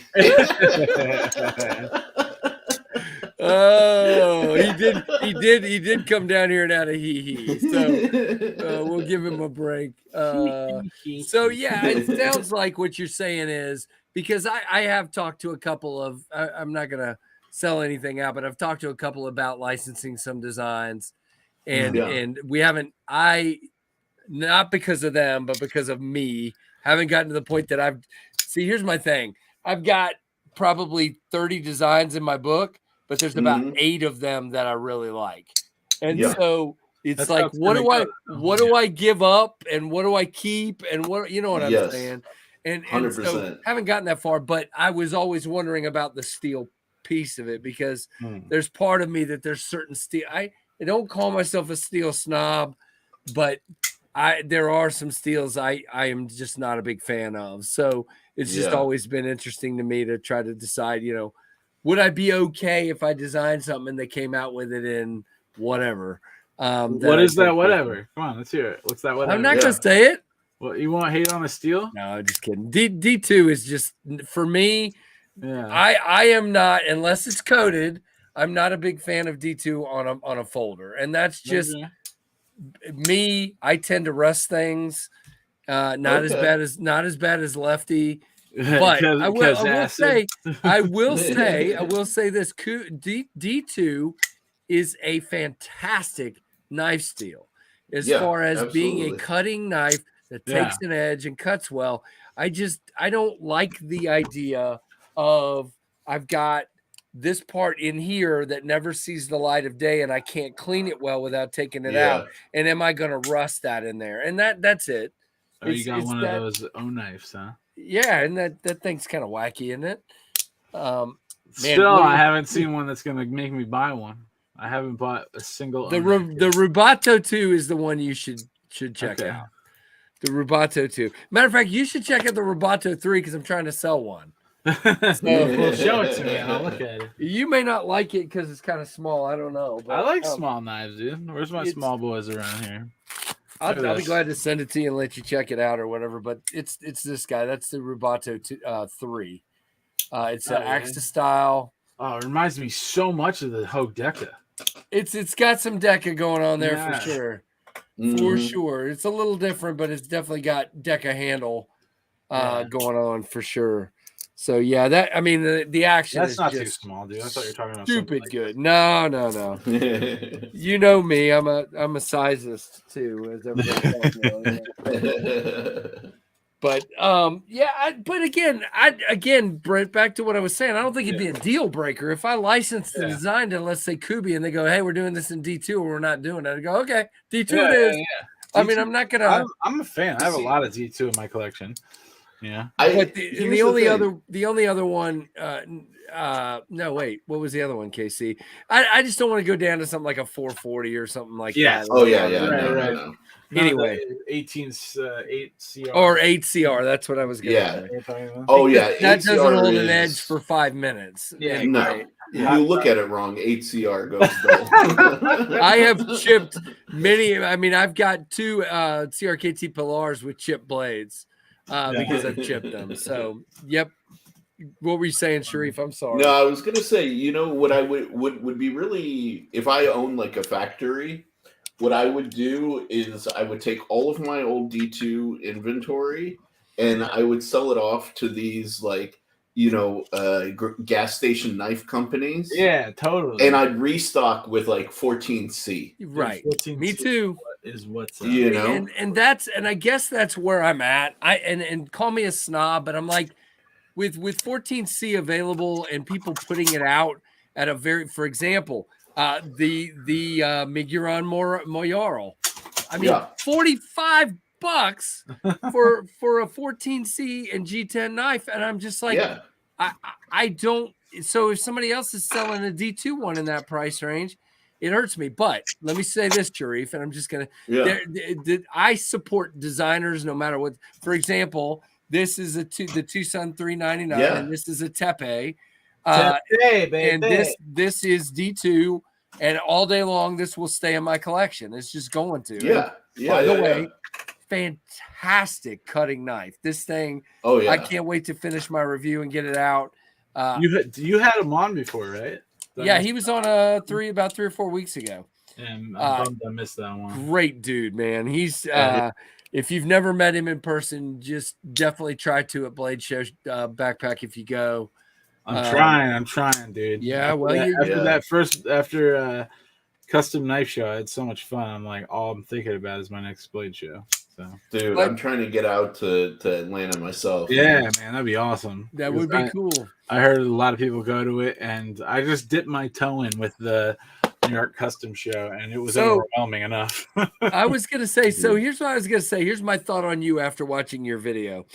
Oh, he did come down here and out of hee. So we'll give him a break. So yeah, it sounds like what you're saying is because I have talked to a couple of I'm not gonna sell anything out, but I've talked to a couple about licensing some designs, and we haven't. Not because of them, but because of me, haven't gotten to the point that here's my thing. I've got probably 30 designs in my book, but there's about 8 of them that I really like. And so it's that's like, what do I give up and what do I keep? And what, what I'm saying? And so haven't gotten that far, but I was always wondering about the steel piece of it because there's part of me that there's certain steel. I don't call myself a steel snob, but there are some steels I am just not a big fan of. So it's just always been interesting to me to try to decide, would I be okay if I designed something and they came out with it in whatever? What is that whatever? Come on, let's hear it. What's that whatever? I'm not going to say it. Well, you want hate on a steel? No, just kidding. D2 is just, for me, yeah. I am not, unless it's coated, I'm not a big fan of D2 on a folder. And that's just... me. I tend to rust things, not as bad as Lefty, but I will say this: D2 is a fantastic knife steel. as Yeah, far as being a absolutely. cutting knife that takes an edge and cuts well. I don't like the idea of I've got this part in here that never sees the light of day and I can't clean it well without taking it out. And am I going to rust that in there? And that's it. Oh, you got one of those knives, huh? Yeah, and that thing's kind of wacky, isn't it? Still, I haven't seen one that's gonna make me buy one. I haven't bought a single. The Rubato 2 is the one you should check out. The Rubato 2. Matter of fact, you should check out the Rubato 3 because I'm trying to sell one. Well, show it to me and I'll look at it. You may not like it because it's kind of small. I don't know. But, I like small knives, dude. Where's my small boys around here? I'll be glad to send it to you and let you check it out or whatever. But it's this guy. That's the Rubato 3. It's an Axta style. Oh, it reminds me so much of the Hogue Deca. It's got some Deca going on there for sure. For sure. It's a little different, but it's definitely got Deca handle going on for sure. So yeah, that I mean the action that's is not just too small, dude. I thought you were talking about stupid like good. No. You know me. I'm a sizist too, as everybody knows. But but again, Brent, back to what I was saying. I don't think it'd be a deal breaker if I licensed the design to, let's say, Kubi, and they go, "Hey, we're doing this in D2, or we're not doing it." I go, "Okay, D2 it is." D2, I mean, I'm not gonna. I'm a fan. I have a lot of D2 in my collection. Yeah, but the only other one. No, wait. What was the other one, KC? I just don't want to go down to something like a 440 or something like that. Oh yeah. No. Anyway, 8CR or 8CR. That's what I was going to say. Oh yeah, that doesn't hold an edge for 5 minutes. Yeah, no. You look at it wrong. 8CR goes dull. I have chipped many. I mean, I've got 2 CRKT Pilars with chipped blades because I've chipped them. So, yep. What were you saying, Sharif? I'm sorry. No, I was gonna say, you know, what I would be really, if I own like a factory, what I would do is I would take all of my old D2 inventory and I would sell it off to these like, you know, gas station knife companies. Yeah, totally. And I'd restock with like 14C. Right. 14C Me too. Is what's up. You know, and I guess that's where I'm at. And call me a snob, but I'm like, with 14C available and people putting it out at a for example, the Miguron Moyaral. I mean, $45 for a 14C and G10 knife, and I'm just like, I don't. So if somebody else is selling a D2 one in that price range, it hurts me. But let me say this, Sharif, and I'm just gonna. I support designers no matter what. For example. This is the Tucson 399, and this is a Tepe. And this is D2, and all day long this will stay in my collection. It's just going to. By the way, fantastic cutting knife. This thing, I can't wait to finish my review and get it out. You had him on before, right? He was on about 3 or 4 weeks ago. And I'm bummed I missed that one. Great dude, man. He's if you've never met him in person, just definitely try to at Blade Show Backpack if you go. I'm trying, dude. Yeah, after Custom Knife Show, I had so much fun. I'm like, all I'm thinking about is my next Blade Show. So, dude, I'm trying to get out to Atlanta myself. Yeah, man, that'd be awesome. That would be cool. I heard a lot of people go to it, and I just dipped my toe in with the New York Custom Show, and it was overwhelming enough. I was gonna say, so here's what I was gonna say. Here's my thought on you after watching your video.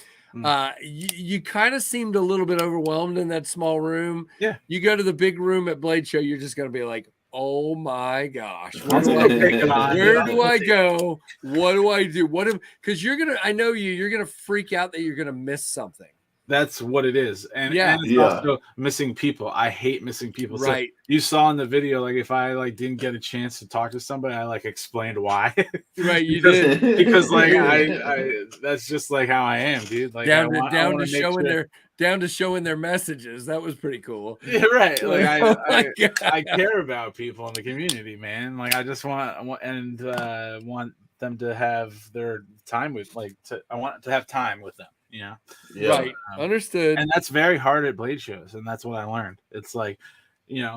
You kind of seemed a little bit overwhelmed in that small room. Yeah. You go to the big room at Blade Show, you're just gonna be like, oh my gosh, where do I go? What do I do? Because I know you're gonna freak out that you're gonna miss something. That's what it is. And it's also missing people. I hate missing people. Right. So you saw in the video, like if I didn't get a chance to talk to somebody, I explained why. Right, you did. Because I that's just like how I am, dude. Like down to showing their messages. That was pretty cool. Yeah, right. Like I care about people in the community, man. Like I just want them to have their time with I want to have time with them. Right. Understood. And that's very hard at Blade shows, and that's what I learned. It's like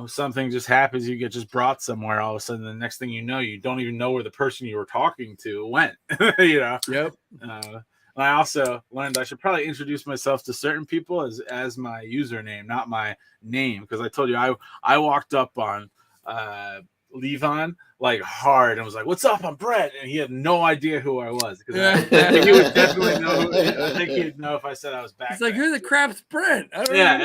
something just happens, you get just brought somewhere, all of a sudden the next thing you know, you don't even know where the person you were talking to went. Yep. I also learned I should probably introduce myself to certain people as my username, not my name, because I told you I walked up on Levon like hard and was like, "What's up? I'm Brett," and he had no idea who I was, because I think he would definitely know. I think he'd know if I said I was back. He's like, "Who the crap's Brent?" I don't Yeah.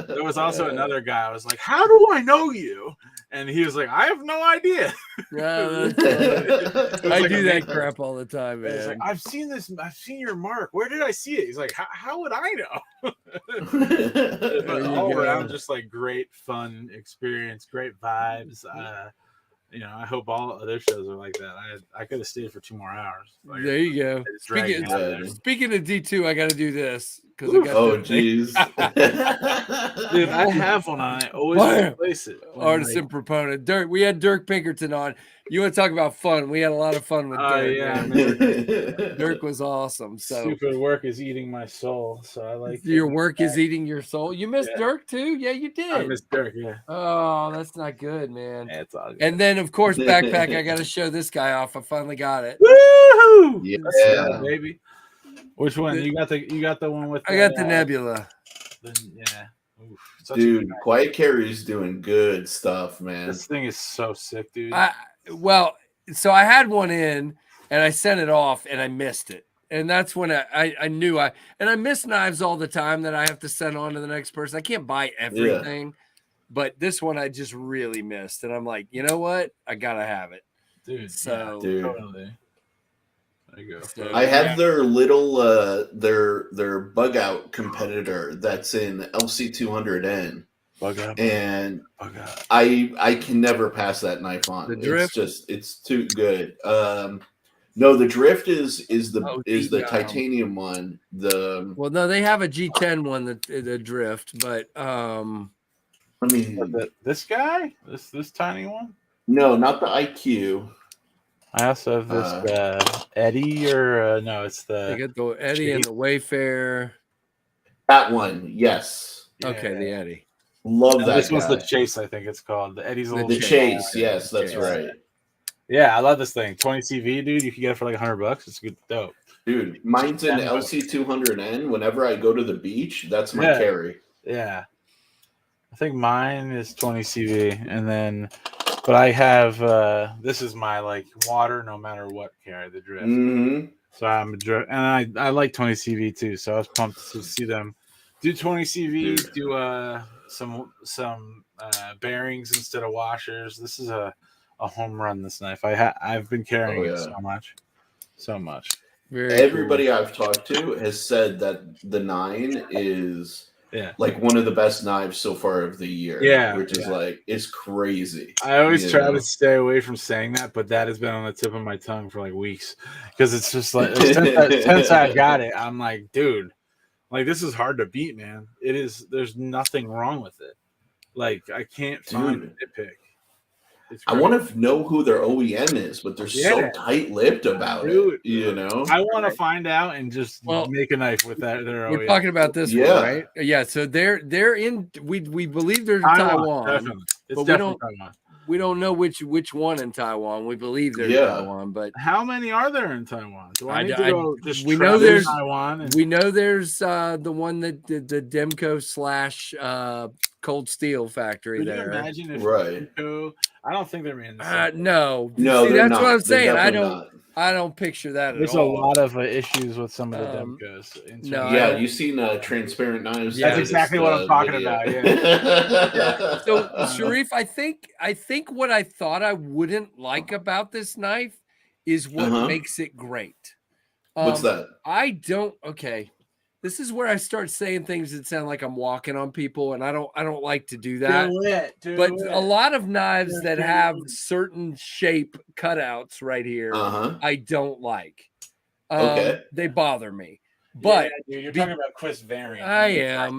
There was also another guy. I was like, "How do I know you?" And he was like, "I have no idea." I do that crap all the time, man. Like, I've seen your mark. Where did I see it? He's like, how would I know? But all around, just like great fun experience, great vibes. I hope all other shows are like that. I could have stayed for 2 more hours. Like, there you go. Speaking of D2, I got to do this because I got. Oh, jeez. Dude, I have one on. I always replace it. Artisan proponent Dirk. We had Dirk Pinkerton on. You want to talk about fun? We had a lot of fun with Dirk. Yeah, Dirk was awesome. So stupid work is eating my soul. So I like your work is eating your soul. You missed Dirk too? Yeah, you did. I missed Dirk. Yeah. Oh, that's not good, man. Yeah, it's all good. And then of course backpack. I got to show this guy off. I finally got it. Woohoo! Yeah, baby. Which one? You got the one with? I got the Nebula. Yeah. Oof, dude, Quiet Carry's doing good stuff, man. This thing is so sick, dude. So I had one in and I sent it off and I missed it. And that's when I knew I miss knives all the time that I have to send on to the next person. I can't buy everything, but this one I just really missed. And I'm like, you know what? I gotta have it. Dude. So totally. There you go. So, I have their little their bug out competitor that's in LC200N. Bug out. And I can never pass that knife on. The drift? It's too good. No, the drift is the titanium one. Well, no, they have a G10 one, the drift, but I mean, this guy, this tiny one. No, not the IQ. I also have this Eddie, or no, it's they got the Eddie and the Wayfarer. That one, yes. Okay, the Eddie. Love that. This was the Chase, I think it's called. The Eddie's the Chase. Yes, that's right. Yeah, I love this thing. 20 CV, dude. You can get it for like $100. It's good, dope. Dude, mine's an LC200N. Whenever I go to the beach, that's my carry. Yeah. I think mine is 20 CV, and then, but I have this is my like water no matter what carry, the drift. Mm-hmm. So I'm a drift, and I like 20 CV too. So I was pumped to see them do 20 CV, do some bearings instead of washers. This is a home run. This knife, I've been carrying it so much. Everybody cool. I've talked to has said that the 9 is like one of the best knives so far of the year. Yeah, which is like, it's crazy. I always try to stay away from saying that, but that has been on the tip of my tongue for like weeks, because it's just like since I got it, I'm like, dude, like this is hard to beat, man. It is. There's nothing wrong with it. Like I can't find a nitpick. I want to know who their OEM is, but they're so tight-lipped about it. You know, I want to find out and just make a knife with that. Their OEM. We're talking about this one, right? Yeah. So they're in. We believe they're in Taiwan, definitely. It's but definitely Taiwan. We don't know which one in Taiwan. We believe they're in Taiwan, but how many are there in Taiwan? Do I need to go just we know there's Taiwan. We know there's the one that the Demco / Cold Steel factory. Could there. You imagine if Demco? I don't think they're in. No, see, that's not. what I'm saying. I don't picture that. There's a lot of issues with some of the Demcos. Yeah, you've seen Transparent Knives. That's exactly what I'm talking about. Yeah. So, Sharif, I think what I thought I wouldn't like about this knife is what makes it great. What's that? Okay. This is where I start saying things that sound like I'm walking on people, and I don't like to do that. But a lot of knives that have certain shape cutouts right here, I don't like. They bother me. But dude, you're talking about Chris Variant. I am,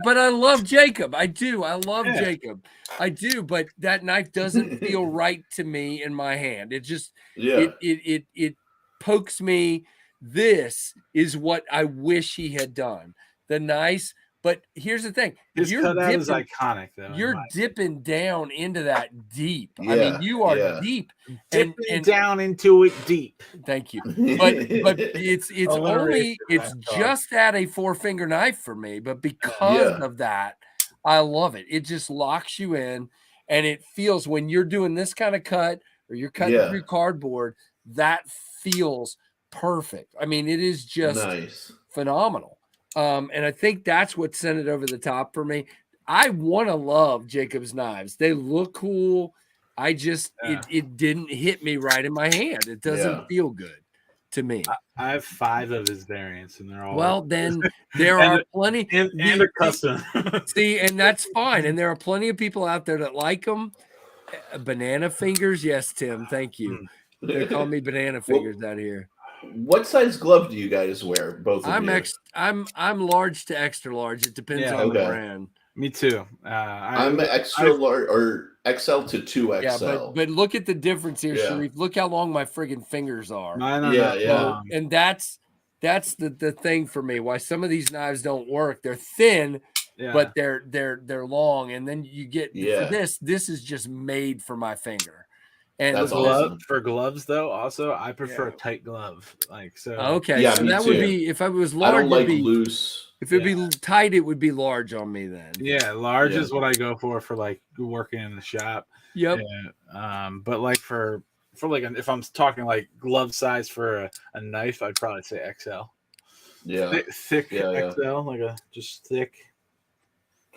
but I love Jacob. I do. I love Jacob. I do. But that knife doesn't feel right to me in my hand. It just it pokes me. This is what I wish he had done. The nice But here's the thing: his cutout is iconic, though. You're dipping down into that deep. Yeah, I mean, you are deep, dipping down into it deep. Thank you. But it's just at a 4-finger knife for me. But because of that, I love it. It just locks you in, and it feels when you're doing this kind of cut or you're cutting through cardboard, that feels perfect. I mean, it is just phenomenal. And I think that's what sent it over the top for me. I want to love Jacob's knives. They look cool. I just it didn't hit me right in my hand. It doesn't feel good to me. I have 5 of his variants, and they're all well. Then there are plenty and a custom. See, and that's fine. And there are plenty of people out there that like them. Banana fingers, yes, Tim. Thank you. They call me banana fingers out here. What size glove do you guys wear? Both of you. I'm large to extra large. It depends on the brand. Me too. I'm extra large or XL to 2XL. Yeah, but look at the difference here, Sharif. Look how long my friggin' fingers are. Mine are not long. And that's the thing for me. Why some of these knives don't work. They're thin, but they're long. And then you get for this. This is just made for my finger. And that's awesome. For gloves, though, also I prefer a tight glove. Like so. Okay, so that would be if I was large. I don't like loose. If it'd be tight, it would be large on me then. Yeah, large is what I go for like working in the shop. Yep. Yeah. But like for like if I'm talking like glove size for a knife, I'd probably say XL. Yeah. Thick XL, like just thick.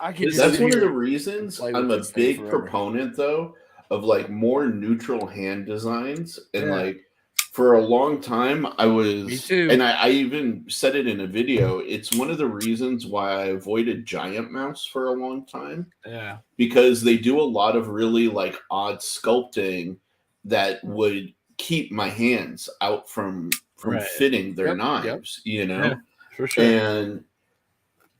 That's one of the reasons I'm a big proponent, though, of like more neutral hand designs. And like for a long time I was, me too. And I even said it in a video, it's one of the reasons why I avoided Giant Mouse for a long time. Yeah. Because they do a lot of really like odd sculpting that would keep my hands out from fitting their knives, you know? Yeah, for sure. And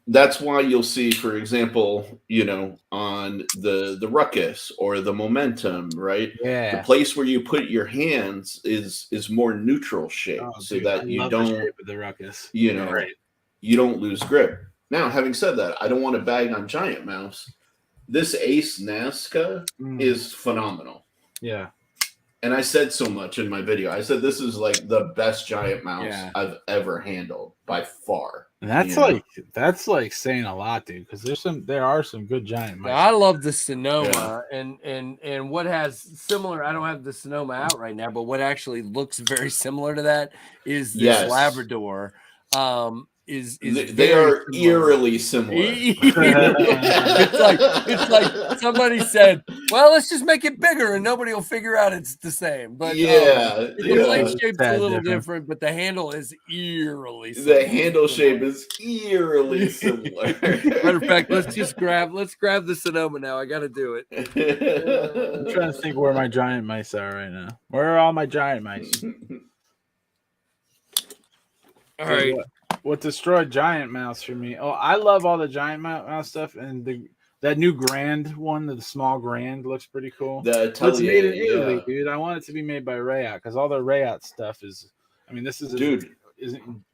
that's why you'll see, for example, you know, on the Ruckus or the Momentum, right? Yeah. The place where you put your hands is more neutral shape, that you don't, the shape of the Ruckus. You know, you don't lose grip. Now, having said that, I don't want to bag on Giant Mouse. This Ace Nazca is phenomenal. Yeah. And I said so much in my video. I said this is like the best Giant Mouse I've ever handled by far. And that's like saying a lot, dude. Because there are some good Giant Mice. I love the Sonoma, and what has similar. I don't have the Sonoma out right now, but what actually looks very similar to that is this Labrador. They are eerily similar. it's like somebody said, "Well, let's just make it bigger, and nobody will figure out it's the same." But the blade shape's a little different, but the handle is eerily similar. The handle shape is eerily similar. Matter of fact, let's grab the Sonoma now. I got to do it. I'm trying to think where my Giant Mice are right now. Where are all my Giant Mice? All right. What destroyed Giant Mouse for me? Oh, I love all the Giant Mouse stuff, and that new Grand one, the small Grand, looks pretty cool. It's made in Italy, dude. I want it to be made by Rayot because all the Rayot stuff is. I mean, this isn't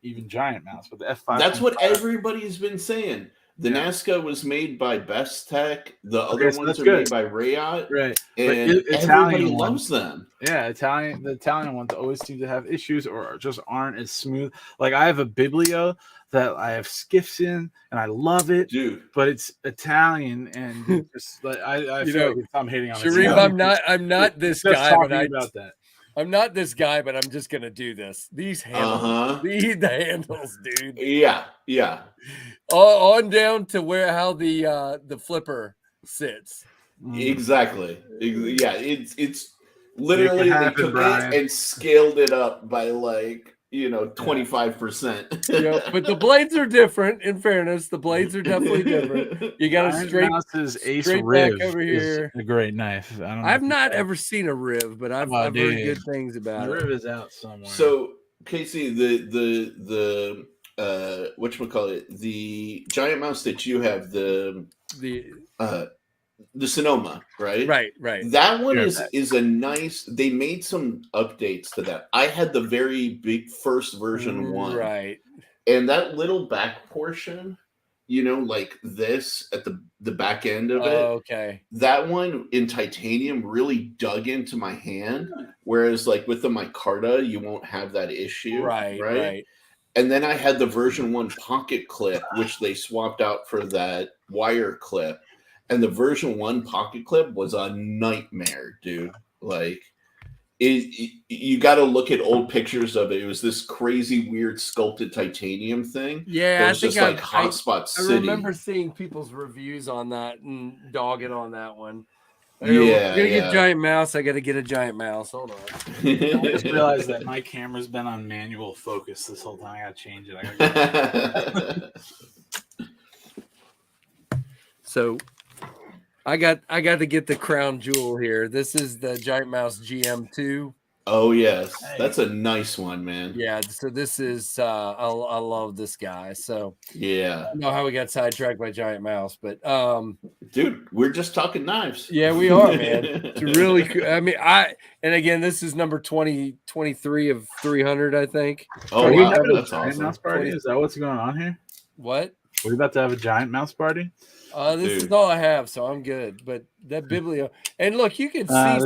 even Giant Mouse, but the F5. That's what everybody's been saying. The Nazca was made by Best Tech. The other ones are made by Rayot. Right. And everybody loves them. Yeah, the Italian ones always seem to have issues or just aren't as smooth. Like I have a Biblio that I have skiffs in and I love it. Dude. But it's Italian and just like I feel like I'm hating on Sharif, I'm not this guy, but about that. I'm not this guy, but I'm just gonna do this. These handles, the handles, dude. Yeah. On down to how the flipper sits. Exactly. Yeah, it's literally they took it and scaled it up by 25%. Yeah, but the blades are different. In fairness, the blades are definitely different. You got to straight Riv back over here. A great knife. I've not ever seen a Riv, but I've heard good things about it. The Riv is out somewhere. So Casey, the whatchamacallit, the Giant Mouse that you have, the Sonoma, right? Right. That one is a nice. They made some updates to that. I had the very big first version one, right? And that little back portion you know, like this at the back end of it. Okay. That one in titanium really dug into my hand, whereas like with the micarta, you won't have that issue. Right. And then I had the version 1 pocket clip, which they swapped out for that wire clip. And the version 1 pocket clip was a nightmare, dude. Like, you got to look at old pictures of it. It was this crazy, weird sculpted titanium thing. Yeah, it was just like Hotspot City. I remember seeing people's reviews on that and dogging on that one. Yeah, we're gonna get giant mouse. I got to get a giant mouse. Hold on. I just realized that my camera's been on manual focus this whole time. I got to change it. So I got to get the crown jewel here. This is the Giant Mouse GM2. Oh yes, that's a nice one, man. Yeah, so this is I love this guy. So yeah, I don't know how we got sidetracked by Giant Mouse, but dude, we're just talking knives. Yeah, we are, man. It's really cool. I mean, and again, this is number 23 of 300, I think. Oh, wow, that's awesome. Mouse party? Is that what's going on here? What? We're about to have a giant mouse party. This is all I have, so I'm good. But that biblio, and look, you can see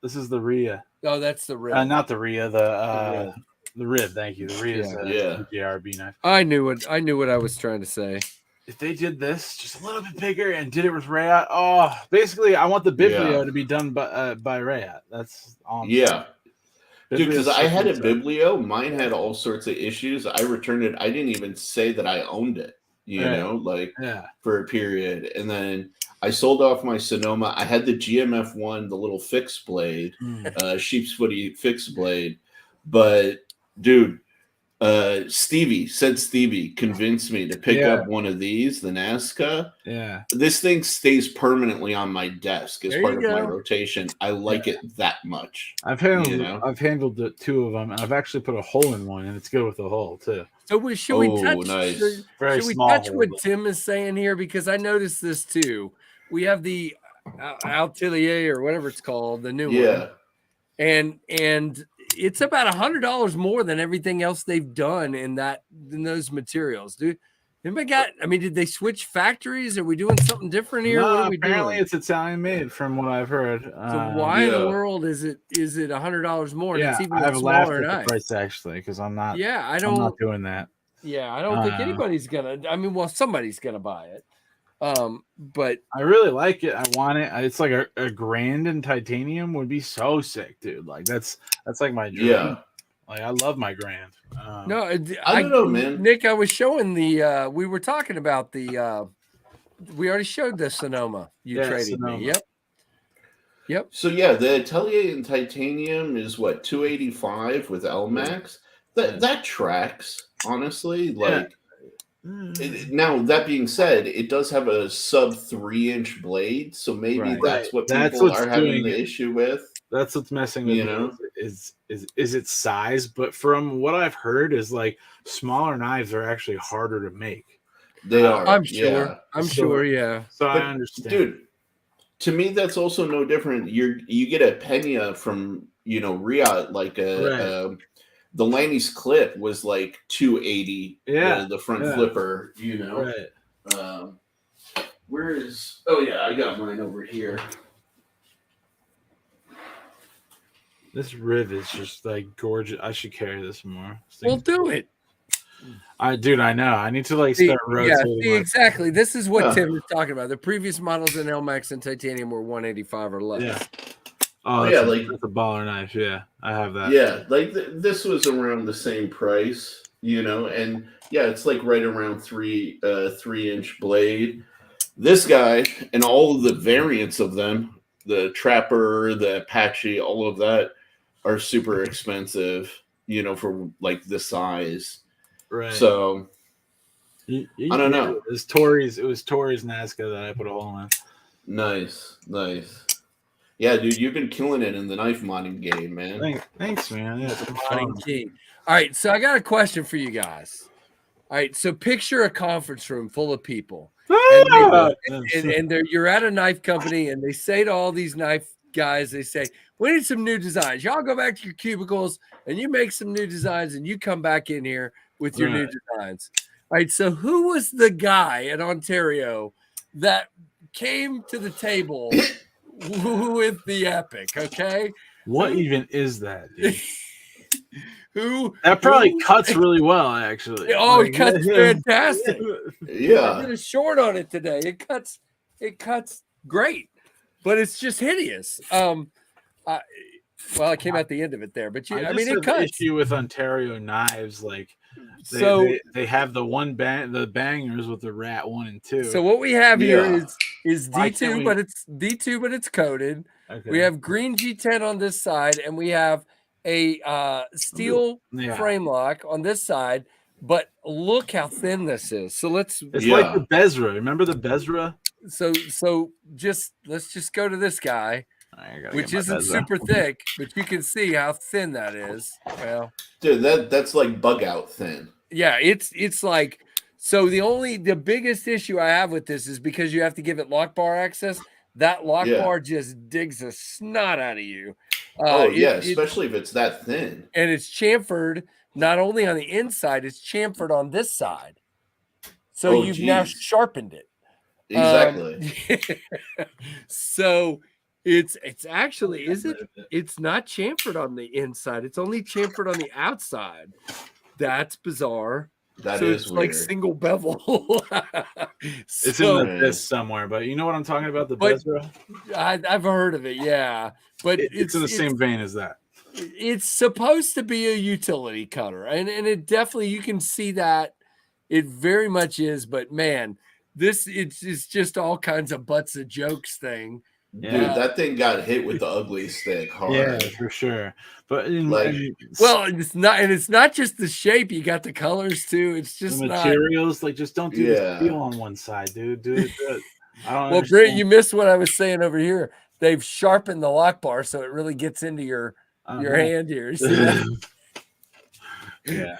this is the Rhea. Oh, that's the rib. Not the Rhea, the rib. Thank you. The Rhea is a JRB knife. I knew what I was trying to say. If they did this just a little bit bigger and did it with Rayat, basically, I want the biblio to be done by Rayat. That's all. Dude, because I had a biblio, mine had all sorts of issues. I returned it. I didn't even say that I owned it. You know, for a period, and then I sold off my Sonoma. I had the GMF1, the little fixed blade, sheep's footy fixed blade. But dude, Stevie convinced me to pick up one of these, the Nazca. Yeah. This thing stays permanently on my desk as part of my rotation. I like it that much. I've handled the 2 of them, and I've actually put a hole in one, and it's good with the hole too. So should we touch? Nice. Should we touch what Tim is saying here? Because I noticed this too. We have the Altelier or whatever it's called, the new one, and it's about $100 more than everything else they've done in those materials, dude. Anybody got? I mean, did they switch factories? Are we doing something different here? No, what are we apparently doing? It's Italian made, from what I've heard. So why in the world is it $100 more? And it's even I've a laughed smaller at knife. the price actually, because I'm not. Yeah, I'm not doing that. Yeah, I don't think anybody's gonna. I mean, well, somebody's gonna buy it. But I really like it. I want it. It's like a grand in titanium would be so sick, dude. Like that's like my dream. Yeah. Like I love my grand. No, I don't know, man. Nick, I was showing we were talking about we already showed the Sonoma you traded me. Yep. So the Atelier in titanium is what, 285 with LMAX. That tracks, honestly. Like now, that being said, it does have a sub 3-inch blade, so maybe that's what people are having the issue with. That's what's messing with me. Is its size, but from what I've heard is like smaller knives are actually harder to make. They are. I'm sure. I'm sure. Yeah. So I understand, dude. To me, that's also no different. You get a Pena from Riyadh, like the Lanny's clip was like 280. The front flipper. Right. Where is? Oh yeah, I got mine over here. This rib is just like gorgeous. I should carry this more. We'll do it. I know. I need to start rotating. Yeah, exactly. This is what Tim was talking about. The previous models in LMAX and titanium were 185 or less. Yeah. That's a baller knife. Yeah, I have that. Yeah, this was around the same price, and it's like right around 3-inch blade. This guy and all of the variants of them, the Trapper, the Apache, all of that are super expensive, for like the size. Right. So I don't know. It was Tori's Nazca that I put a hole in. Nice. Yeah, dude, you've been killing it in the knife modding game, man. Thanks, man. Yeah, modding king. All right, so I got a question for you guys. All right, so picture a conference room full of people, and you're at a knife company, and they say to all these knife guys, they say, "We need some new designs. Y'all go back to your cubicles, and you make some new designs, and you come back in here with your new designs." right. So who was the guy in Ontario that came to the table with the epic? Okay. What even is that, dude? That probably cuts really well, actually. Oh, it cuts fantastic. Yeah. I did a short on it today. It cuts great, but it's just hideous. Well, I came at the end of it there, but I mean, it cuts. Issue with Ontario knives, like they have the bangers with the Rat 1 and 2. So what we have here is D2, but it's D2, but it's coated. Okay. We have green G10 on this side, and we have a steel frame lock on this side. But look how thin this is. So it's like the Bezra. Remember the Bezra? So let's just go to this guy, which isn't super thick, but you can see how thin that is. Well, dude, that's like bug out thin. Yeah, it's like, so the biggest issue I have with this is because you have to give it lock bar access. That lock bar just digs the snot out of you. Especially if it's that thin. And it's chamfered not only on the inside, it's chamfered on this side. So you've now sharpened it. Exactly. So it's actually, it's not chamfered on the inside. It's only chamfered on the outside. That's bizarre. That is it's weird. Like single bevel. It's in this somewhere, but you know what I'm talking about? The Bezra? I've heard of it, yeah. But it's in the same vein as that. It's supposed to be a utility cutter, and it definitely, you can see that it very much is. But man, it's just all kinds of butts of jokes thing. Dude, that thing got hit with the ugly stick hard. Yeah, for sure. But it's not just the shape. You got the colors too. It's just the materials. Just don't do the steel on one side, dude. Do it. I don't. Well, Britt, you missed what I was saying over here. They've sharpened the lock bar so it really gets into your hand here. Yeah,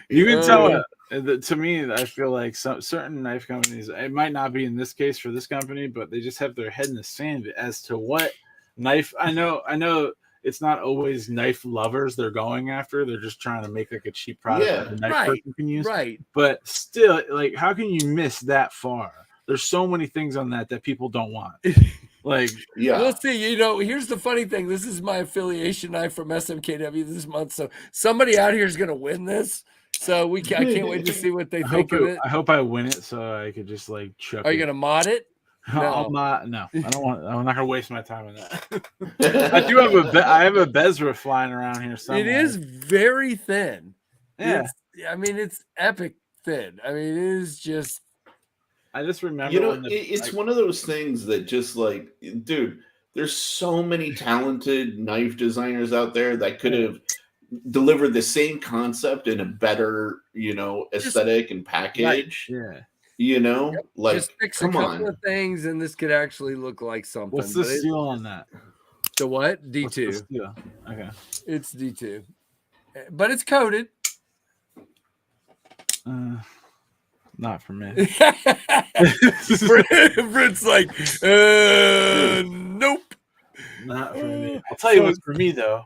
you can tell. To me, I feel like certain knife companies, it might not be in this case for this company, but they just have their head in the sand as to what knife. I know it's not always knife lovers they're going after. They're just trying to make like a cheap product that a knife person can use. Right. But still, like, how can you miss that far? There's so many things on that people don't want. We'll see. Here's the funny thing. This is my affiliation knife from SMKW this month. So somebody out here is going to win this. So I can't wait to see what they think of it. I hope I win it so I could just chuck. Are you going to mod it? No. No, I don't want. I'm not going to waste my time on that. I have a Bezra flying around here somewhere. It is very thin. Yeah. It's epic thin. It is just. I just remember. It's one of those things that just dude, there's so many talented knife designers out there that could have delivered the same concept in a better, aesthetic and package. Right. Yeah. Just fix a couple of things and this could actually look like something. What's the seal on that? The what? D2. Okay. It's D2. But it's coated. Not for me. Britt's like, nope. Not for me. I'll tell you what's for me though.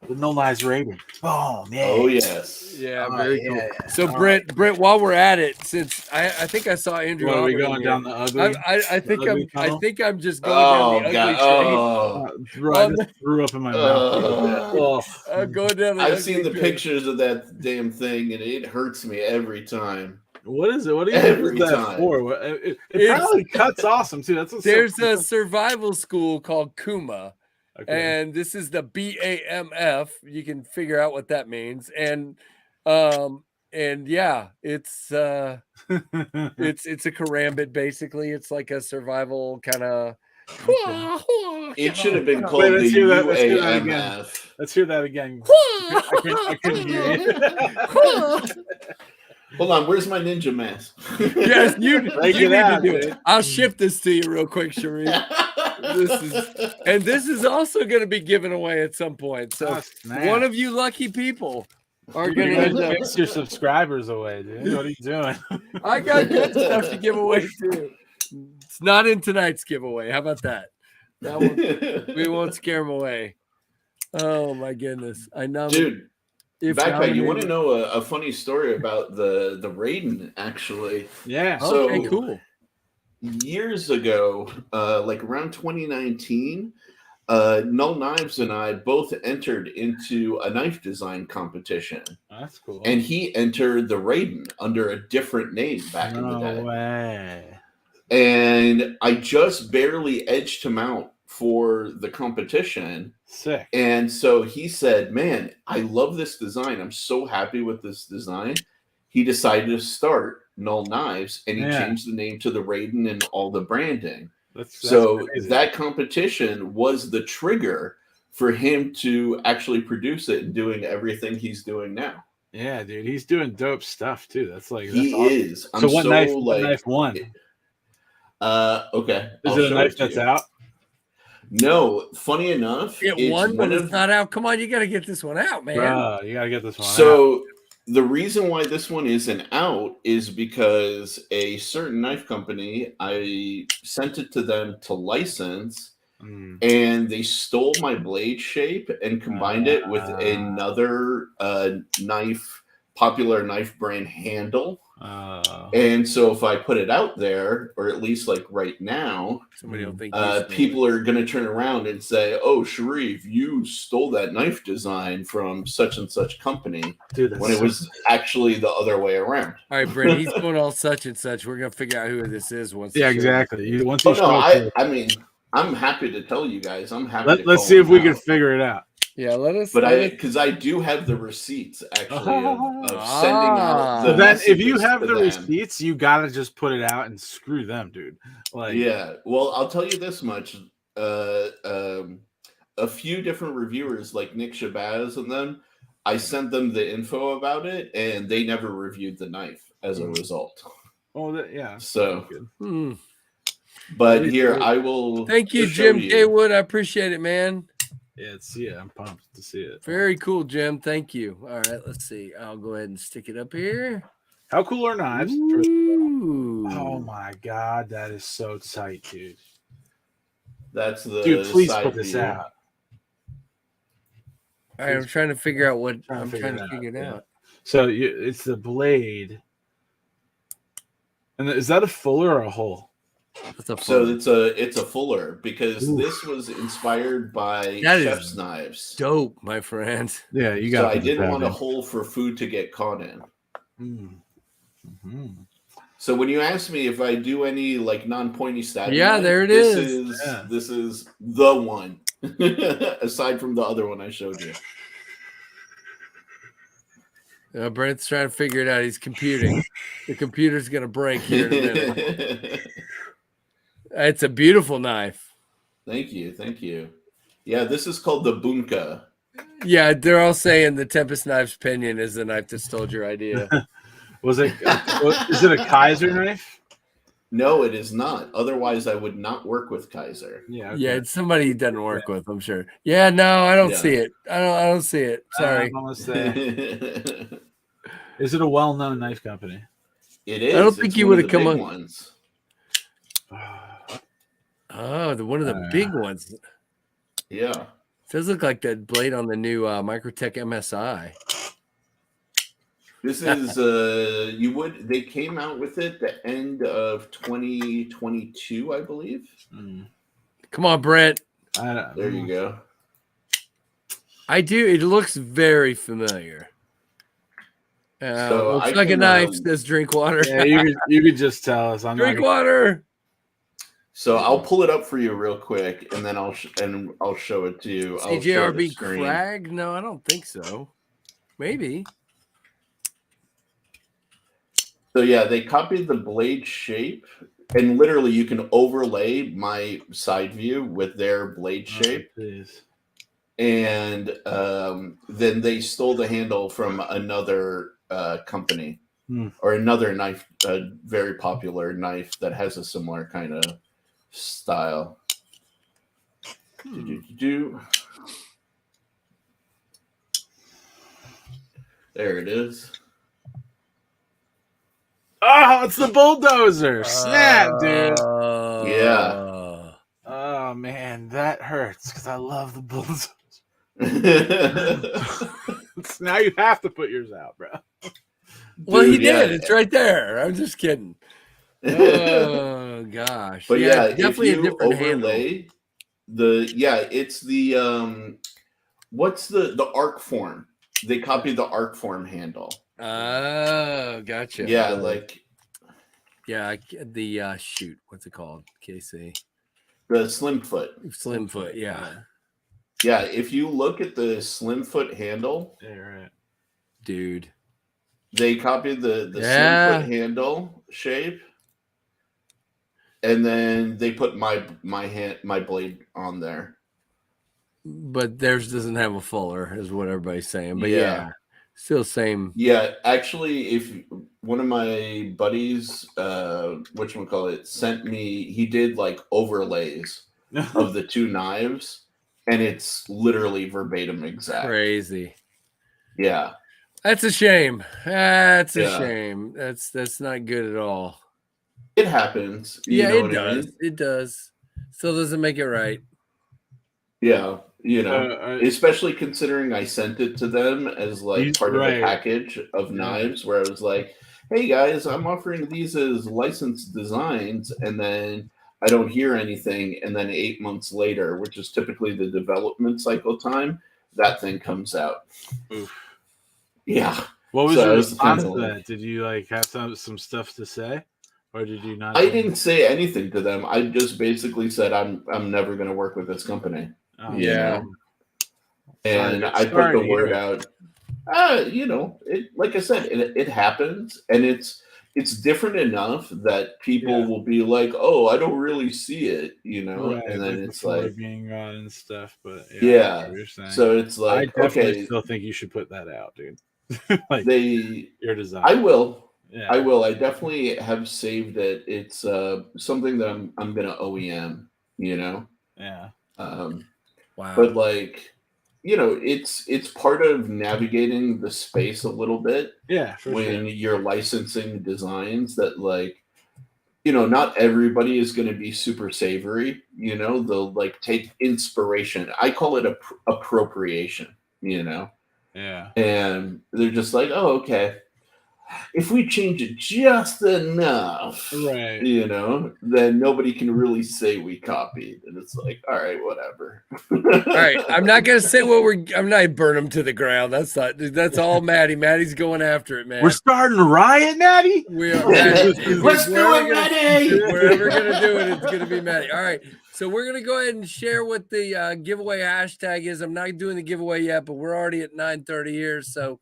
The No Lies rating. Oh man. Oh yes. Yeah, very cool. Yeah. So Britt, while we're at it, since I think I saw Andrew. Are we going down the ugly? I think I'm just going down the ugly train. Bro, I just threw up in my mouth. I'm going down the I've seen the pictures of that damn thing and it hurts me every time. What is it? What do you use that for? It probably cuts awesome too. There's a survival school called Kuma. Okay. And this is the BAMF. You can figure out what that means. And yeah, it's a karambit basically. It's like a survival kind of. It should have been called the UAMF. Let's hear that again. I couldn't hear you. Hold on, where's my ninja mask? Yes, you need to do it. I'll ship this to you real quick, Sharif. This is also going to be given away at some point. So one of you lucky people are going to fix your subscribers away, dude. What are you doing? I got good stuff to give away too. It's not in tonight's giveaway. How about that? We won't scare them away. Oh my goodness! I know, dude. Backpack, you want to know a funny story about the Raiden, actually? Yeah. So, okay, cool. Years ago, like around 2019, Null Knives and I both entered into a knife design competition. That's cool. And he entered the Raiden under a different name back in the day. No way. And I just barely edged him out for the competition. Sick. And so he said, man, I love this design. I'm so happy with this design. He decided to start Null Knives, and he changed the name to the Raiden and all the branding. So that competition was the trigger for him to actually produce it and doing everything he's doing now. Yeah, dude, he's doing dope stuff too. That's He awesome. is. So what knife won? Okay. Is it a knife that's out? No, funny enough, it won, but it's not out. Come on, you got to get this one out, man. You got to get this one out. So the reason why this one isn't out is because a certain knife company, I sent it to them to license, and they stole my blade shape and combined it with another popular knife brand handle. And so if I put it out there, or at least like right now, somebody will think people are going to turn around and say, "Oh, Sharif, you stole that knife design from such and such company," when it was actually the other way around. All right, Brent, he's doing all such and such. We're going to figure out who this is once. Yeah, exactly. Once I mean, I'm happy to tell you guys. I'm happy. Let's see if we can figure it out. Yeah, let us. But because I do have the receipts actually of sending out. So then, if you have the receipts, you gotta just put it out and screw them, dude. Like, yeah. Well, I'll tell you this much: a few different reviewers, like Nick Shabazz and them, I sent them the info about it, and they never reviewed the knife as a result. Oh, yeah. So. But here, I will. Thank you, Jim Haywood. I appreciate it, man. Yeah, I'm pumped to see it. Very cool, Jim. Thank you. All right, let's see. I'll go ahead and stick it up here. How cool are knives? Ooh. Oh my god, that is so tight, dude. That's the dude. Please put this out. All right, I'm trying to figure out what I'm trying to figure it out. So it's the blade, and is that a fuller or a hole? So it's a fuller, because this was inspired by chef's knives. Dope, my friend. Yeah, you got. So I didn't want a hole for food to get caught in. So when you ask me if I do any like non-pointy stabbing, there it is. This is the one, aside from the other one I showed you. Brent's trying to figure it out. He's computing. The computer's gonna break here in a minute. It's a beautiful knife. Thank you. Yeah, this is called the Bunka. Yeah, they're all saying the Tempest Knives Pinion is the knife that stole your idea. Is it a Kaiser knife? No, it is not. Otherwise, I would not work with Kaiser. Yeah, okay. Yeah, it's somebody he doesn't work with, I'm sure. Yeah, no, I don't see it. I don't see it. Sorry. Is it a well-known knife company? It is. I don't think you would have come up. Ones. Oh, one of the big ones. Yeah. It does look like that blade on the new Microtech MSI. This is they came out with it the end of 2022, I believe. Come on, Brent. There you go. I do. It looks very familiar. So looks like a knife. Says drink water. Yeah, you could just tell us. Drink water. So I'll pull it up for you real quick, and then I'll show it to you. CJRB Crag? No, I don't think so. Maybe. So yeah, they copied the blade shape, and literally you can overlay my side view with their blade shape. And then they stole the handle from another company or another knife, a very popular knife that has a similar kind of style. There it is. Oh, it's the bulldozer. Snap, dude. Yeah. Oh, man, that hurts because I love the bulldozer. So now you have to put yours out, bro. Well, he Dude, yeah. did. It's right there. I'm just kidding. Oh gosh. But yeah, yeah, it's definitely if a you different handle. overlay it's the what's the arc form? They copied the arc form handle. Oh, gotcha. Yeah, the shoot, what's it called? KC. the slim foot. Slim foot, yeah. Yeah, if you look at the slim foot handle, Yeah, right. Dude. They copied the slim foot handle shape, and then they put my blade on there. But theirs doesn't have a fuller, is what everybody's saying. But yeah, still same. Yeah, actually, if one of my buddies, whatchamacallit, sent me, he did like overlays of the two knives, and it's literally verbatim exact. Crazy. Yeah. That's a shame. That's a shame. That's not good at all. It happens. It does. I mean? It does. Still doesn't make it right. Yeah, especially considering I sent it to them as like part of a package of knives where I was like, hey guys, I'm offering these as licensed designs, and then I don't hear anything, and then 8 months later, which is typically the development cycle time, that thing comes out. Oof. Yeah. What was your response to that? Did you like have some stuff to say, or did you not? I didn't say anything to them. I just basically said I'm never going to work with this company. Oh, yeah. And I put the word out. It, like I said, it happens, and it's different enough that people will be like, "Oh, I don't really see it," and then it's like being run and stuff. But so it's like, I definitely still think you should put that out, dude. Like your design. I will. Yeah. I will. I definitely have saved it. It's something that I'm gonna OEM. Yeah. Wow. But like, it's part of navigating the space a little bit. Yeah. When you're licensing designs that like, not everybody is going to be super savory. They'll like take inspiration. I call it appropriation. Yeah. And they're just like, oh, okay. If we change it just enough, right, then nobody can really say we copied. And it's like, all right, whatever. All right. I'm not going to say I'm not burn them to the ground. That's all Maddie. Maddie's going after it, man. We're starting a riot, Maddie. We are. Let's do it, Maddie. Wherever we're going to do it, it's going to be Maddie. All right. So we're going to go ahead and share what the giveaway hashtag is. I'm not doing the giveaway yet, but we're already at 9:30 here. So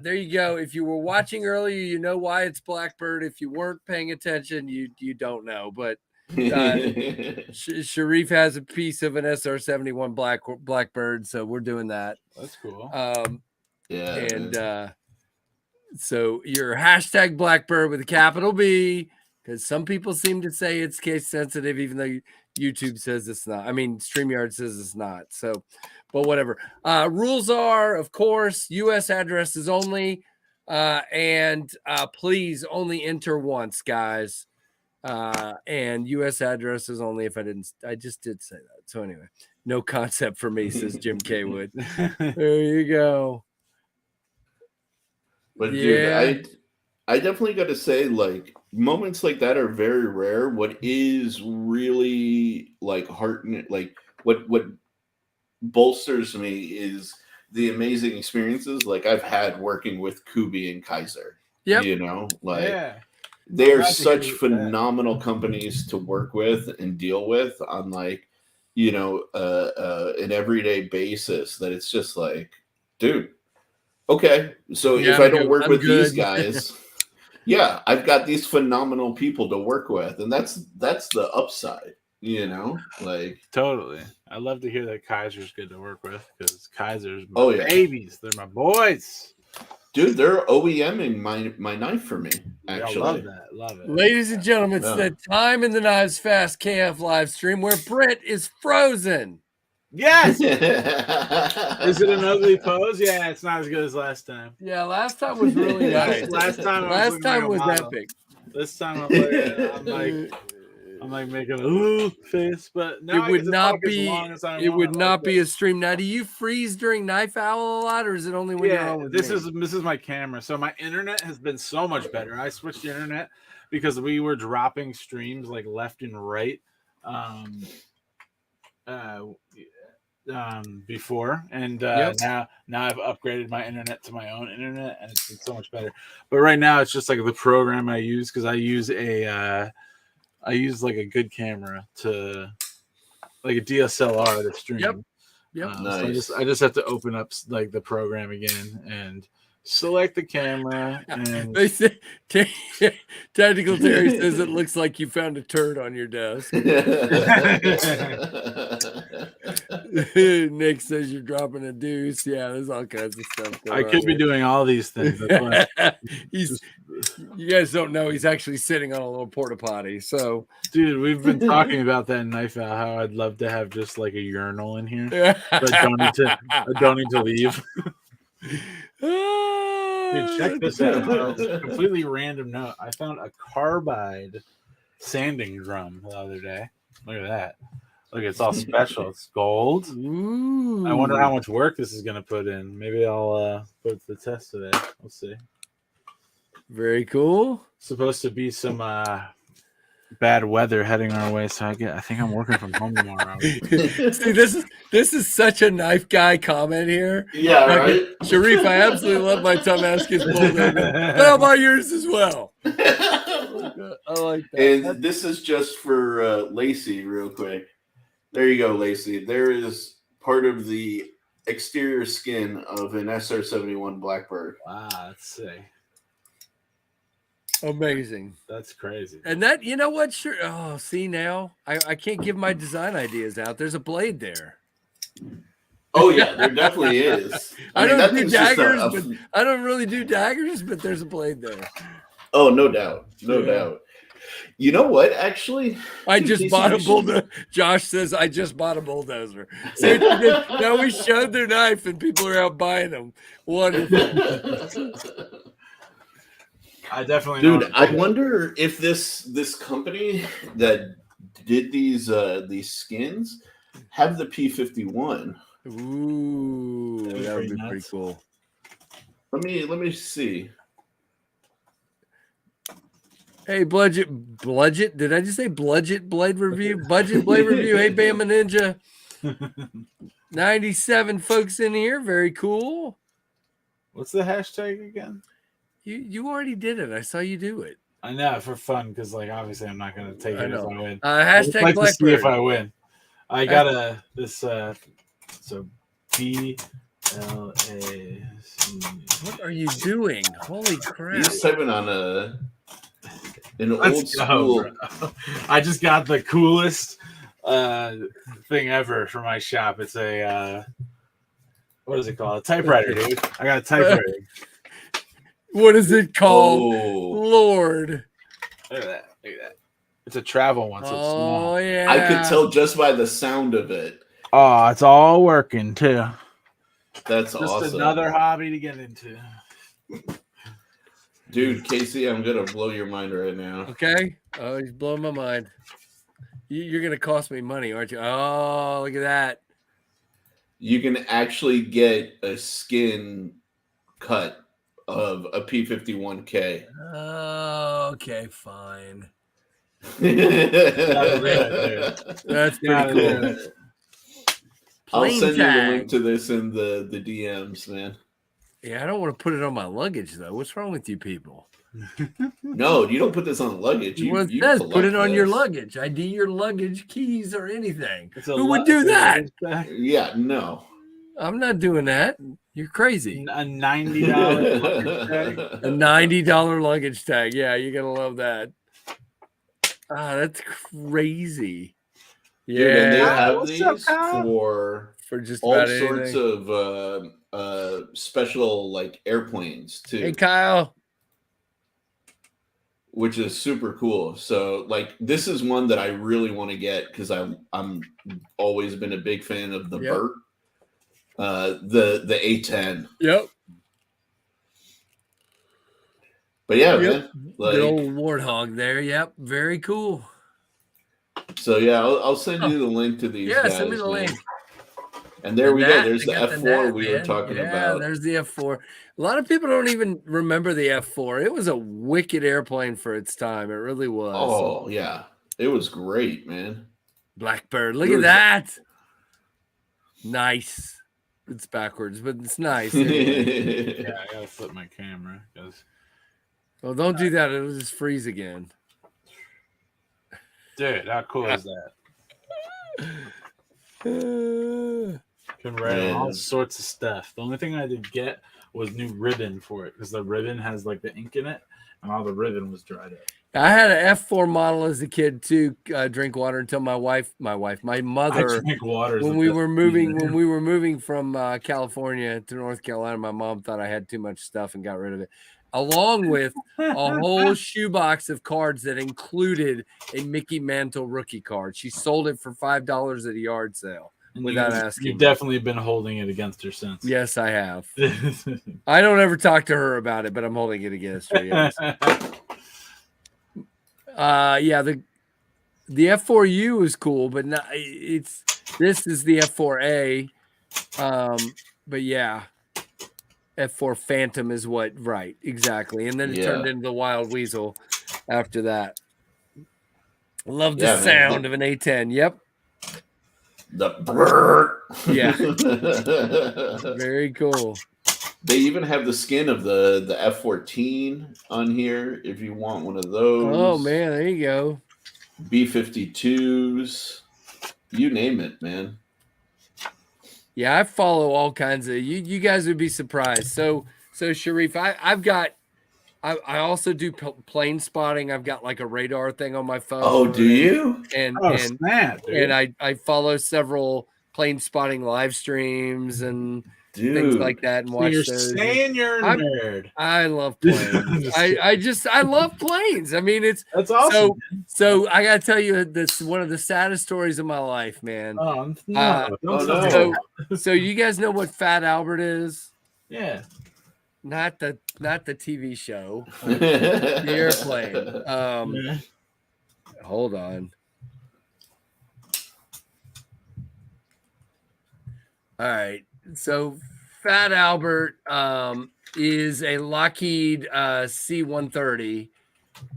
there you go. If you were watching earlier, you know why it's Blackbird. If you weren't paying attention, you don't know. But Sharif has a piece of an SR-71 Blackbird, so we're doing that. That's cool. And so your hashtag Blackbird with a capital B, because some people seem to say it's case sensitive, even though YouTube says it's not. I mean, StreamYard says it's not. So, but whatever. Rules are, of course, U.S. addresses only, and please only enter once, guys. And U.S. addresses only. I just did say that. So anyway, no concept for me, says Jim K. Wood. There you go. But dude, I definitely got to say, like, moments like that are very rare. What is really like heartening, like what bolsters me is the amazing experiences like I've had working with Kubi and Kaiser. Yep. They are such phenomenal companies to work with and deal with on like, an everyday basis, that it's just like, dude, okay. So if I don't work with these guys, I've got these phenomenal people to work with, and that's the upside, like totally. I love to hear that Kaiser's good to work with, because Kaiser's my babies. They're my boys. Dude, they're OEMing my knife for me, actually. I love that. Love it. Ladies and gentlemen, it's the time in the Knives Fast KF live stream where Brent is frozen. Yes. Is it an ugly pose? Yeah, it's not as good as last time. Yeah, last time was really nice. last time was epic. This time I'm like, I'm like making a ooh face, but now it would not be. It would not be a stream. Now, do you freeze during Knife Owl a lot, or is it only when you're on with this me? is my camera. So my internet has been so much better. I switched the internet because we were dropping streams like left and right before, and now I've upgraded my internet to my own internet, and it's been so much better. But right now it's just like the program I use, because I use like a good camera to like a DSLR to stream. Yep. Nice. So I just have to open up like the program again and select the camera. And They say, Tactical Terry says it looks like you found a turd on your desk. Nick says you're dropping a deuce. Yeah, there's all kinds of stuff going I could be doing all these things. You guys don't know he's actually sitting on a little porta potty. So, dude, we've been talking about that in Knife Out, how I'd love to have just like a urinal in here, but I don't need to leave. Dude, check this out. Completely random note. I found a carbide sanding drum the other day. Look at that. Look, it's all special. It's gold. Ooh. I wonder how much work this is going to put in. Maybe I'll put it to the test today. We'll see. Very cool. Supposed to be some bad weather heading our way, so I think I'm working from home tomorrow. See, this is such a knife guy comment here. Yeah, right. Sharif, I absolutely love my Tomascus bulldozer. How about yours as well? I like that. And this is just for Lacey, real quick. There you go, Lacey. There is part of the exterior skin of an SR-71 Blackbird. Wow, let's see. Amazing. That's crazy. And that, you know what? Sure. Oh, see now, I can't give my design ideas out. There's a blade there. Oh yeah, there definitely is. I don't do daggers, but I don't really do daggers, but there's a blade there. Oh, no doubt, no doubt. You know what? Actually, I just bought a bulldozer. Josh says I just bought a bulldozer. See, now we showed their knife, and people are out buying them. Wonderful. I definitely, dude. I wonder if this company that did these skins have the P51. Ooh, that would be pretty cool. Let me see. Hey, Bludget. Did I just say Bludget Blade Review? Budget Blade Review. Hey, Bama Ninja. 97 folks in here. Very cool. What's the hashtag again? You already did it. I saw you do it. I know, for fun, because like obviously I'm not going to take it if I win. Hashtag like Blackbird. To see if I win. I got so BLAC. What are you doing? Holy crap! He's typing on an old school. I just got the coolest thing ever for my shop. It's a what is it called? A typewriter, dude. I got a typewriter. What is it called? Oh. Lord. Look at that. Look at that. It's a travel one. So it's small. Yeah. I could tell just by the sound of it. Oh, it's all working too. That's just awesome. Another hobby to get into. Dude, Casey, I'm going to blow your mind right now. Okay. Oh, he's blowing my mind. You're going to cost me money, aren't you? Oh, look at that. You can actually get a skin cut of a P51K. Oh, okay, fine. That's pretty cool. I'll send you the link to this in the DMs, man. Yeah, I don't want to put it on my luggage, though. What's wrong with you people? No, you don't put this on luggage. You says put it on your luggage. ID your luggage, keys, or anything. Who would do that? Yeah, no. I'm not doing that. You're crazy. A $90 luggage tag. A $90 luggage tag. Yeah, you're gonna love that. Ah, that's crazy. Yeah, dude, and they have these for just all about sorts anything. of special like airplanes too. Hey, Kyle. Which is super cool. So like this is one that I really want to get because I'm always been a big fan of the Burt. The A10. Yep. But yeah, man. Like, the old warthog there. Yep. Very cool. So yeah, I'll send you the link to these guys. Send me the link. And there we go. There's the F4 we were talking about. There's the F4. A lot of people don't even remember the F4. It was a wicked airplane for its time. It really was. Oh, yeah. It was great, man. Blackbird. Look at that. Nice. It's backwards, but it's nice. Anyway. Yeah, I gotta flip my camera. Well, don't do that. It'll just freeze again. Dude, how cool is that? Can write on all sorts of stuff. The only thing I did get was new ribbon for it because the ribbon has like the ink in it, and all the ribbon was dried up. I had an F4 model as a kid too. Drink water until my mother. I drink water when we were moving from California to North Carolina. My mom thought I had too much stuff and got rid of it, along with a whole shoebox of cards that included a Mickey Mantle rookie card. She sold it for $5 at a yard sale. Without asking. You've definitely been holding it against her since. Yes, I have. I don't ever talk to her about it, but I'm holding it against her. Yes. The F4U is cool, but not, this is the F4A. But yeah, F4 Phantom is what, right? Exactly. And then it turned into the Wild Weasel after that. Love the sound of an A10. Yep. The brrr. Yeah. Very cool. They even have the skin of the F-14 on here if you want one of those. Oh man, there you go. B-52s. You name it, man. Yeah, I follow all kinds of you guys would be surprised. So Sharif, I also do plane spotting. I've got like a radar thing on my phone. Oh, do you? And snap, dude. And I follow several plane spotting live streams and things like that and watch those. You're saying you're a nerd. I love planes. I love planes. I mean, that's awesome. So I gotta tell you, this one of the saddest stories of my life, man. Oh no. So you guys know what Fat Albert is? Yeah. Not the TV show, the airplane. Hold on. All right. So Fat Albert is a Lockheed C-130,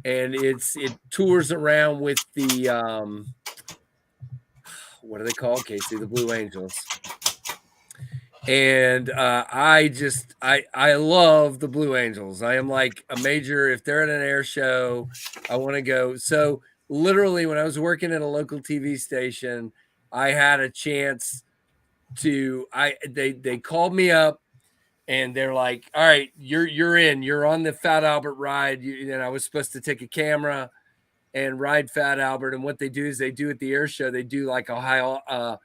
and it tours around with the what are they called, Casey? The Blue Angels. And I love the Blue Angels. I am like a major, if they're at an air show, I want to go. So literally when I was working at a local TV station, I had a chance to, they called me up and they're like, all right, you're on the Fat Albert ride. And I was supposed to take a camera and ride Fat Albert. And what they do is they do at the air show, they do like a high,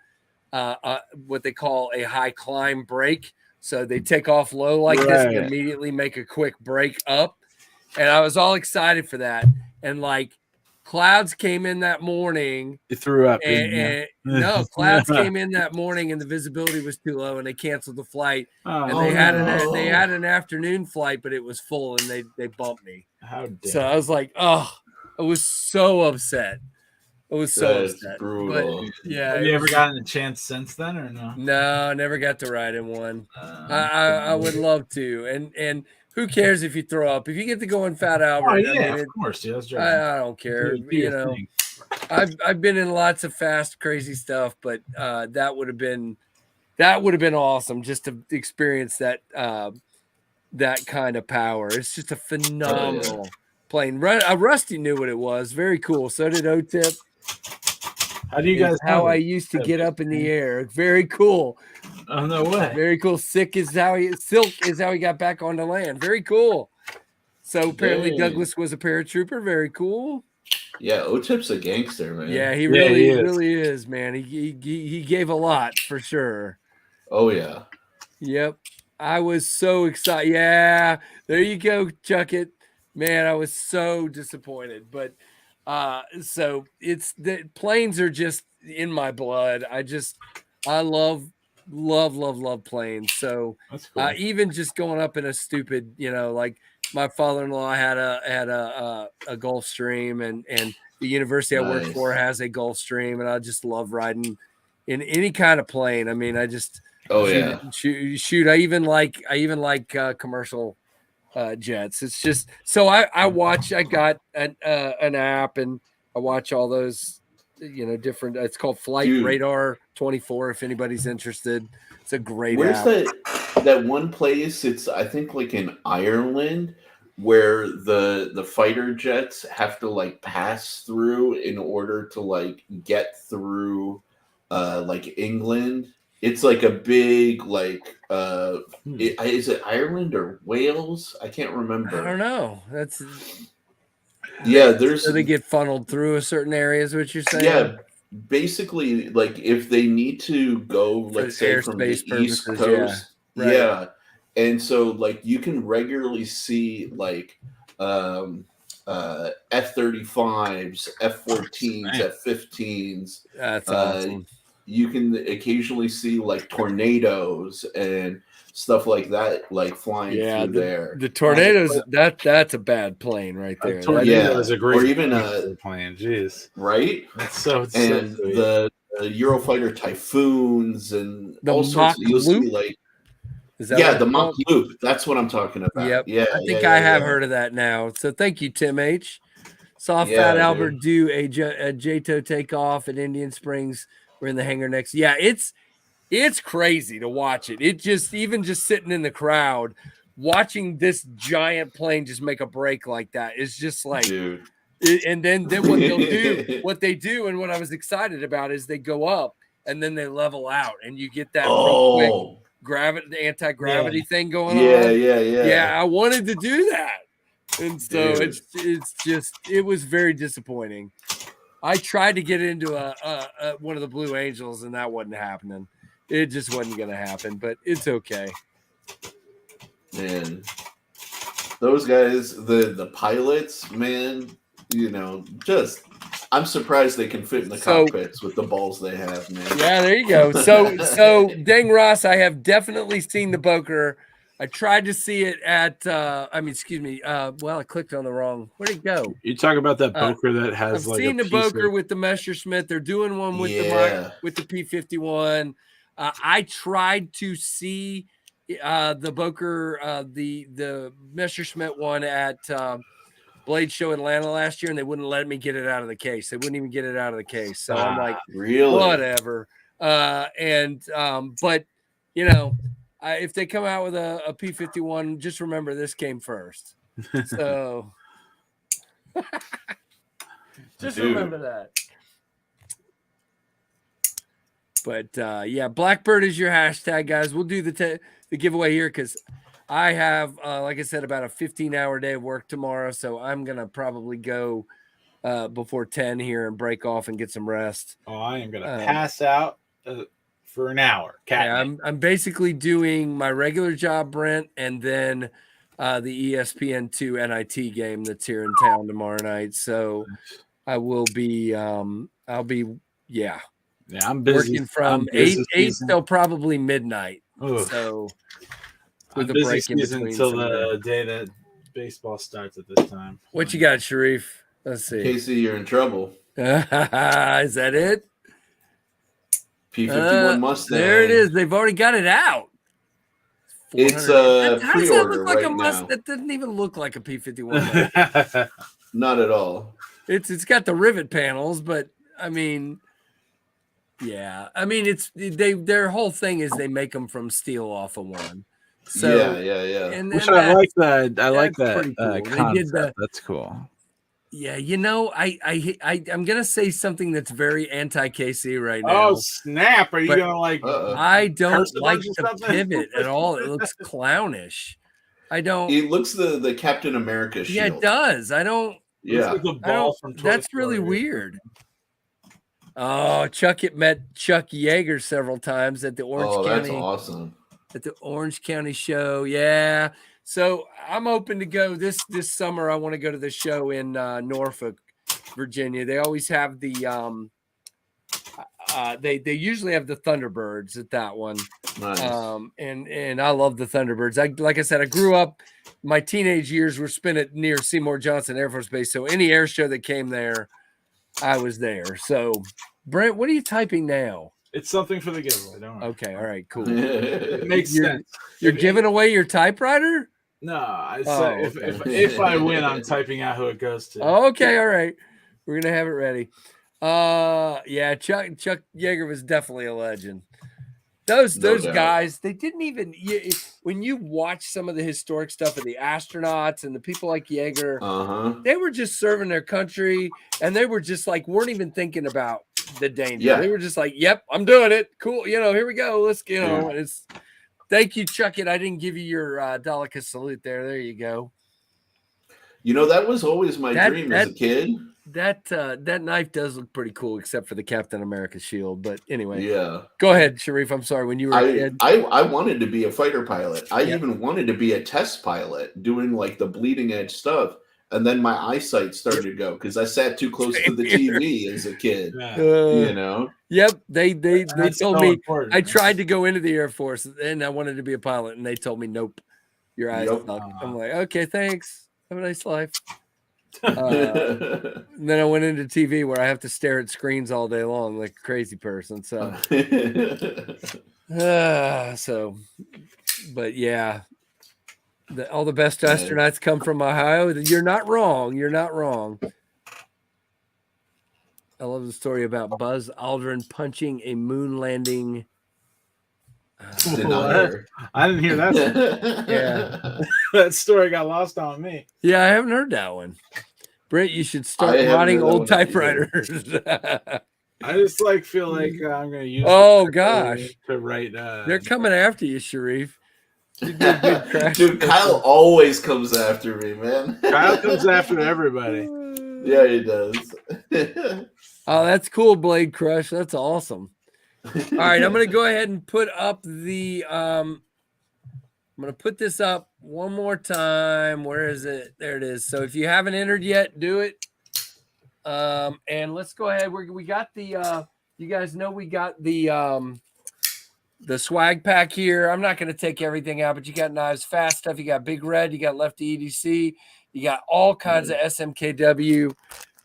what they call a high climb break. So they take off low like this and immediately make a quick break up. And I was all excited for that. And like clouds came in that morning. You threw up. No, clouds came in that morning and the visibility was too low and they canceled the flight. And they had an afternoon flight, but it was full and they bumped me. How dare. So I was like, oh, I was so upset. I was so upset. Brutal. But, yeah. Have you ever gotten a chance since then or no? No, never got to ride in one. I would love to. And who cares if you throw up? If you get to go in Fat Albert, I mean, of course. Yeah, I don't care. You know, I've been in lots of fast, crazy stuff, but that would have been awesome just to experience that that kind of power. It's just a phenomenal plane. Rusty knew what it was. Very cool. So did O-Tip. How do you guys? How I used to get up in the air. Very cool. Oh no way. Very cool. Silk is how he got back onto land. Very cool. So apparently Douglas was a paratrooper. Very cool. Yeah, O-Tip's a gangster, man. Yeah, he really is, man. He gave a lot for sure. Oh yeah. Yep. I was so excited. Yeah, there you go, Chuck it. Man, I was so disappointed. But so it's the planes are just in my blood. I love planes. So that's cool. Even just going up in a stupid, like my father-in-law had a Gulfstream, and the university I worked for has a Gulfstream, and I just love riding in any kind of plane. I mean, I just shoot. I even like commercial jets. It's just so I watch. I got an app, and I watch all those different. It's called Flight Radar 24. If anybody's interested, it's a great Where's app. that one place? It's I think like in Ireland where the fighter jets have to like pass through in order to like get through like England. It's like a big like is it Ireland or Wales? I can't remember. I don't know. That's there's so they get funneled through a certain area, is what you're saying? Yeah, basically, like if they need to go, let's say from the East Coast, and so like you can regularly see like F-35s, F-14s, F-15s. That's awesome. You can occasionally see like tornadoes and stuff like that, like flying through there. The tornadoes, that's a bad plane right there. A tornado is a great, or even plane. Jeez, right? That's so. And the Eurofighter Typhoons and the all sorts. You'll see like. Is that the Mach Loop. That's what I'm talking about. Yep. Yeah, I think I have heard of that now. So thank you, Tim H. Saw Fat Albert do a JTO takeoff at Indian Springs. We're in the hangar next. Yeah, it's crazy to watch it. It just sitting in the crowd, watching this giant plane just make a break like that is just like. Dude. And then what they do, and what I was excited about is they go up and then they level out, and you get that real quick the anti-gravity thing going on. Yeah, I wanted to do that. And so it was very disappointing. I tried to get into one of the Blue Angels, and that wasn't happening. It just wasn't going to happen, but it's okay. Man, those guys, the pilots, man, I'm surprised they can fit in the cockpits with the balls they have, man. Yeah, there you go. So Dang Ross, I have definitely seen the Boker. I tried to see it at I clicked on the wrong. Where'd it go? You talk about that Boker that has I've seen the Boker with the Messerschmitt. They're doing one with the P-51. I tried to see the Boker the Messerschmitt one at Blade Show Atlanta last year, and they wouldn't let me get it out of the case. They wouldn't even get it out of the case. So I'm like, really? Whatever. But if they come out with a P-51, just remember this came first. So just remember that. But Blackbird is your hashtag, guys. We'll do the giveaway here because I have, like I said, about a 15-hour day of work tomorrow, so I'm gonna probably go before 10 here and break off and get some rest. Oh, I am gonna pass out for an hour. I'm basically doing my regular job, Brent, and then the ESPN2 NIT game that's here in town tomorrow night. So I will be, I'm busy. Working from 8 till probably midnight. Oof. So. With a break in between until the day that baseball starts at this time. What you got, Sharif? Let's see. Casey, you're in trouble. Is that it? P-51 Mustang. There it is. They've already got it out. It's how does that look like a Mustang? That doesn't even look like a P-51. Not at all. It's got the rivet panels, but I mean, yeah. I mean, their whole thing is they make them from steel off of one. So yeah. And I like that. I like that cool. concept. That's cool. Yeah, I'm gonna say something that's very anti-KC right now. Oh snap! Are you gonna like? I don't like the pivot at all. It looks clownish. I don't. It looks the Captain America shield. Yeah, it does. I don't. Yeah, like the ball from that's really weird. Oh, Chuck met Chuck Yeager several times at the Orange County. Oh, that's awesome. At the Orange County show. Yeah. So I'm open to go this summer. I want to go to the show in Norfolk, Virginia. They always have the they usually have the Thunderbirds at that one. Nice. And I love the Thunderbirds. Like I said, I grew up. My teenage years were spent at near Seymour Johnson Air Force Base. So any air show that came there, I was there. So, Brent, what are you typing now? It's something for the giveaway. Don't worry. Okay, all right, cool. It makes sense. You're giving away your typewriter? No, I said if I win, I'm typing out who it goes to. Okay, all right. We're gonna have it ready. Yeah, Chuck Yeager was definitely a legend. Those guys, they didn't even when you watch some of the historic stuff of the astronauts and the people like Yeager, they were just serving their country, and they were just like weren't even thinking about the danger. Yeah. They were just like, "Yep, I'm doing it. Cool, here we go. Let's it's." Thank you, Chuck. I didn't give you your delicate salute there. There you go. That was always my dream as a kid. That knife does look pretty cool, except for the Captain America shield. But anyway, yeah. Go ahead, Sharif. I'm sorry. When you were a kid, I wanted to be a fighter pilot. I even wanted to be a test pilot, doing like the bleeding edge stuff. And then my eyesight started to go because I sat too close to the TV as a kid. Yep. They told me I Right? tried to go into the Air Force and I wanted to be a pilot, and they told me nope, your eyes suck. I'm like, okay, thanks. Have a nice life. And then I went into TV where I have to stare at screens all day long like a crazy person. So, but yeah, all the best astronauts come from Ohio. You're not wrong. You're not wrong. I love the story about Buzz Aldrin punching a moon landing. Denier. I didn't hear that. Yeah. That story got lost on me. Yeah, I haven't heard that one. Brent, you should start modding old typewriters. I just feel like I'm going to use. Oh gosh, to write. They're coming after you, Sharif. You did a good crash. Dude, Kyle always comes after me, man. Kyle comes after everybody. Yeah, he does. Oh, that's cool, Blade Crush. That's awesome. All right, I'm going to go ahead and put up the. I'm going to put this up one more time. Where is it? There it is. So if you haven't entered yet, do it. And let's go ahead. We got the. You guys know we got the swag pack here. I'm not going to take everything out, but you got Knives Fast stuff. You got Big Red. You got Lefty EDC. You got all kinds of SMKW.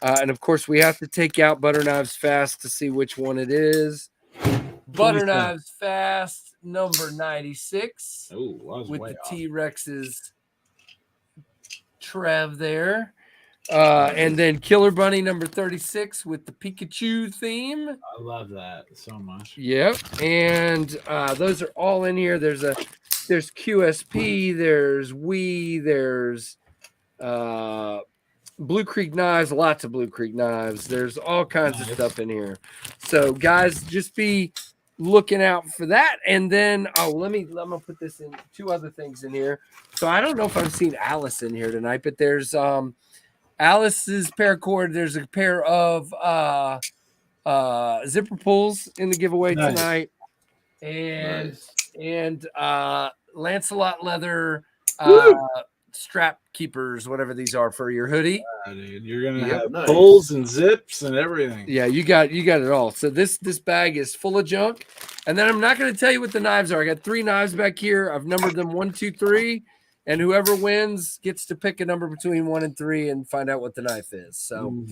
And of course, we have to take out Butter Knives Fast to see which one it is. Butter Knives Fast, number 96. Oh, with the T-Rex's Trev there. And then Killer Bunny, number 36, with the Pikachu theme. I love that so much. Yep. And those are all in here. There's QSP, there's Wii, there's Blue Creek Knives, lots of Blue Creek Knives. There's all kinds of stuff in here. So guys, just be looking out for that. And then I'm gonna put this in two other things in here. So I don't know if I've seen Alice in here tonight, but there's Alice's paracord. There's a pair of zipper pulls in the giveaway tonight. And Lancelot leather strap keepers, whatever these are for your hoodie. Dude, you're gonna have pulls and zips and everything. Yeah, you got it all. So this bag is full of junk. And then I'm not going to tell you what the knives are. I got 3 knives back here. I've numbered them 1, 2, 3, and whoever wins gets to pick a number between 1 and 3 and find out what the knife is. So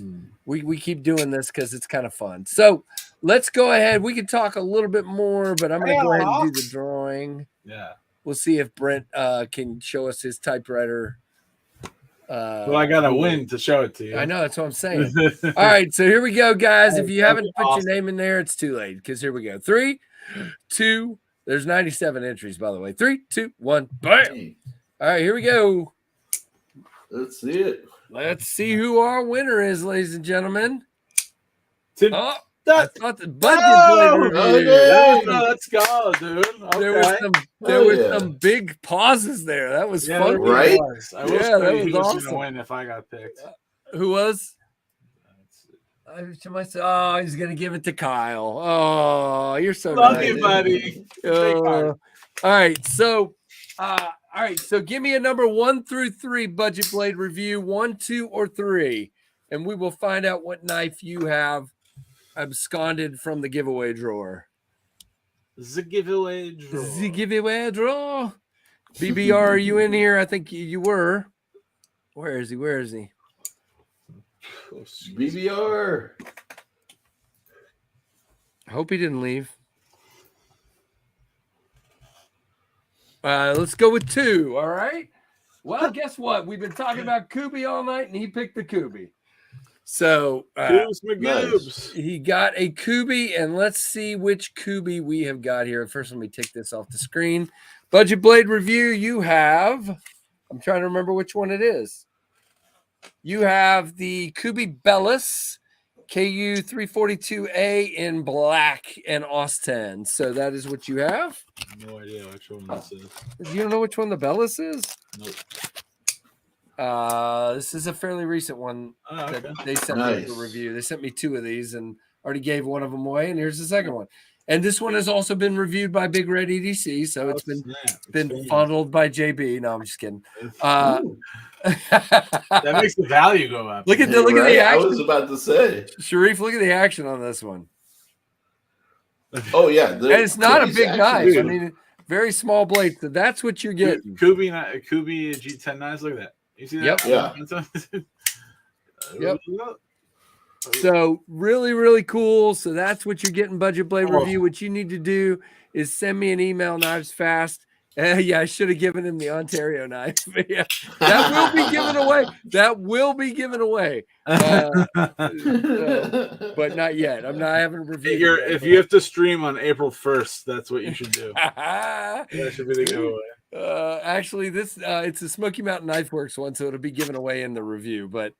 we keep doing this because it's kind of fun. So let's go ahead. We can talk a little bit more, but I'm going to go ahead and do the drawing. Yeah. We'll see if Brent can show us his typewriter. Well, I got to win to show it to you. I know. That's what I'm saying. All right. So here we go, guys. If you haven't put your name in there, it's too late because here we go. 3, 2, there's 97 entries, by the way. 3, 2, 1, bam. All right. Here we go. Let's see it. Let's see who our winner is, ladies and gentlemen. That's not the budget review. Let's go, dude. Okay. There was some big pauses there. That was fun, right? I wish that was awesome. Gonna win if I got picked. Who was? Oh, he's gonna give it to Kyle. Oh, you're so love you, buddy. All right, so give me a number 1 through 3 budget blade review, 1, 2, or 3, and we will find out what knife you have. absconded from the giveaway drawer. The giveaway drawer. The giveaway drawer. BBR, are you in here? I think you were. Where is he? Where is he? BBR. I hope he didn't leave. Let's go with 2. All right. Well, guess what? We've been talking about Kubi all night, and he picked the Kubi. So Nice. he got a Kubi, and let's see which Kubi we have got here. First, let me take this off the screen. Budget Blade review. You have. I'm trying to remember which one it is. You have the Kubi Bellis KU 342A in black and Austin. So that is what you have. No idea which one this is. You don't know which one the Bellis is? Nope. This is a fairly recent one that they sent me for review. They sent me 2 of these and already gave one of them away. And here's the second one. And this one has also been reviewed by Big Red EDC. So it's been funneled by JB. No, I'm just kidding. That makes the value go up. Look at the action. I was about to say, Sharif, look at the action on this one. Oh yeah, and it's not a big knife. I mean, very small blade. So that's what you're getting. Kubi G10 knives. Look at that. You see that? Yep. Yeah. Yep. So really, really cool. So that's what you're getting, Budget Blade review. What you need to do is send me an email, Knives Fast. Yeah, I should have given him the Ontario knife. Yeah, that will be given away. That will be given away. But not yet. I haven't reviewed it. If you have to stream on April 1st, that's what you should do. That should be the giveaway. Actually, this it's a Smoky Mountain Knife Works one, so it'll be given away in the review. But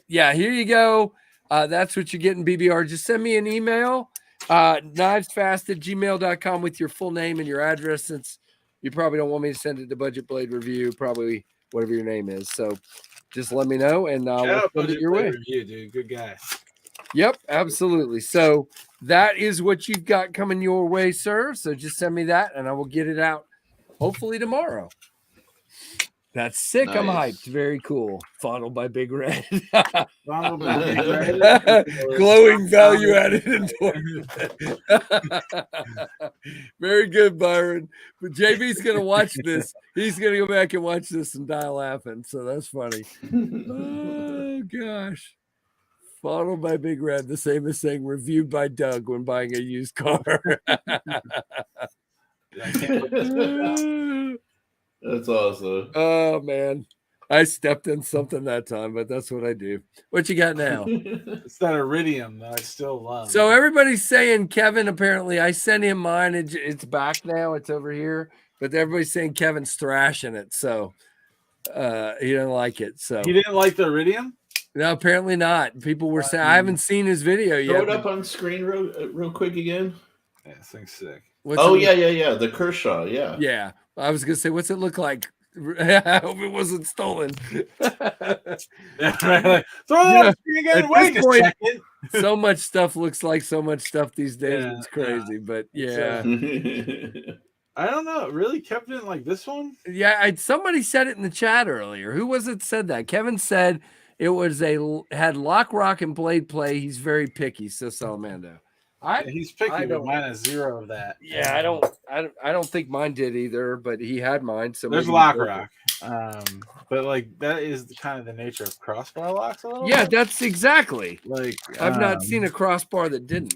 yeah, here you go. That's what you're getting, BBR. Just send me an email. knivesfast@gmail.com with your full name and your address, since you probably don't want me to send it to Budget Blade Review, probably whatever your name is. So just let me know, and we'll send it your way. Review, dude. Good guy. Yep, absolutely. So that is what you've got coming your way, sir. So just send me that, and I will get it out hopefully tomorrow. That's sick. Nice. I'm hyped. Very cool. Funneled by Big Red. Funneled by Big Red. Glowing value added endorsement. Very good, Byron. But JB's going to watch this. He's going to go back and watch this and die laughing. So that's funny. Oh, gosh. Funneled by Big Red. The same as saying reviewed by Doug when buying a used car. That's awesome. Oh, man. I stepped in something that time, but that's what I do. What you got now? It's that iridium that I still love. So everybody's saying Kevin, apparently, I sent him mine. It's back now. It's over here. But everybody's saying Kevin's thrashing it. So he didn't like it. So he didn't like the iridium? No, apparently not. People were saying, I haven't seen his video yet. Throw it up on screen real quick again. Yeah, this thing's sick. Yeah. The Kershaw, yeah. Yeah. I was going to say, what's it look like? I hope it wasn't stolen. Yeah, right. Throw it up again. Wait a second. So much stuff looks like so much stuff these days. Yeah, it's crazy, but yeah. I don't know. Really? Kevin didn't like this one? Yeah, somebody said it in the chat earlier. Who was it said that? Kevin said it was had lock, rock, and blade play. He's very picky, says Salamando. He's picky, but mine has 0 of that. Yeah, I don't think mine did either, but he had mine. So there's lock rock, but like that is kind of the nature of crossbar locks a little. Yeah, bit. That's exactly. Like I've not seen a crossbar that didn't.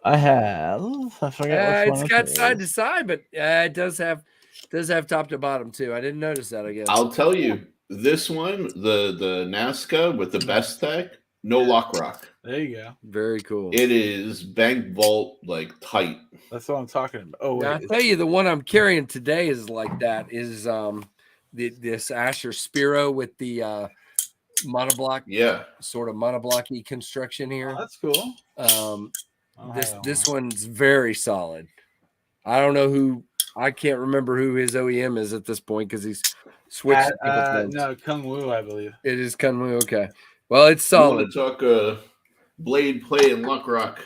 I have. I forget. It's got side to side, but it does have top to bottom too. I didn't notice that. I guess I'll tell you this one, the Nazca with the best tech. No lock rock. There you go. Very cool. It is bank vault like tight. That's what I'm talking about. Oh, now, I'll tell you, the one I'm carrying today is like that. Is this Asher Spiro with the monoblock? Yeah, sort of monoblocky construction here. Oh, that's cool. This one's very solid. I don't know who. I can't remember who his OEM is at this point because he's switched. No, Kung Wu, I believe. It is Kung Wu. Okay. Well, it's solid. You want to talk blade play and lock rock.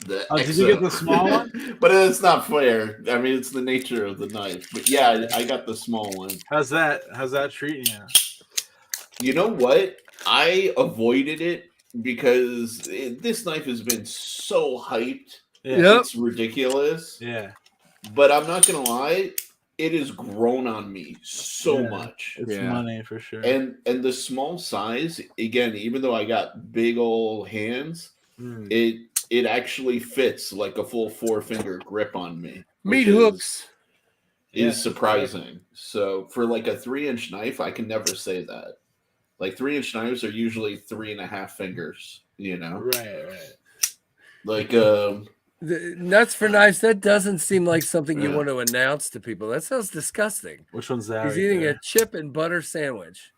Did you get the small one? But it's not fair. I mean, it's the nature of the knife. But yeah, I got the small one. How's that treating you? You know what? I avoided it because this knife has been so hyped. Yep. It's ridiculous. Yeah. But I'm not gonna lie, it has grown on me so much. It's money for sure. And the small size, again, even though I got big old hands, it actually fits like a full 4-finger grip on me. Meat hooks is surprising. So for like a 3-inch knife, I can never say that. Like 3-inch knives are usually 3.5 fingers, you know? Right. Like the nuts for knives, that doesn't seem like something you want to announce to people. That sounds disgusting. Which one's that? He's eating a chip and butter sandwich.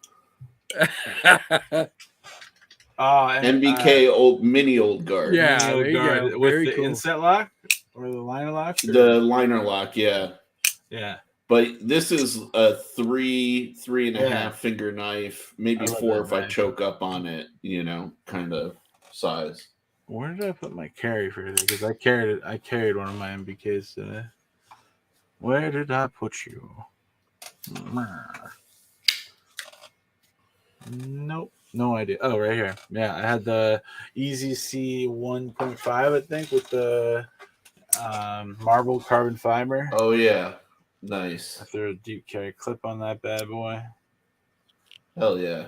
MBK old guard. Yeah, there you go. With Very the cool. inset lock or the liner lock? The liner lock, yeah. Yeah. But this is a 3.5 finger knife, maybe 4 if I choke up on it, you know, kind of size. Where did I put my carry for it? Because I carried one of my MBKs today. Where did I put you? Nope. No idea. Oh, right here. Yeah, I had the Easy C 1.5, I think, with the marble carbon fiber. Oh, yeah. Nice. I threw a deep carry clip on that bad boy. Hell yeah.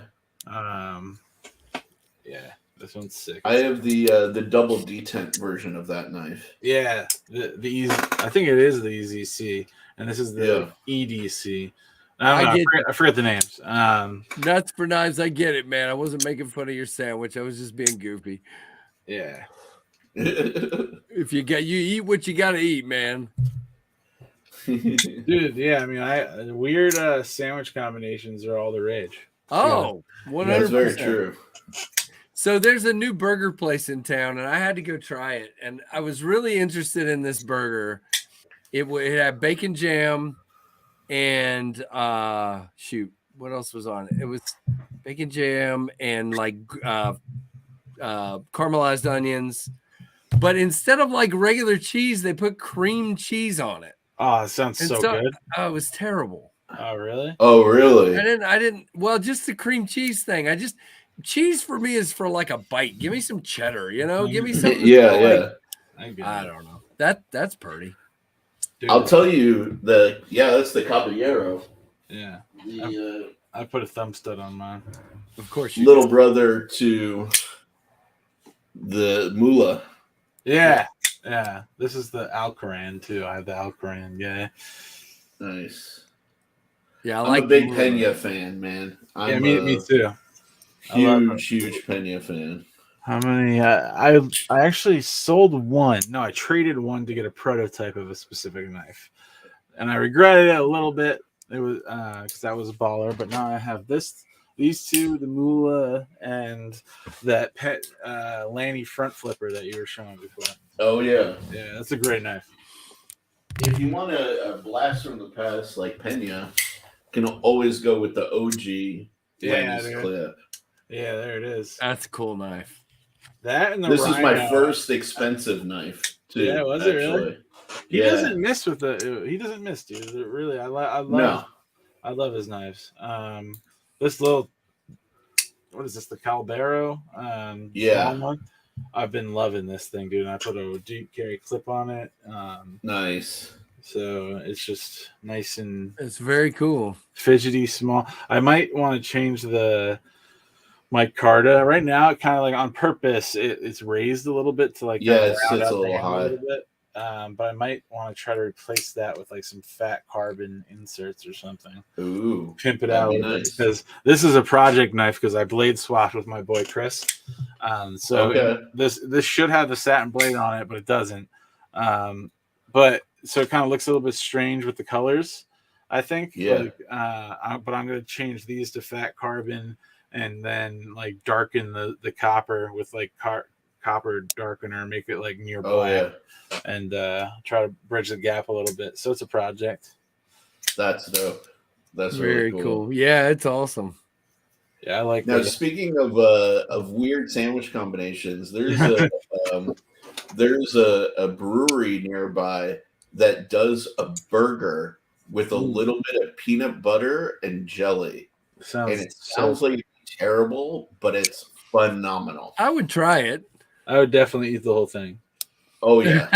Yeah, this one's sick. I have the double detent version of that knife. Yeah, the easy. I think it is the Easy C, and this is the EDC. I forget the names. Nuts for knives, I get it, man. I wasn't making fun of your sandwich. I was just being goofy. Yeah. If you eat what you gotta eat, man. Dude, yeah, I mean, weird sandwich combinations are all the rage. Oh, 100%. That's very true. So there's a new burger place in town, and I had to go try it. And I was really interested in this burger. It had bacon jam and shoot, what else was on it? It was bacon jam and like caramelized onions. But instead of like regular cheese, they put cream cheese on it. Oh, it sounds so good. Oh, it was terrible. Oh, really? Oh, really? I didn't. Well, just the cream cheese thing. Cheese for me is for like a bite. Give me some cheddar, you know. Give me something. Yeah. I don't know. That's pretty. Dude, I'll tell you that's the Caballero. Yeah. I put a thumb stud on mine. Of course. Little brother to the Moolah. Yeah. Yeah, this is the Alcoran too. I have the Alcoran. Yeah, nice. Yeah, I'm a big Pena fan, man. Me too. Huge Pena fan. How many? I actually sold one. No, I traded one to get a prototype of a specific knife, and I regretted it a little bit. It was because that was a baller. But now I have these two, the Moolah and that pet Lanny front flipper that you were showing before. Oh, yeah. Yeah, that's a great knife. If you want a blast from the past like Pena, you can always go with the OG Lanny's clip. Yeah, there it is. That's a cool knife. That and the This Rhino. is my first expensive knife, too. Yeah, was it really? He doesn't miss with he doesn't miss, dude. Really, I love his knives. This little, what is this? The Calbero. One. I've been loving this thing, dude. And I put a deep carry clip on it. Nice. So it's just nice and it's very cool. Fidgety, small. I might want to change my Carta. Right now, it kind of like on purpose, it's raised a little bit to like it's a little high. A little bit. But I might want to try to replace that with like some fat carbon inserts or something. Ooh, pimp it out because this is a project knife because I blade swapped with my boy Chris. This should have the satin blade on it, but it doesn't. But so it kind of looks a little bit strange with the colors, I think. Yeah. But I'm going to change these to fat carbon and then like darken the copper with like copper darkener, make it like near black, and try to bridge the gap a little bit. So it's a project. That's dope. That's very really cool. Yeah, it's awesome. Yeah, I like that. Now, speaking of weird sandwich combinations, there's a brewery nearby that does a burger with a little bit of peanut butter and jelly. Sounds like terrible, but it's phenomenal. I would try it. I would definitely eat the whole thing. Oh yeah,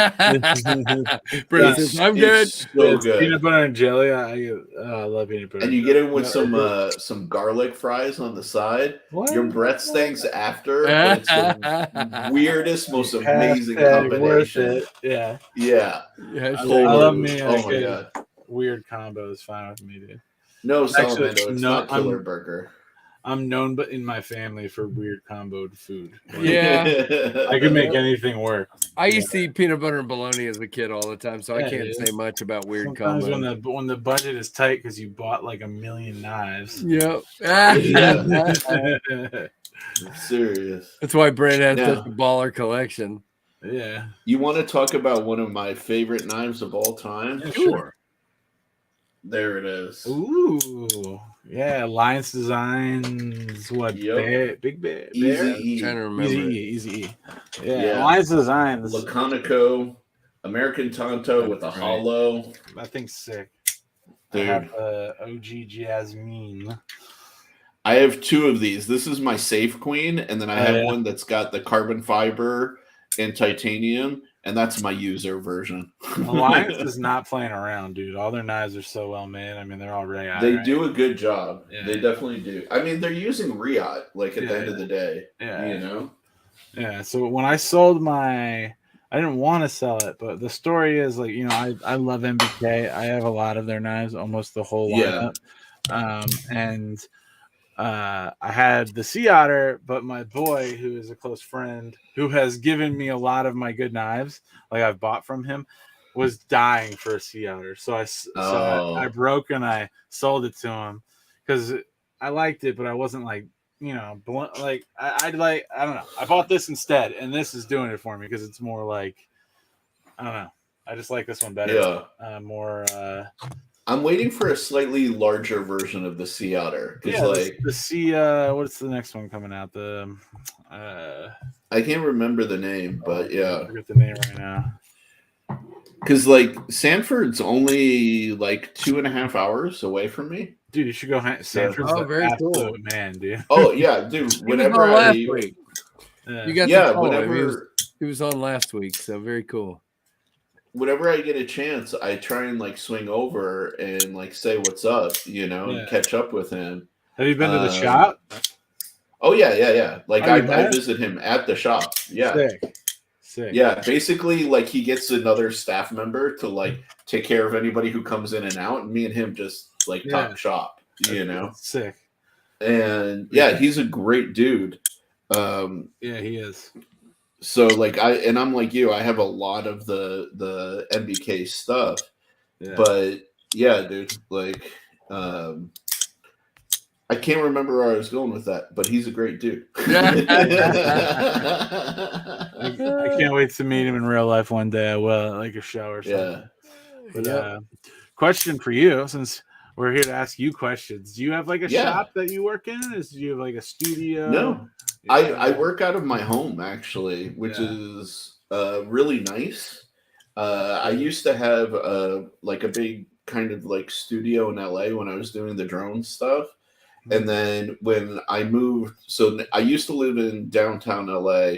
Brent says, I'm good. It's so good. Peanut butter and jelly. I love peanut butter. And you get it with some garlic fries on the side. What? Your breath stinks after, but it's the weirdest, most amazing combination. Yeah. Yeah. I love me. Oh my god. Weird combo is fine with me, dude. No, Salamando, it's not Killer Burger. I'm known, but in my family for weird comboed food. Yeah, I can make anything work. I used to eat peanut butter and bologna as a kid all the time, so I can't say much about weird Sometimes combos. when the budget is tight because you bought like 1,000,000 knives. Yep. Serious. That's why Brent has such a baller collection. Yeah. You want to talk about one of my favorite knives of all time? Yeah, sure. There it is. Ooh. Yeah, Alliance Designs. What? Yep. Big Bear? Easy E. Trying to remember. Easy E. Yeah. Alliance Designs. Laconico, American Tonto with a hollow. That thing's sick. Dude. I have OG Jasmine. I have two of these. This is my Safe Queen, and then I have one that's got the carbon fiber and titanium, and that's my user version. Alliance is not playing around, dude. All their knives are so well made. I mean, they're all Ray. They do a good job. Yeah. They definitely do. I mean, they're using Riot, like at the end of the day. Yeah. You know? Yeah. So when I sold I didn't want to sell it, but the story is like, you know, I love MBK. I have a lot of their knives, almost the whole lineup. I had the Sea Otter, but my boy, who is a close friend, who has given me a lot of my good knives, like I've bought from him, was dying for a Sea Otter. So I broke and I sold it to him because I liked it, but I wasn't like, you know, I don't know. I bought this instead, and this is doing it for me because it's more like, I don't know. I just like this one better. Yeah. More. I'm waiting for a slightly larger version of the Sea Otter. The Sea. What's the next one coming out? I can't remember the name, but yeah, I forget the name right now. Because like Sanford's only like 2.5 hours away from me. Dude, you should go. Sanford's very cool, man, dude. Oh yeah, dude. Whenever last week, you got whenever he was on last week, so very cool. Whenever I get a chance, I try and like swing over and like say what's up, you know, and catch up with him. Have you been to the shop? Oh yeah. Like I visit him at the shop. Yeah. Sick. Yeah, basically like he gets another staff member to like take care of anybody who comes in and out, and me and him just like talk shop, you know. Sick. And yeah, he's a great dude. Yeah, he is. So like I'm like you, I have a lot of the MBK stuff. Yeah. But yeah, dude, like I can't remember where I was going with that, but he's a great dude. I can't wait to meet him in real life one day. I will, like a show or something. Yeah. But question for you, since we're here to ask you questions. Do you have like a shop that you work in? Do you have like a studio? No. I work out of my home actually, which is really nice. I used to have like a big kind of like studio in LA when I was doing the drone stuff. And then when I moved, so I used to live in downtown LA.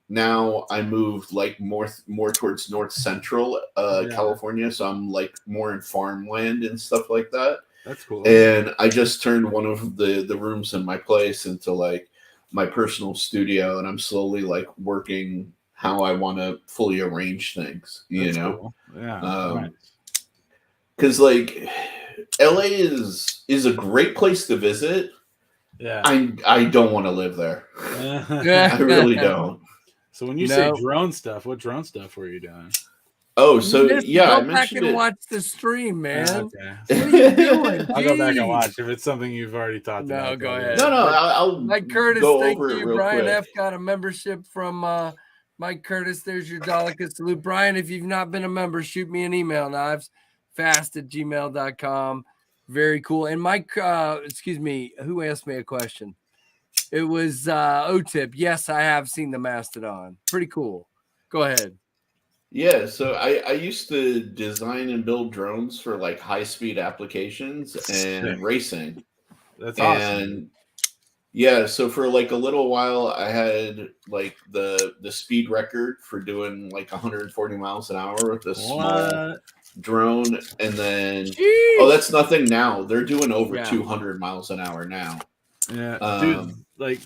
Now I moved like more towards north central California. So I'm like more in farmland and stuff like that. That's cool. And I just turned one of the rooms in my place into like my personal studio, and I'm slowly like working how I want to fully arrange things, you know? Cool. Yeah. Because like LA is a great place to visit. Yeah. I don't want to live there. I really don't. So when you say drone stuff, what drone stuff were you doing? Oh, so go back and watch the stream, man. Okay. What are you doing? I'll go back and watch if it's something you've already talked about. No, go ahead. No, I'll Mike Curtis, go thank over you. it real Brian quick. F got a membership from Mike Curtis. There's your delicate salute. Brian, if you've not been a member, shoot me an email, knivesfast@gmail.com. Very cool. And Mike, excuse me, who asked me a question? It was O-Tip. Yes, I have seen the Mastodon. Pretty cool. Go ahead. Yeah, so I used to design and build drones for like high-speed applications and racing. That's awesome. Yeah, so for like a little while, I had like the speed record for doing like 140 miles an hour with a small drone, and then that's nothing now. They're doing over 200 miles an hour now. Yeah, dude, like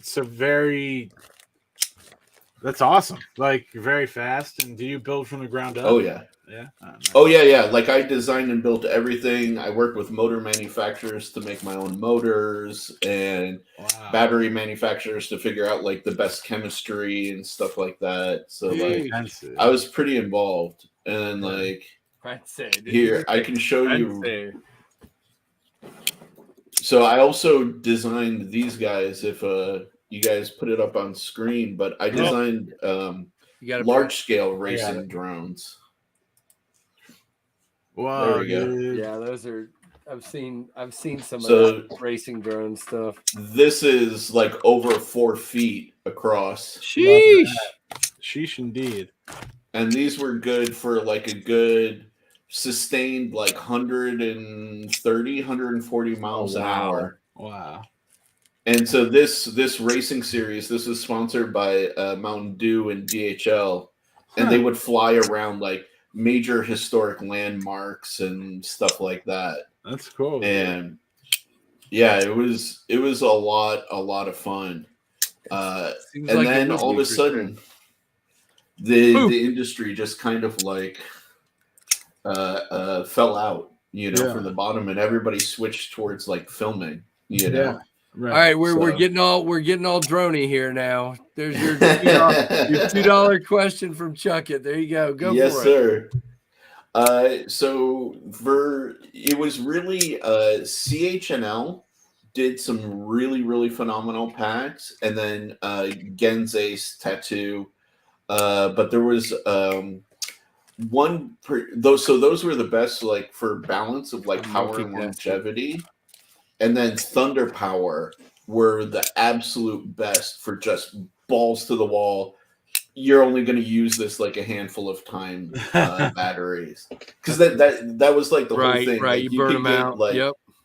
that's awesome. Like very fast. And do you build from the ground up? Oh yeah. Yeah. Oh yeah. Like I designed and built everything. I worked with motor manufacturers to make my own motors and battery manufacturers to figure out like the best chemistry and stuff like that. So like I was pretty involved. And like here I can show you. So I also designed these guys. If you guys put it up on screen, but I designed large scale racing drones. Wow, there we go. Dude. Yeah, those are. I've seen some of that racing drone stuff. This is like over 4 feet across. Sheesh indeed. And these were good for like a good sustained like 130, 140 miles an hour. Wow. And so this racing series, this is sponsored by Mountain Dew and DHL, and they would fly around like major historic landmarks and stuff like that. That's cool. And yeah, it was a lot of fun. And like then all of a sudden, the industry just kind of like fell out, from the bottom, and everybody switched towards like filming, know. Right. All right, we're getting all droney here now. There's your $2 question from Chuckett. There you go. Go for it. Yes, sir. So it was really CHNL did some really phenomenal packs, and then Genze's tattoo. But there was those were the best like for balance of like power and longevity. And then Thunder Power were the absolute best for just balls to the wall. You're only going to use this like a handful of times batteries, because that was like the whole thing. Right, like, you burn them out. Like,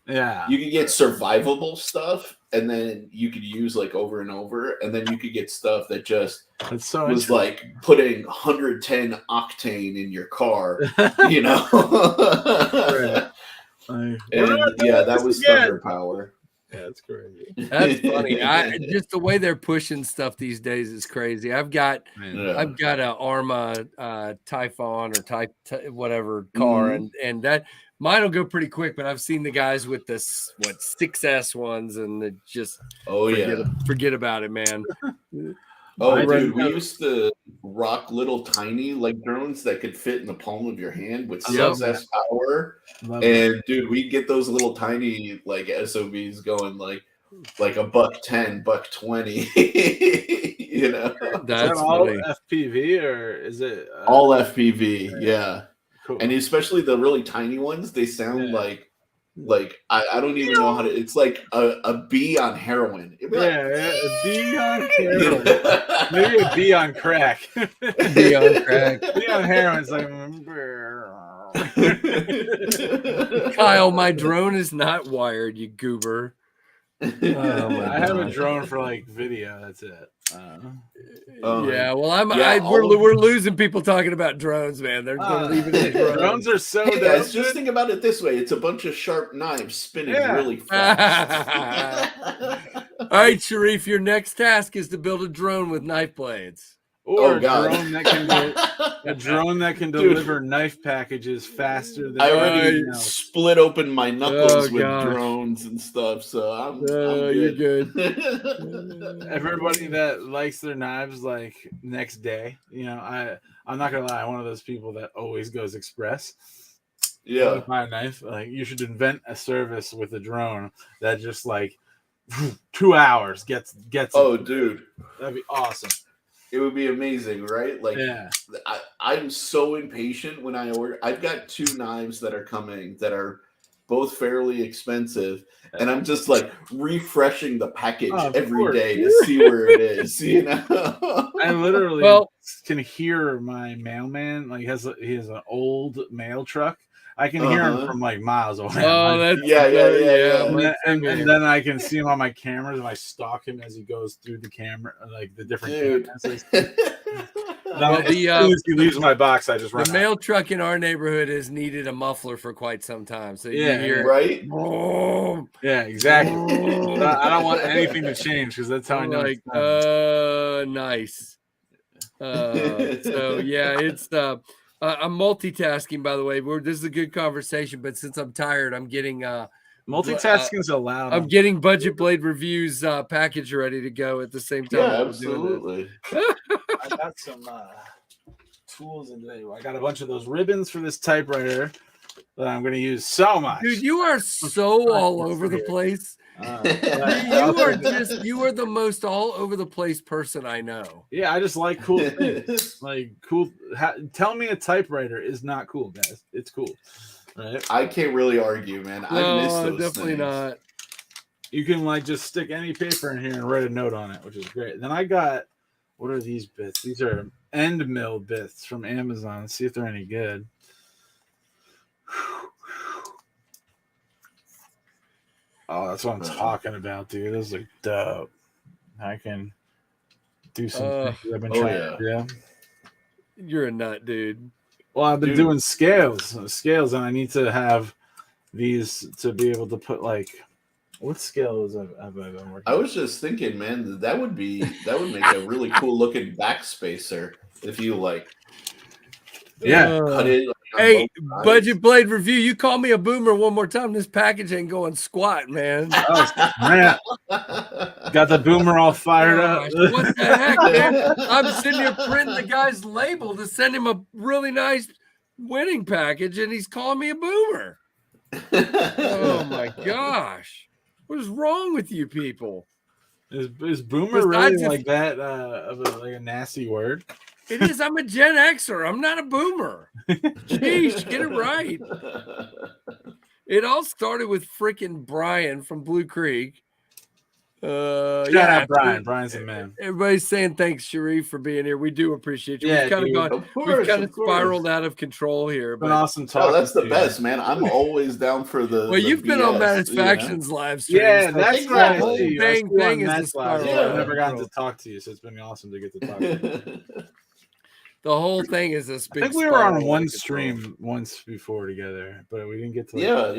yeah, you could get survivable stuff, and then you could use like over and over, and then you could get stuff that just was like putting 110 octane in your car, Right. And that was Thunder Power. Yeah, that's crazy. That's funny. Just the way they're pushing stuff these days is crazy. I've got a Arma Typhon or whatever car, and that mine will go pretty quick. But I've seen the guys with this 6S ones, and it just forget about it, man. Oh, dude, we used to rock little tiny like drones that could fit in the palm of your hand with 6S power. And dude, we'd get those little tiny like SOBs going like $110, $120. That's all funny. FPV, or is it all FPV? Yeah. Cool. And especially the really tiny ones, they sound like I don't even know how to. It's like a bee on heroin. A bee on heroin. Maybe a bee on crack. Bee on crack. Bee on heroin is like. Kyle, my drone is not wired, you goober. I have a drone for like video. That's it. We're losing people talking about drones, man. They're leaving the drones. Drones are so. Hey guys, just think about it this way: it's a bunch of sharp knives spinning really fast. All right, Sharif, your next task is to build a drone with knife blades. Or a drone that can deliver knife packages faster than I already split open my knuckles with drones and stuff, so I'm good. You're good. Everybody that likes their knives like next day, I'm not gonna lie, I'm one of those people that always goes express. Yeah, with my knife, like you should invent a service with a drone that just like 2 hours gets. Oh, dude, that'd be awesome. It would be amazing, right? Like, I'm so impatient when I order. I've got 2 knives that are coming that are both fairly expensive, and I'm just like refreshing the package every day to see where it is. I literally can hear my mailman. Like, he has an old mail truck. I can hear him from like miles away. Oh, that's Yeah. And then I can see him on my cameras, and I stalk him as he goes through the camera, like the different cameras. Well, as soon as he leaves my box, I just run. The mail truck in our neighborhood has needed a muffler for quite some time. So you hear right? Yeah, exactly. I don't want anything to change because that's how I know. Like, nice. So yeah, it's I'm multitasking, by the way. This is a good conversation, but since I'm tired, I'm getting multitasking is allowed. I'm getting Budget Blade Reviews package ready to go at the same time. Yeah, absolutely. I got some tools in today. I got a bunch of those ribbons for this typewriter that I'm going to use so much. Dude, you are so all over the place. You are the most all over the place person I know. Yeah, I just like cool things. Like cool. Tell me a typewriter is not cool, guys. It's cool, right? I can't really argue, man. I miss those definitely things. not. You can like just stick any paper in here and write a note on it, which is great. Then I got, what are these bits? These are end mill bits from Amazon. Let's see if they're any good. Oh, that's what I'm talking about, dude. Those are dope. I can do some things I've been trying to do. You're a nut, dude. Well, I've been doing scales, and I need to have these to be able to put like, what scales have I been working? I was just thinking, man, that would make a really cool looking backspacer if you like. Yeah, cut it. Hey, Budget Blade Review, you call me a boomer one more time, this package ain't going squat, man. Oh, man. Got the boomer all fired up. What the heck, man? I'm sitting here printing the guy's label to send him a really nice winning package, and he's calling me a boomer. Oh, my gosh. What is wrong with you people? Is boomer really like that like a nasty word? It is. I'm a Gen Xer. I'm not a boomer. Jeez, get it right. It all started with freaking Brian from Blue Creek. Shout out Brian. Brian's a man. Everybody's saying thanks, Sharif, for being here. We do appreciate you. Yeah, we've kind of spiraled out of control here. But awesome talk. Oh, that's the best, man. I'm always down for the. Well, you've been on Satisfaction's live stream. Yeah, that's right. The whole thing is a spiral. I've never gotten to talk to you, so it's been awesome to get to talk to you. The whole thing is this big. I think we were on one stream once before together, but we didn't get to. Yeah.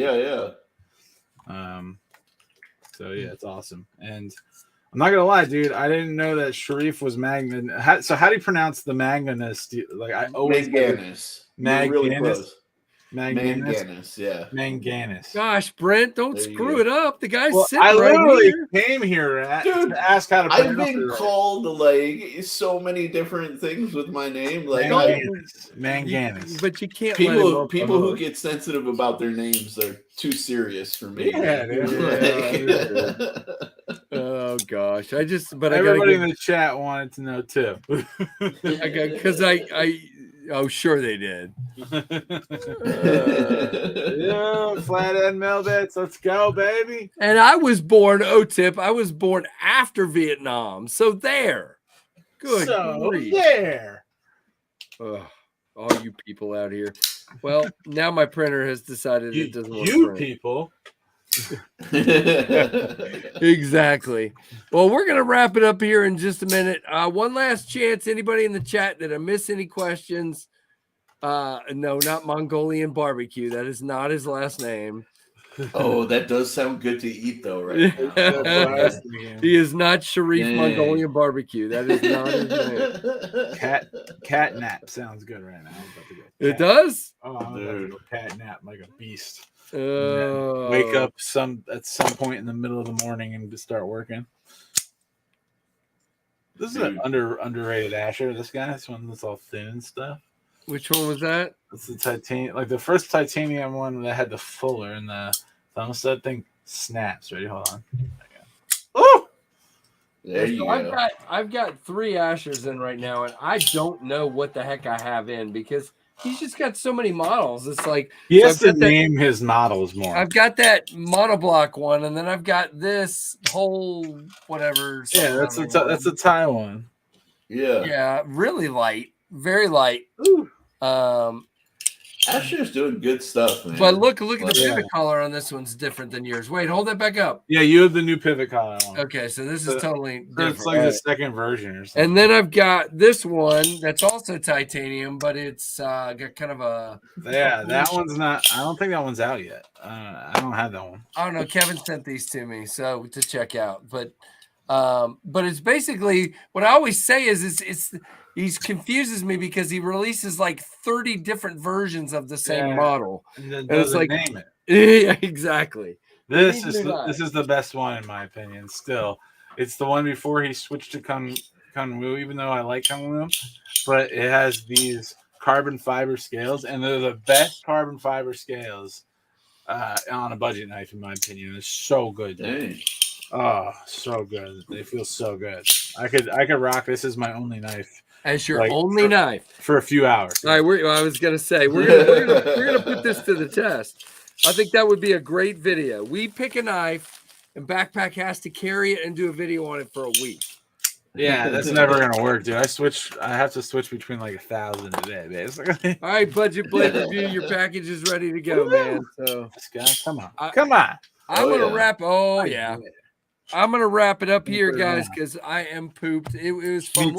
So yeah, it's awesome, and I'm not gonna lie, dude. I didn't know that Sharif was Mangan. So how do you pronounce the Manganas? Like I always Manganas. Really close. Manganas, yeah. Manganas. Gosh, Brent, don't screw it up. The guy's sitting I right literally here. came here to ask how to pronounce I've been called like so many different things with my name, like Manganas. But you can't. People who get sensitive about their names are too serious for me. Yeah. Oh gosh, everybody in the chat wanted to know too. Because oh, sure they did. Yeah, flathead mill bits. Let's go, baby. And I was born, O-Tip. I was born after Vietnam. So there. Good. There. All you people out here. Well, now my printer has decided it doesn't want to You print. people. Exactly. Well, we're gonna wrap it up here in just a minute. One last chance. Anybody in the chat, did I miss any questions? No, not Mongolian barbecue. That is not his last name. Oh, that does sound good to eat though, right? He is not Sharif Mongolian barbecue. That is not his name. Cat nap sounds good right now. It does? Oh, I'm about to go cat nap like a beast. Oh. Wake up at some point in the middle of the morning and just start working. This is an underrated Asher. This one that's all thin and stuff. Which one was that? It's the titanium, like the first titanium one that had the fuller and the thermostat thing snaps. Ready? Hold on. Oh, there you go. I've got 3 Ashers in right now, and I don't know what the heck I have in because he's just got so many models. It's like he has to name his models more. I've got that monoblock one, and then I've got this whole whatever. Yeah, that's a Thai one. Yeah, really light, very light. Ooh. Asher's doing good stuff, man. But look at the pivot collar on this one's different than yours. Wait, hold that back up. Yeah, you have the new pivot collar on. Okay, so this is totally different. It's like the second version or something. And then I've got this one that's also titanium, but it's got kind of a that one's not. I don't think that one's out yet. I don't have that one. I don't know. Kevin sent these to me so to check out, but it's basically what I always say is he confuses me because he releases like 30 different versions of the same model. And it's like name it. Yeah, exactly. This is the best one in my opinion. Still, it's the one before he switched to Kunwu, even though I like Kunwu, but it has these carbon fiber scales, and they're the best carbon fiber scales on a budget knife, in my opinion. It's so good. Dang. Oh, so good. They feel so good. I could rock this as my only knife. As your only knife for a few hours. All right, I was gonna say we're gonna put this to the test. I think that would be a great video. We pick a knife, and Backpack has to carry it and do a video on it for a week. Yeah, that's never gonna work, dude. I have to switch between like 1,000 a day, basically. All right, Budget Blade Review, your package is ready to go, man. So this guy, come on. I'm gonna wrap. Oh yeah. I'm gonna wrap it up here, guys, because I am pooped. It was fun.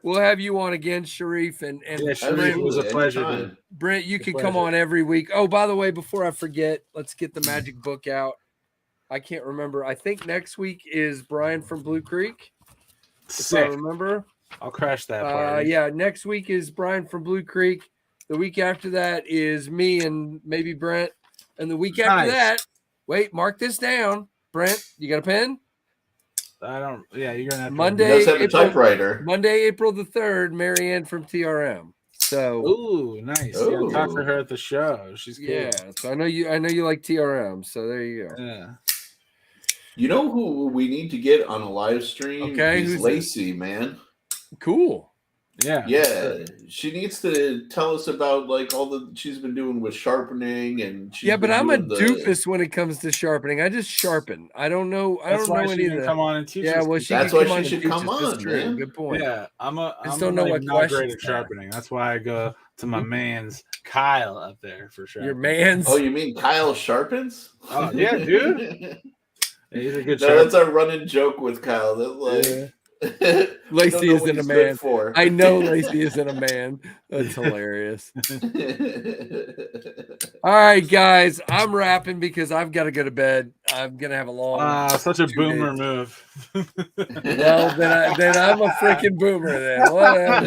We'll have you on again, Sharif, and Sharif, it was a pleasure, dude. Brent, you can come on every week. Oh, by the way, before I forget, let's get the magic book out. I can't remember. I think next week is Brian from Blue Creek. Sick. If I remember. I'll crash that part. Yeah, next week is Brian from Blue Creek. The week after that is me and maybe Brent. And the week after that, wait, mark this down. Brent, you got a pen? I don't. Yeah, you're gonna have to. Monday, typewriter. Monday, April the 3rd. Marianne from TRM. So, ooh, nice. Ooh. Yeah, talk to her at the show. She's cool. Yeah. So I know you like TRM. So there you go. Yeah. You know who we need to get on a live stream? Okay, who's Lacey, man. Cool. Yeah. Yeah. She needs to tell us about like all the she's been doing with sharpening and but I'm a doofus when it comes to sharpening. I just sharpen. I don't know. I don't know any of that. Come on and teach us. Yeah, well, that's why she should come on, man. Good point. Yeah, I'm don't know what not great at sharpening. That's why I go to my man's Kyle up there for sure. Your man's? Oh, you mean Kyle sharpens? Oh yeah, dude. He's a good. That's our running joke with Kyle. That like. Lacey isn't a man. I know Lacey isn't a man. That's hilarious. All right, guys, I'm wrapping because I've got to go to bed. I'm gonna have a long. Such a boomer move. Well, then I'm a freaking boomer. Then whatever.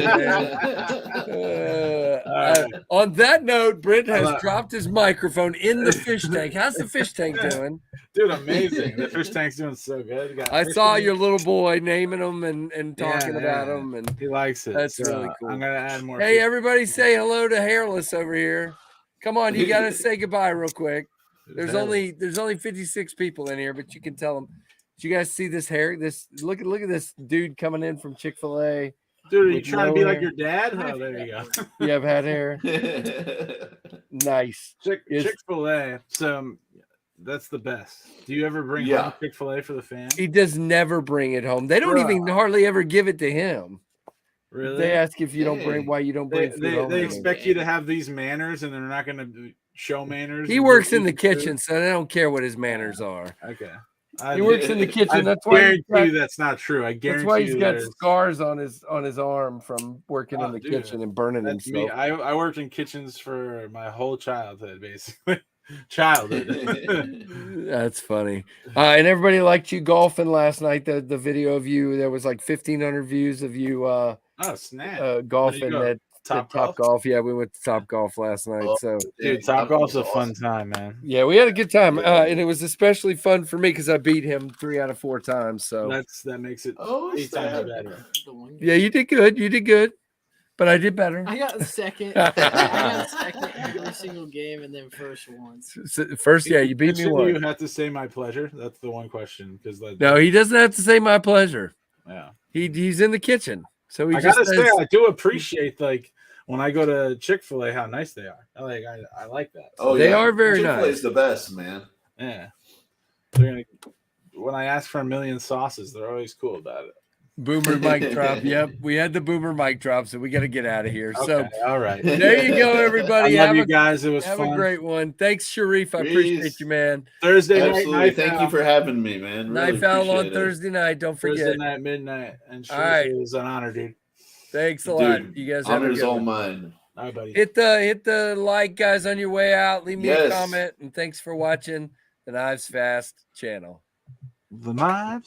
On that note, Brent has dropped his microphone in the fish tank. How's the fish tank doing? Dude, amazing. The fish tank's doing so good. I saw your little boy naming them and talking about them, and he likes it. That's really cool. I'm gonna add more. Hey, everybody, say hello to Hairless over here. Come on, you gotta say goodbye real quick. There's only 56 people in here, but you can tell them. Did you guys see this hair? Look at this dude coming in from Chick-fil-A. Dude, are you trying to be like your dad? Oh, there you go. You have had hair. Nice. Chick-fil-A. So that's the best. Do you ever bring home Chick-fil-A for the fam? He does never bring it home. They don't even hardly ever give it to him. Really? They ask if you don't bring why you don't bring food home. They expect you to have these manners, and they're not going to show manners. He works in the kitchen, so they don't care what his manners are. Okay. He works in the kitchen. That's why that's not true. I guarantee that's why he's got scars on his arm from working in the kitchen and burning himself. Me. I worked in kitchens for my whole childhood, basically. That's funny. And everybody liked you golfing last night. The video of you, there was like 1,500 views of you. Golfing at Top Golf. Yeah, we went to Top Golf last night. So, dude, Top Golf's a fun time, man. Yeah, we had a good time, and it was especially fun for me because I beat him 3 out of 4 times. So that makes it 8 times better. Yeah, you did good. You did good, but I did better. I got second. I got second every single game, and then first once. First, yeah, you beat me once. You have to say my pleasure. That's the one question. No, he doesn't have to say my pleasure. Yeah, he's in the kitchen. So I gotta say, I do appreciate when I go to Chick-fil-A how nice they are. I like that. Oh, they are very nice. Chick-fil-A's the best, man. Yeah. When I ask for a million sauces, they're always cool about it. Boomer mic drop. Yep, we had the boomer mic drop, so we got to get out of here. So Okay, all right. there you go, everybody. I love you guys. It was have fun. a great one. Thanks, Sharif. I appreciate you, man. Thursday night. Absolutely. Thank you for having me, man. Really Knife Owl on appreciate it. Thursday night. Don't forget. Thursday night, midnight. And All right. it was an honor, dude. Thanks a lot. Dude, You guys have a honor's good all one. mine. All right, buddy. Hit the like, guys, on your way out. Leave me a Yes. comment, and thanks for watching the Knives Fast channel. The knives.